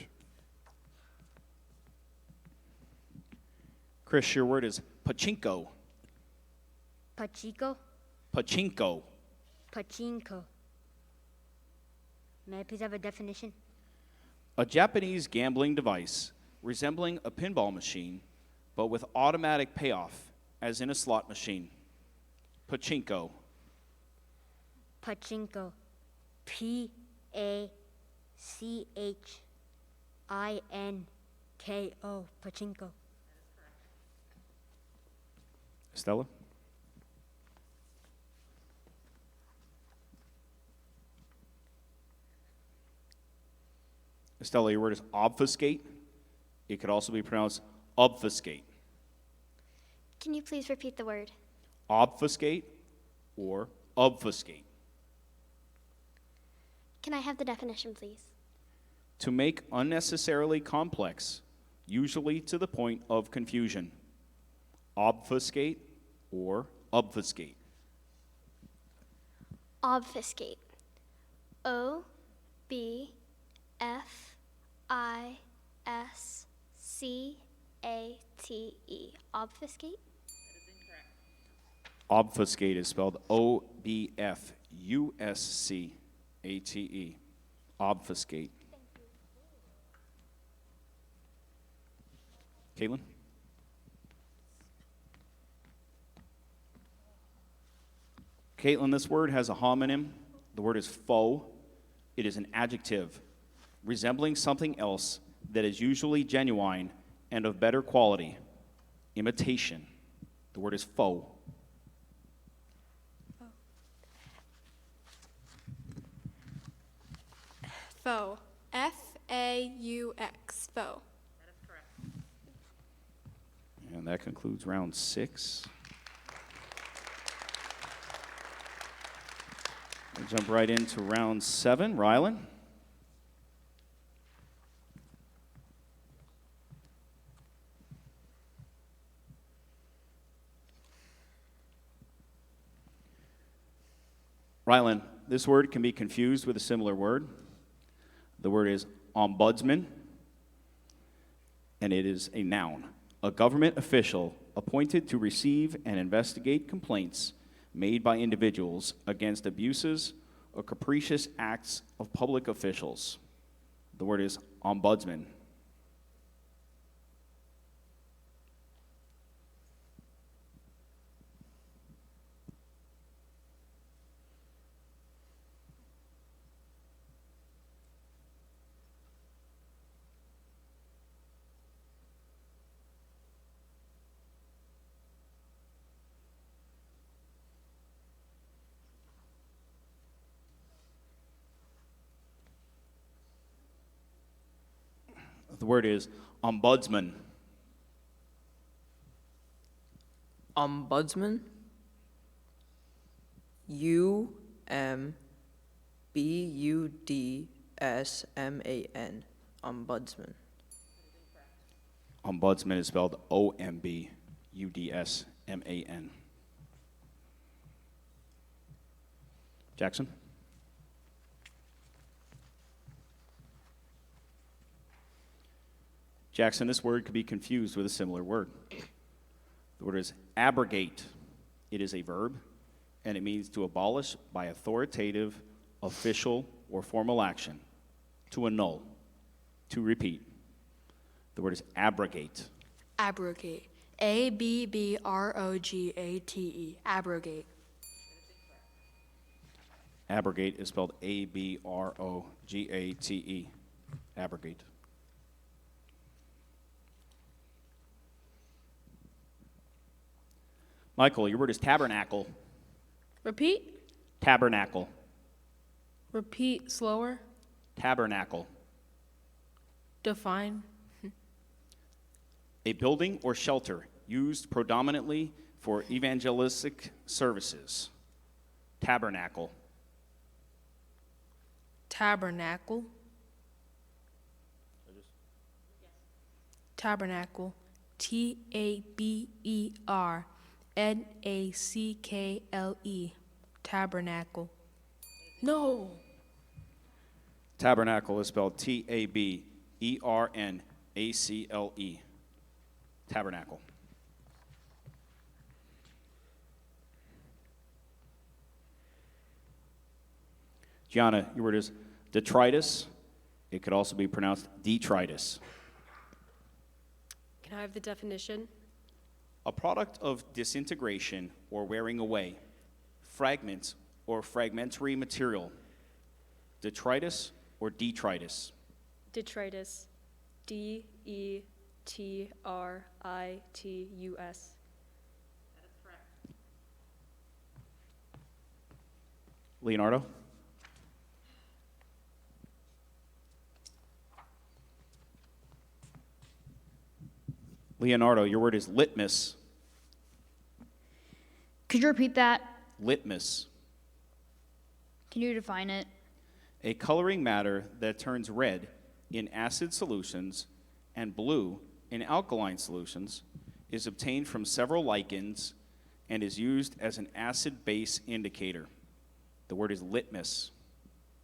Chris, your word is pachinko. Pachinko? Pachinko. Pachinko. May I please have a definition? A Japanese gambling device resembling a pinball machine, but with automatic payoff, as in a slot machine. Pachinko. Pachinko. PACHINKO. Pachinko. Stella? Estella, your word is obfuscate. It could also be pronounced obfuscate. Can you please repeat the word? Obfuscate or obfuscate. Can I have the definition, please? To make unnecessarily complex, usually to the point of confusion. Obfuscate or obfuscate. Obfuscate. OBFISCATE. Obfuscate? Obfuscate is spelled OBFUSCATE. Obfuscate. Caitlin? Caitlin, this word has a homonym. The word is faux. It is an adjective resembling something else that is usually genuine and of better quality. Imitation. The word is faux. Faux. FAUX. Faux. And that concludes round 6. We'll jump right into round 7. Rylan. Rylan, this word can be confused with a similar word. The word is ombudsman, and it is a noun. A government official appointed to receive and investigate complaints made by individuals against abuses or capricious acts of public officials. The word is ombudsman. The word is ombudsman. Ombudsman. UMBUDSMAN. Ombudsman. Ombudsman is spelled OMBUDSMAN. Jackson? Jackson, this word could be confused with a similar word. The word is abrogate. It is a verb, and it means to abolish by authoritative, official, or formal action, to annul, to repeat. The word is abrogate. Abrogate. ABBROGATE. Abrogate. Abrogate is spelled ABROGATE. Abrogate. Michael, your word is tabernacle. Repeat. Tabernacle. Repeat slower. Tabernacle. Define. A building or shelter used predominantly for evangelistic services. Tabernacle. Tabernacle. Tabernacle. TABERNACKLE. Tabernacle. No. Tabernacle is spelled TABERNACLE. Tabernacle. Gianna, your word is detritus. It could also be pronounced detritus. Can I have the definition? A product of disintegration or wearing away, fragment or fragmentary material, detritus or detritus. Detritus. DETRITUS. Leonardo? Leonardo, your word is litmus. Could you repeat that? Litmus. Can you define it? A coloring matter that turns red in acid solutions and blue in alkaline solutions, is obtained from several lichens and is used as an acid-base indicator. The word is litmus.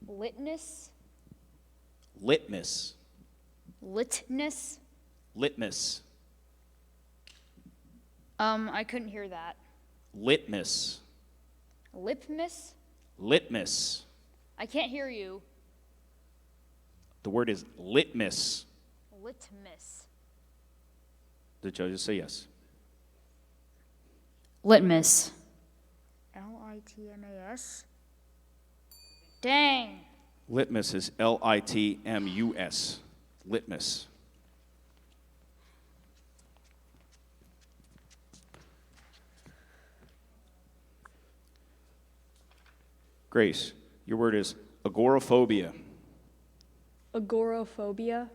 Litmus? Litmus. Litness? Litmus. I couldn't hear that. Litmus. Lipmus? Litmus. I can't hear you. The word is litmus. Litmus. The judges say yes. Litmus. Litmus? Dang. Litmus is LITMUS. Litmus. Grace, your word is agoraphobia. Agoraphobia.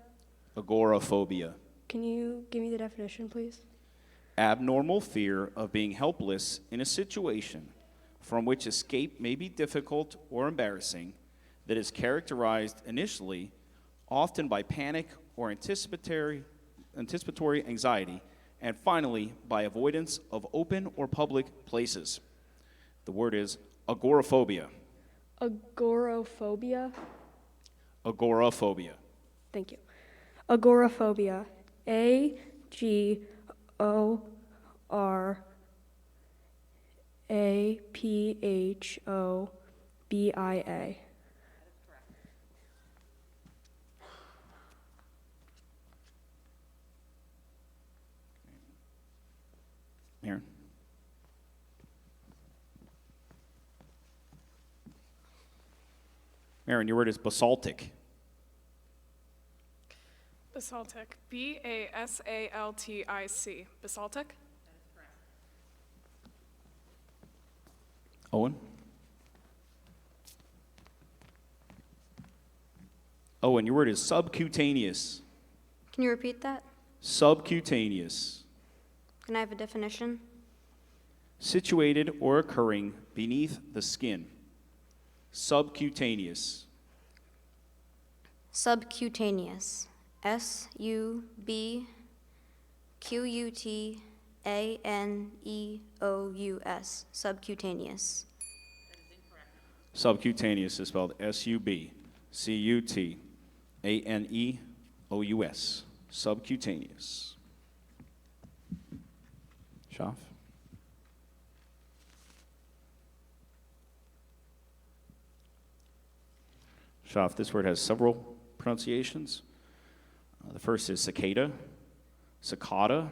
Agoraphobia. Can you give me the definition, please? abnormal fear of being helpless in a situation from which escape may be difficult or embarrassing, that is characterized initially often by panic or anticipatory anxiety, and finally by avoidance of open or public places. The word is agoraphobia. Agoraphobia. Agoraphobia. Thank you. Agoraphobia. Agoraphobia. Aaron. Aaron, your word is basaltic. Basaltic. Basaltic. Basaltic? Owen. Owen, your word is subcutaneous. Can you repeat that? Subcutaneous. Can I have a definition? Situated or occurring beneath the skin. Subcutaneous. Subcutaneous. SUBQUTANEOUS. Subcutaneous. Subcutaneous is spelled SUBCUTANEOUS. Subcutaneous. Shaf. Shaf, this word has several pronunciations. The first is cicada, cicada,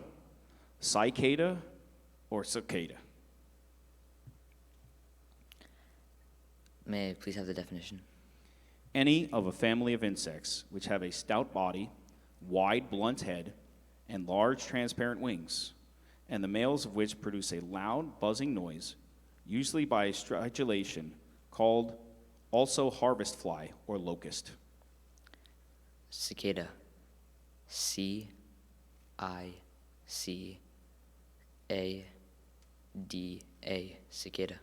cicada, or cicada. May I please have the definition? Any of a family of insects which have a stout body, wide, blunt head, and large, transparent wings, and the males of which produce a loud, buzzing noise, usually by stridulation, called also harvest fly or locust. Cicada. C-I-C-A-D-A. Cicada.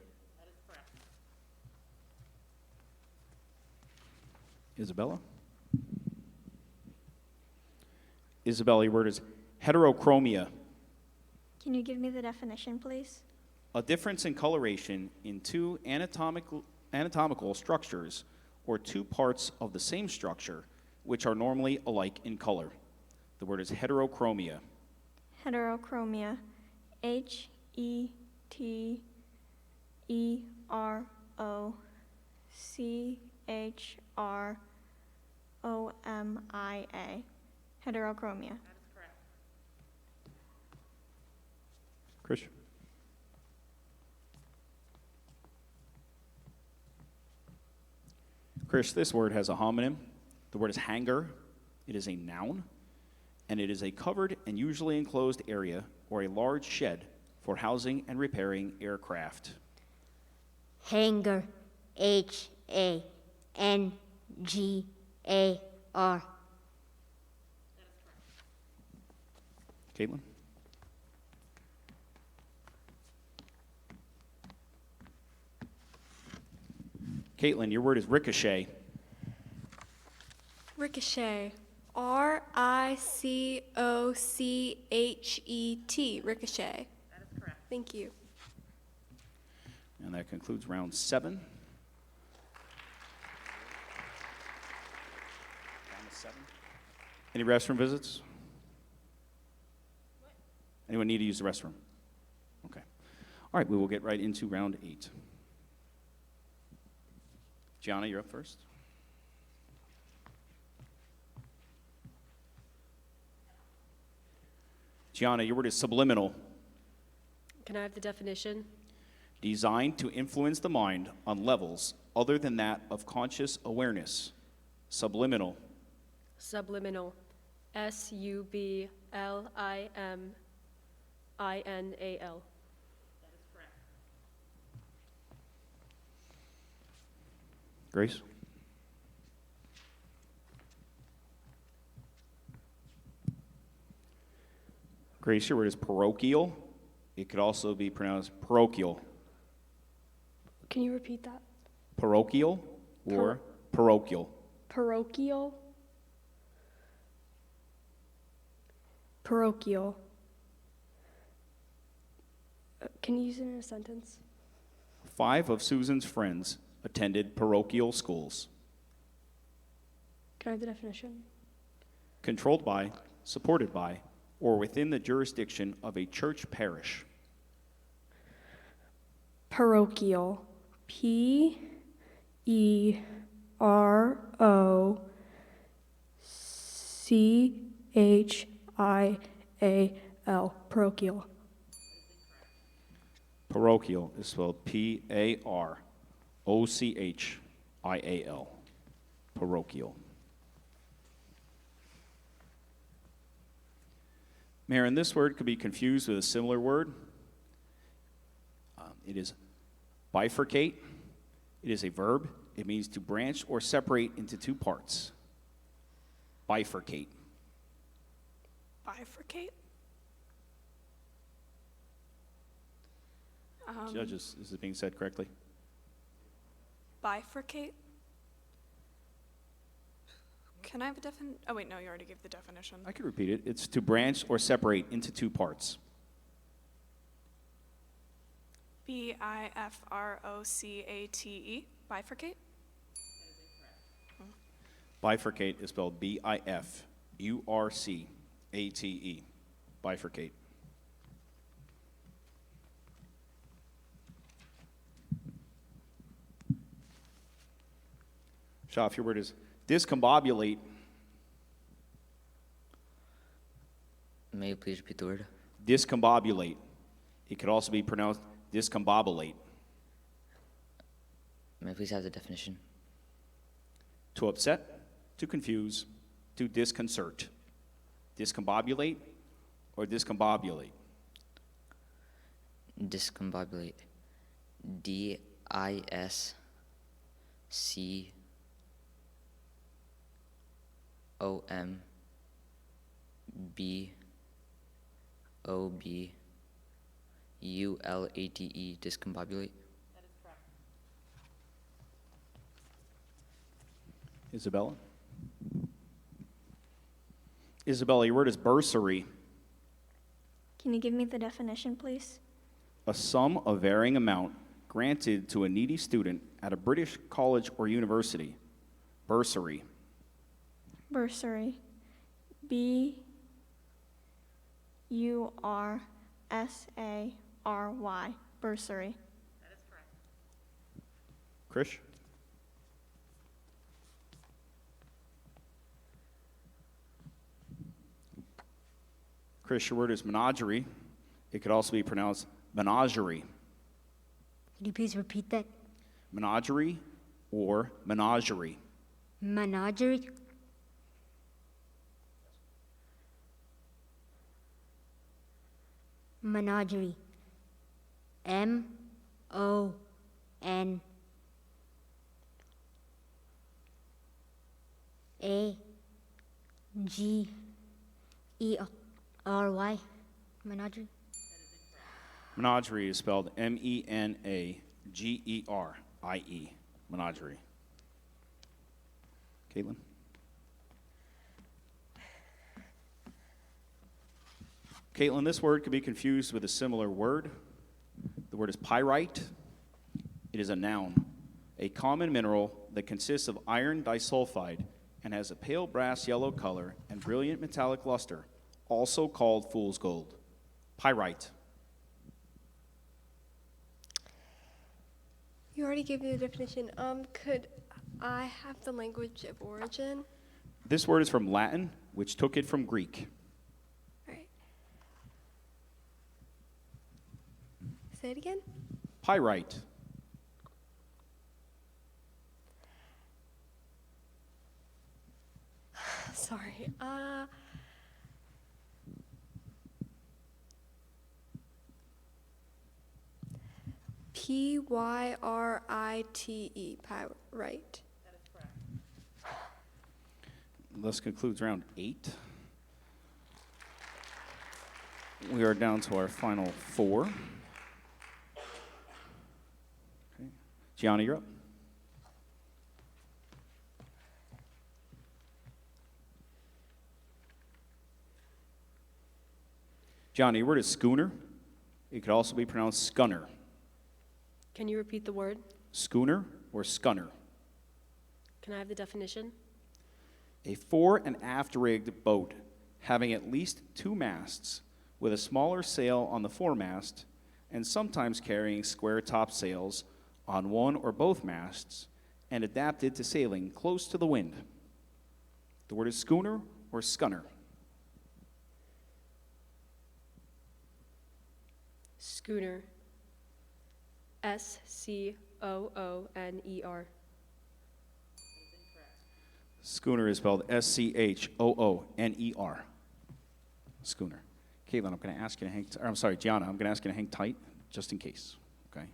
Isabella? Isabella, your word is heterochromia. Can you give me the definition, please? A difference in coloration in two anatomical structures or two parts of the same structure which are normally alike in color. The word is heterochromia. Heterochromia. HETEROCHROMIA. Heterochromia. Chris? Chris, this word has a homonym. The word is hangar. It is a noun, and it is a covered and usually enclosed area or a large shed for housing and repairing aircraft. Hangar. HANGAR. Caitlin? Caitlin, your word is ricochet. Ricochet. RICOCHET. Ricochet. That is correct. Thank you. And that concludes round 7. Round 7. Any restroom visits? Anyone need to use the restroom? Okay. All right, we will get right into round 8. Gianna, you're up first. Gianna, your word is subliminal. Can I have the definition? Designed to influence the mind on levels other than that of conscious awareness. Subliminal. Subliminal. SUBLIMINAL. Grace? Grace, your word is parochial. It could also be pronounced parochial. Can you repeat that? Parochial or parochial. Parochial. Parochial. Can you use it in a sentence? 5 of Susan's friends attended parochial schools. Can I have the definition? Controlled by, supported by, or within the jurisdiction of a church parish. Parochial. P-E-R-O-C-H-I-A-L. Parochial. Parochial is spelled P-A-R-O-C-H-I-A-L. Parochial. Marin, this word could be confused with a similar word. It is bifurcate. It is a verb. It means to branch or separate into 2 parts. Bifurcate. Bifurcate? Judges, is it being said correctly? Bifurcate? Can I have a oh wait, no, you already gave the definition. I could repeat it. It's to branch or separate into 2 parts. B-I-F-R-O-C-A-T-E. Bifurcate? Bifurcate is spelled B-I-F-U-R-C-A-T-E. Bifurcate. Shah, if your word is discombobulate. May you please repeat the word? Discombobulate. It could also be pronounced discombobulate. May I please have the definition? To upset, to confuse, to disconcert. Discombobulate or discombobulate? Discombobulate. D-I-S-C-O-M-B-O-B-U-L-A-T-E. Discombobulate. Isabella? Isabella, your word is bursary. Can you give me the definition, please? A sum of varying amount granted to a needy student at a British college or university. Bursary. Bursary. B-U-R-S-A-R-Y. Bursary. Krish? Krish, your word is menagerie. It could also be pronounced menagerie. Could you please repeat that? Menagerie or menagerie. Menagerie? Menagerie. M-O-N-A-G-E-R-Y. Menagerie. Menagerie is spelled M-E-N-A-G-E-R-I-E. Menagerie. Caitlin? Caitlin, this word could be confused with a similar word. The word is pyrite. It is a noun, a common mineral that consists of iron disulfide and has a pale brass yellow color and brilliant metallic luster, also called fool's gold. Pyrite. You already gave me the definition. Could I have the language of origin? This word is from Latin, which took it from Greek. Right. Say it again. Pyrite. Sorry. P-Y-R-I-T-E. Pyrite. This concludes round 8. We are down to our final four. Okay. Gianna, you're up. Gianna, your word is schooner. It could also be pronounced scunner. Can you repeat the word? Schooner or scunner. Can I have the definition? A fore and aft rigged boat having at least 2 masts with a smaller sail on the foremast and sometimes carrying square top sails on one or both masts and adapted to sailing close to the wind. The word is schooner or scunner. Schooner. Schooner. Schooner is spelled Schooner. Schooner. Caitlin, I'm going to ask you to hang, or I'm sorry, Gianna, I'm going to ask you to hang tight just in case, okay?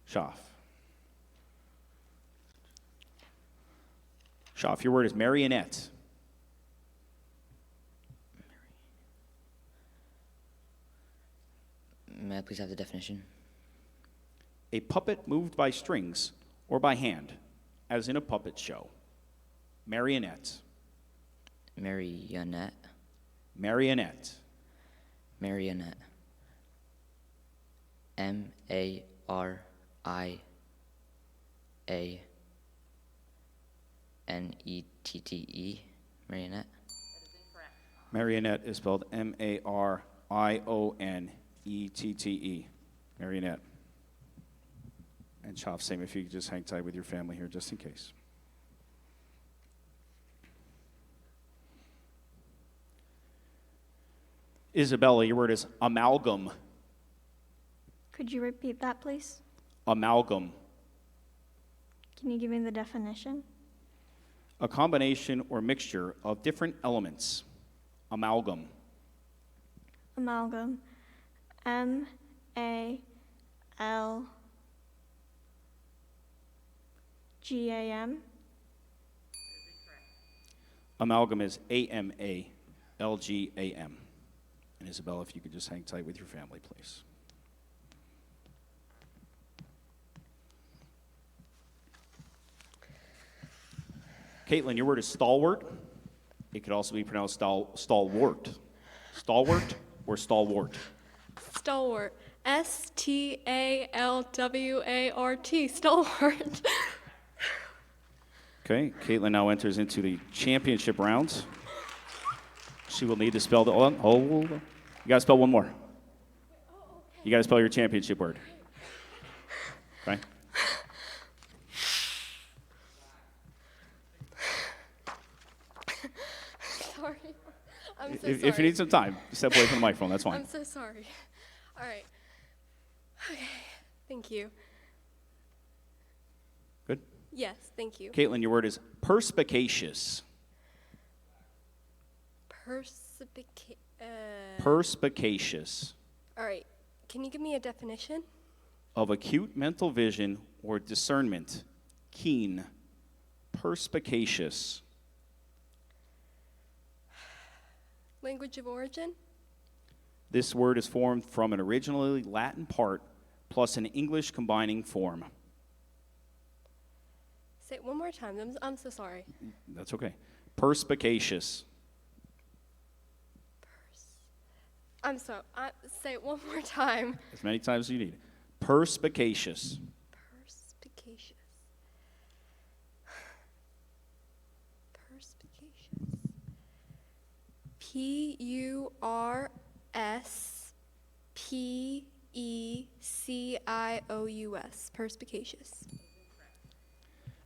Schaff. Schaff, your word is marionette. May I please have the definition? A puppet moved by strings or by hand, as in a puppet show. Marionette. Marionette. Marionette. Marionette. Marianette. Marionette. Marionette is spelled Marionette. Marionette. And Schaff, same if you could just hang tight with your family here just in case. Isabella, your word is amalgam. Could you repeat that, please? Amalgam. Can you give me the definition? A combination or mixture of different elements. Amalgam. Amalgam. M-A-L-G-A-M. Amalgam is A-M-A-L-G-A-M. And Isabella, if you could just hang tight with your family, please. Caitlin, your word is stalwart. It could also be pronounced stalwart. Stalwart or stalwart? Stalwart. S-T-A-L-W-A-R-T. Stalwart. Okay, Caitlin now enters into the championship rounds. She will need to spell the, hold on. You gotta spell one more. You gotta spell your championship word. Okay? Sorry. I'm so If sorry. you need some time, step away from the microphone, that's fine. I'm so sorry. All right. Okay. Thank you. Good? Yes, thank you. Caitlin, your word is perspicacious. Perspicacious. All right. Can you give me a definition? Of acute mental vision or discernment. Keen. Perspicacious. Language of origin? This word is formed from an originally Latin part plus an English combining form. Say it one more time. I'm so sorry. That's okay. Perspicacious. Say it one more time. As many times as you need. Perspicacious. Perspicacious. Perspicacious. P-U-R-S-P-E-C-I-O-U-S. Perspicacious.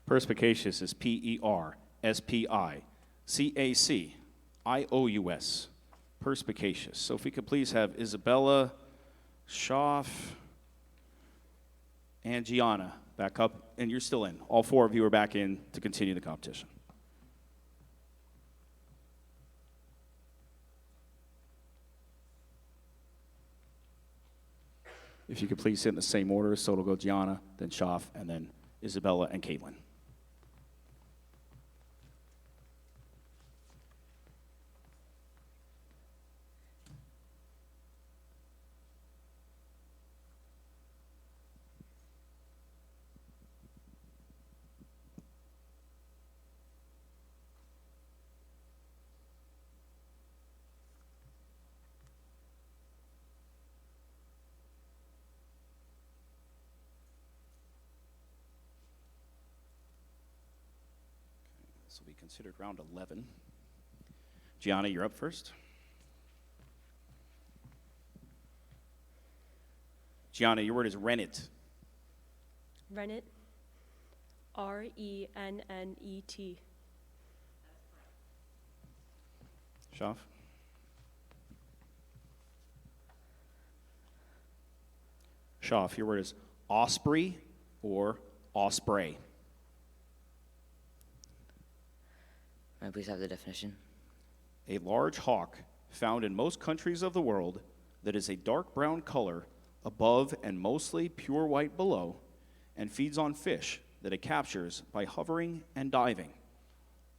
Perspicacious is P-E-R-S-P-I-C-A-C-I-O-U-S. Perspicacious. So if we could please have Isabella, Schaff, and Gianna back up. And you're still in. All four of you are back in to continue the competition. If you could please sit in the same order, so it'll go Gianna, then Schaff, and then Isabella and Caitlin. This will be considered round 11. Gianna, you're up first. Gianna, your word is rennet. Rennet. R-E-N-N-E-T. Shaf. Shaf, your word is osprey or osprey. May I please have the definition? A large hawk found in most countries of the world that is a dark brown color above and mostly pure white below, and feeds on fish that it captures by hovering and diving.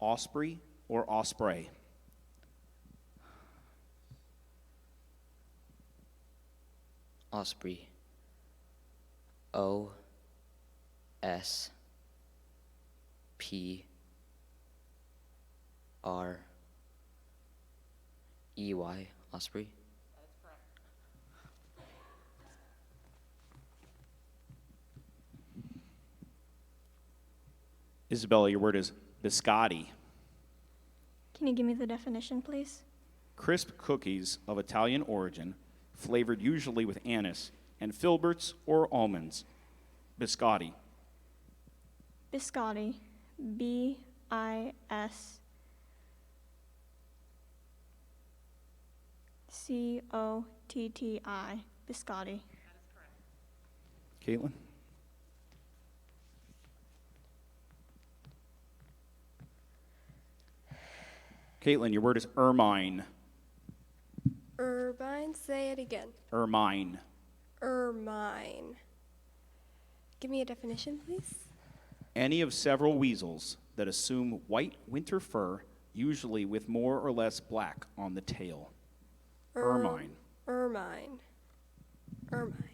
Osprey or osprey. Osprey. O-S-P-R-E-Y. Osprey. Isabella, your word is biscotti. Can you give me the definition, please? Crisp cookies of Italian origin, flavored usually with anise and filberts or almonds. Biscotti. Biscotti. B-I-S-C-O-T-T-I. Biscotti. Caitlin? Caitlin, your word is ermine. Urbine, say it again. Ermine. Ermine. Give me a definition, please. Any of several weasels that assume white winter fur, usually with more or less black on the tail. Ermine. Ermine. Ermine. Ermine.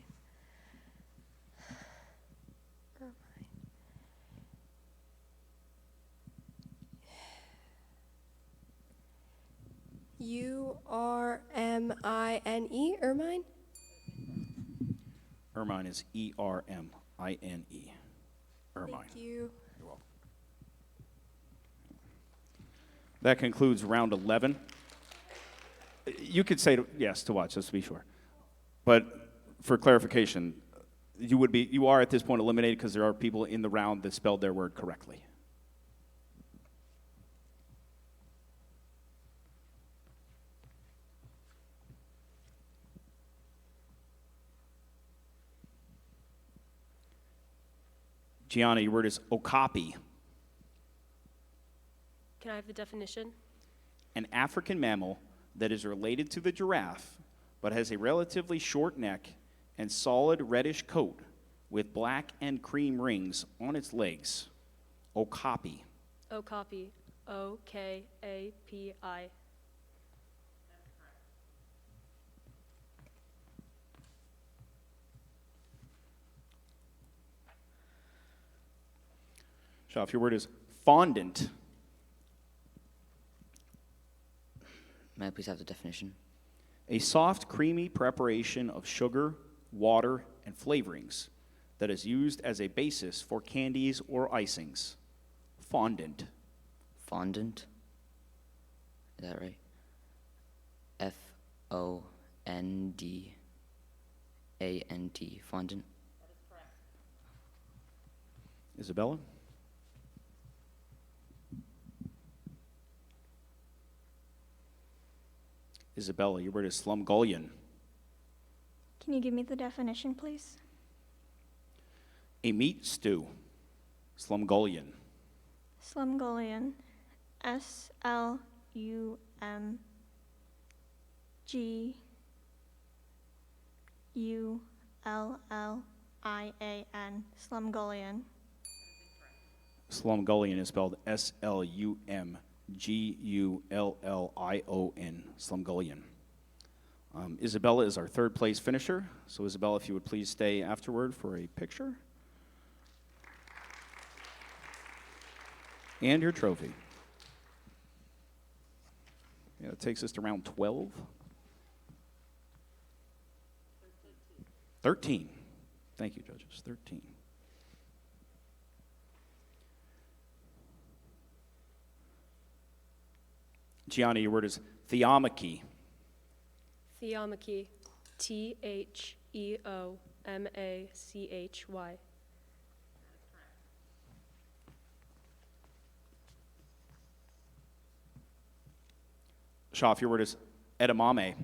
U-R-M-I-N-E, ermine? Ermine is E-R-M-I-N-E. Ermine. Thank you. You're welcome. That concludes round 11. You could say yes to watch, just to be sure. But for clarification, you are at this point eliminated because there are people in the round that spelled their word correctly. Gianna, your word is okapi. Can I have the definition? An African mammal that is related to the giraffe, but has a relatively short neck and solid reddish coat with black and cream rings on its legs. Okapi. Okapi. O-K-A-P-I. Shaf, your word is fondant. May I please have the definition? A soft, creamy preparation of sugar, water, and flavorings that is used as a basis for candies or icings. Fondant. Fondant? Is that right? F-O-N-D-A-N-T. Fondant? Isabella? Isabella, your word is slumgullion. Can you give me the definition, please? A meat stew. Slumgullion. Slumgullion. S-L-U-M-G-U-L-L-I-A-N. Slumgullion. Slumgullion is spelled S-L-U-M-G-U-L-L-I-O-N. Slumgullion. Isabella is our third place finisher. So Isabella, if you would please stay afterward for a picture. And your trophy. Yeah, that takes us to round 12. 13. Thank you, judges. 13. Gianna, your word is theomachy. Theomachy. Theomachy. Shaf, your word is edamame.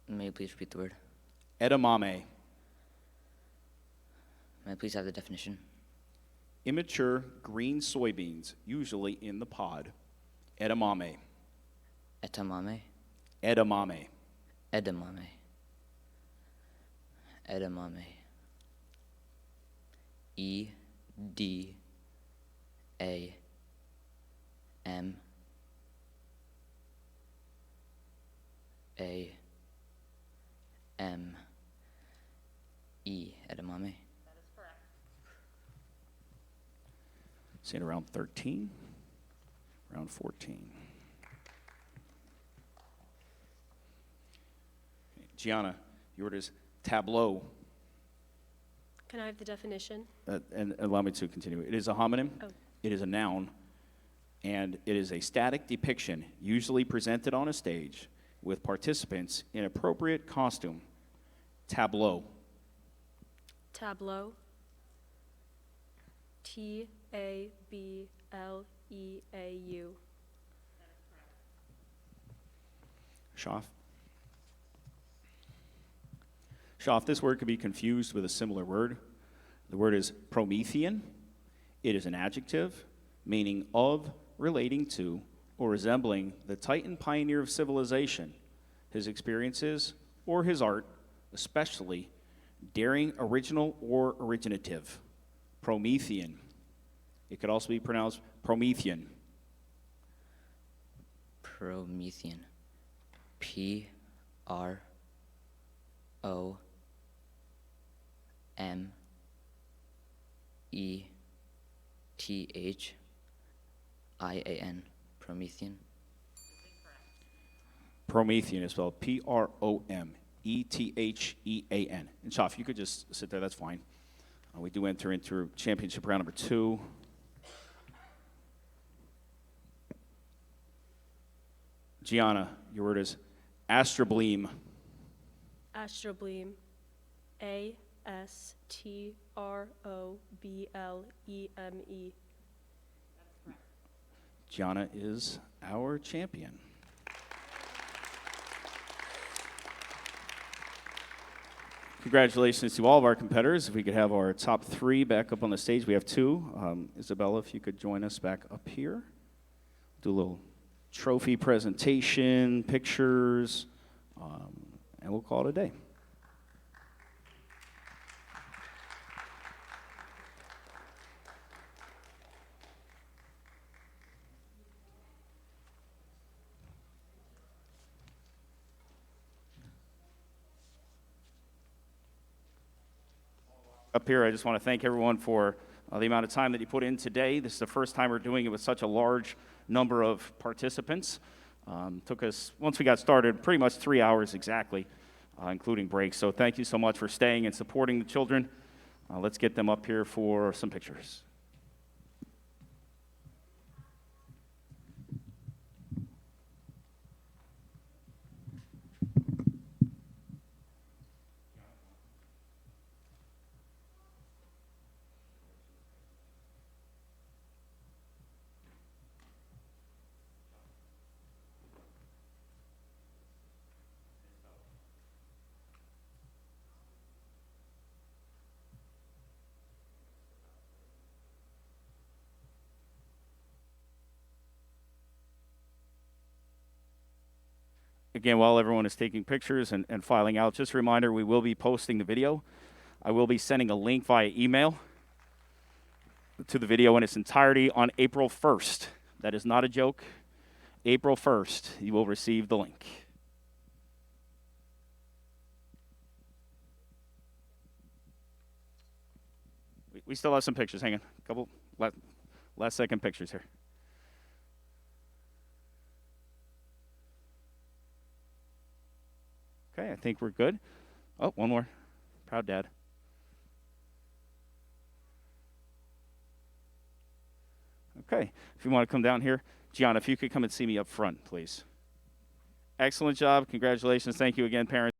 May you please repeat the word? Edamame. May I please have the definition? Immature green soybeans, usually in the pod. Edamame. Etamame? Edamame. Edamame. Edamame. E-D-A-M-A-M-E. Edamame. See it around 13, around 14. Gianna, your word is tableau. Can I have the definition? And allow me to continue. It is a homonym, it is a noun, and it is a static depiction, usually presented on a stage with participants in appropriate costume. Tableau. Tableau. T-A-B-L-E-A-U. Shaf. Shaf, this word could be confused with a similar word. The word is Promethean. It is an adjective meaning of, relating to, or resembling the Titan pioneer of civilization, his experiences, or his art, especially daring, original, or originative. Promethean. It could also be pronounced Promethean. Promethean. P-R-O-M-E-T-H-I-A-N. Promethean. Promethean is spelled P-R-O-M-E-T-H-E-A-N. And Shaf, you could just sit there, that's fine. We do enter into championship round number 2. Gianna, your word is astrobleme. Astrobleme. A-S-T-R-O-B-L-E-M-E. Gianna is our champion. Congratulations to all of our competitors. If we could have our top 3 back up on the stage. We have 2. Isabella, if you could join us back up here. Do a little trophy presentation, pictures, and we'll call it a day. Up here, I just want to thank everyone for the amount of time that you put in today. This is the first time we're doing it with such a large number of participants. Took us, once we got started, pretty much 3 hours exactly, including breaks. So thank you so much for staying and supporting the children. Let's get them up here for some pictures. Again, while everyone is taking pictures and filing out, just a reminder, we will be posting the video. I will be sending a link via email to the video in its entirety on April 1st. That is not a joke. April 1st, you will receive the link. We still have some pictures. Hang on. A couple last second pictures here. Okay, I think we're good. Oh, one more. Proud dad. Okay, if you want to come down here. Gianna, if you could come and see me up front, please. Excellent job. Congratulations. Thank you again, parents.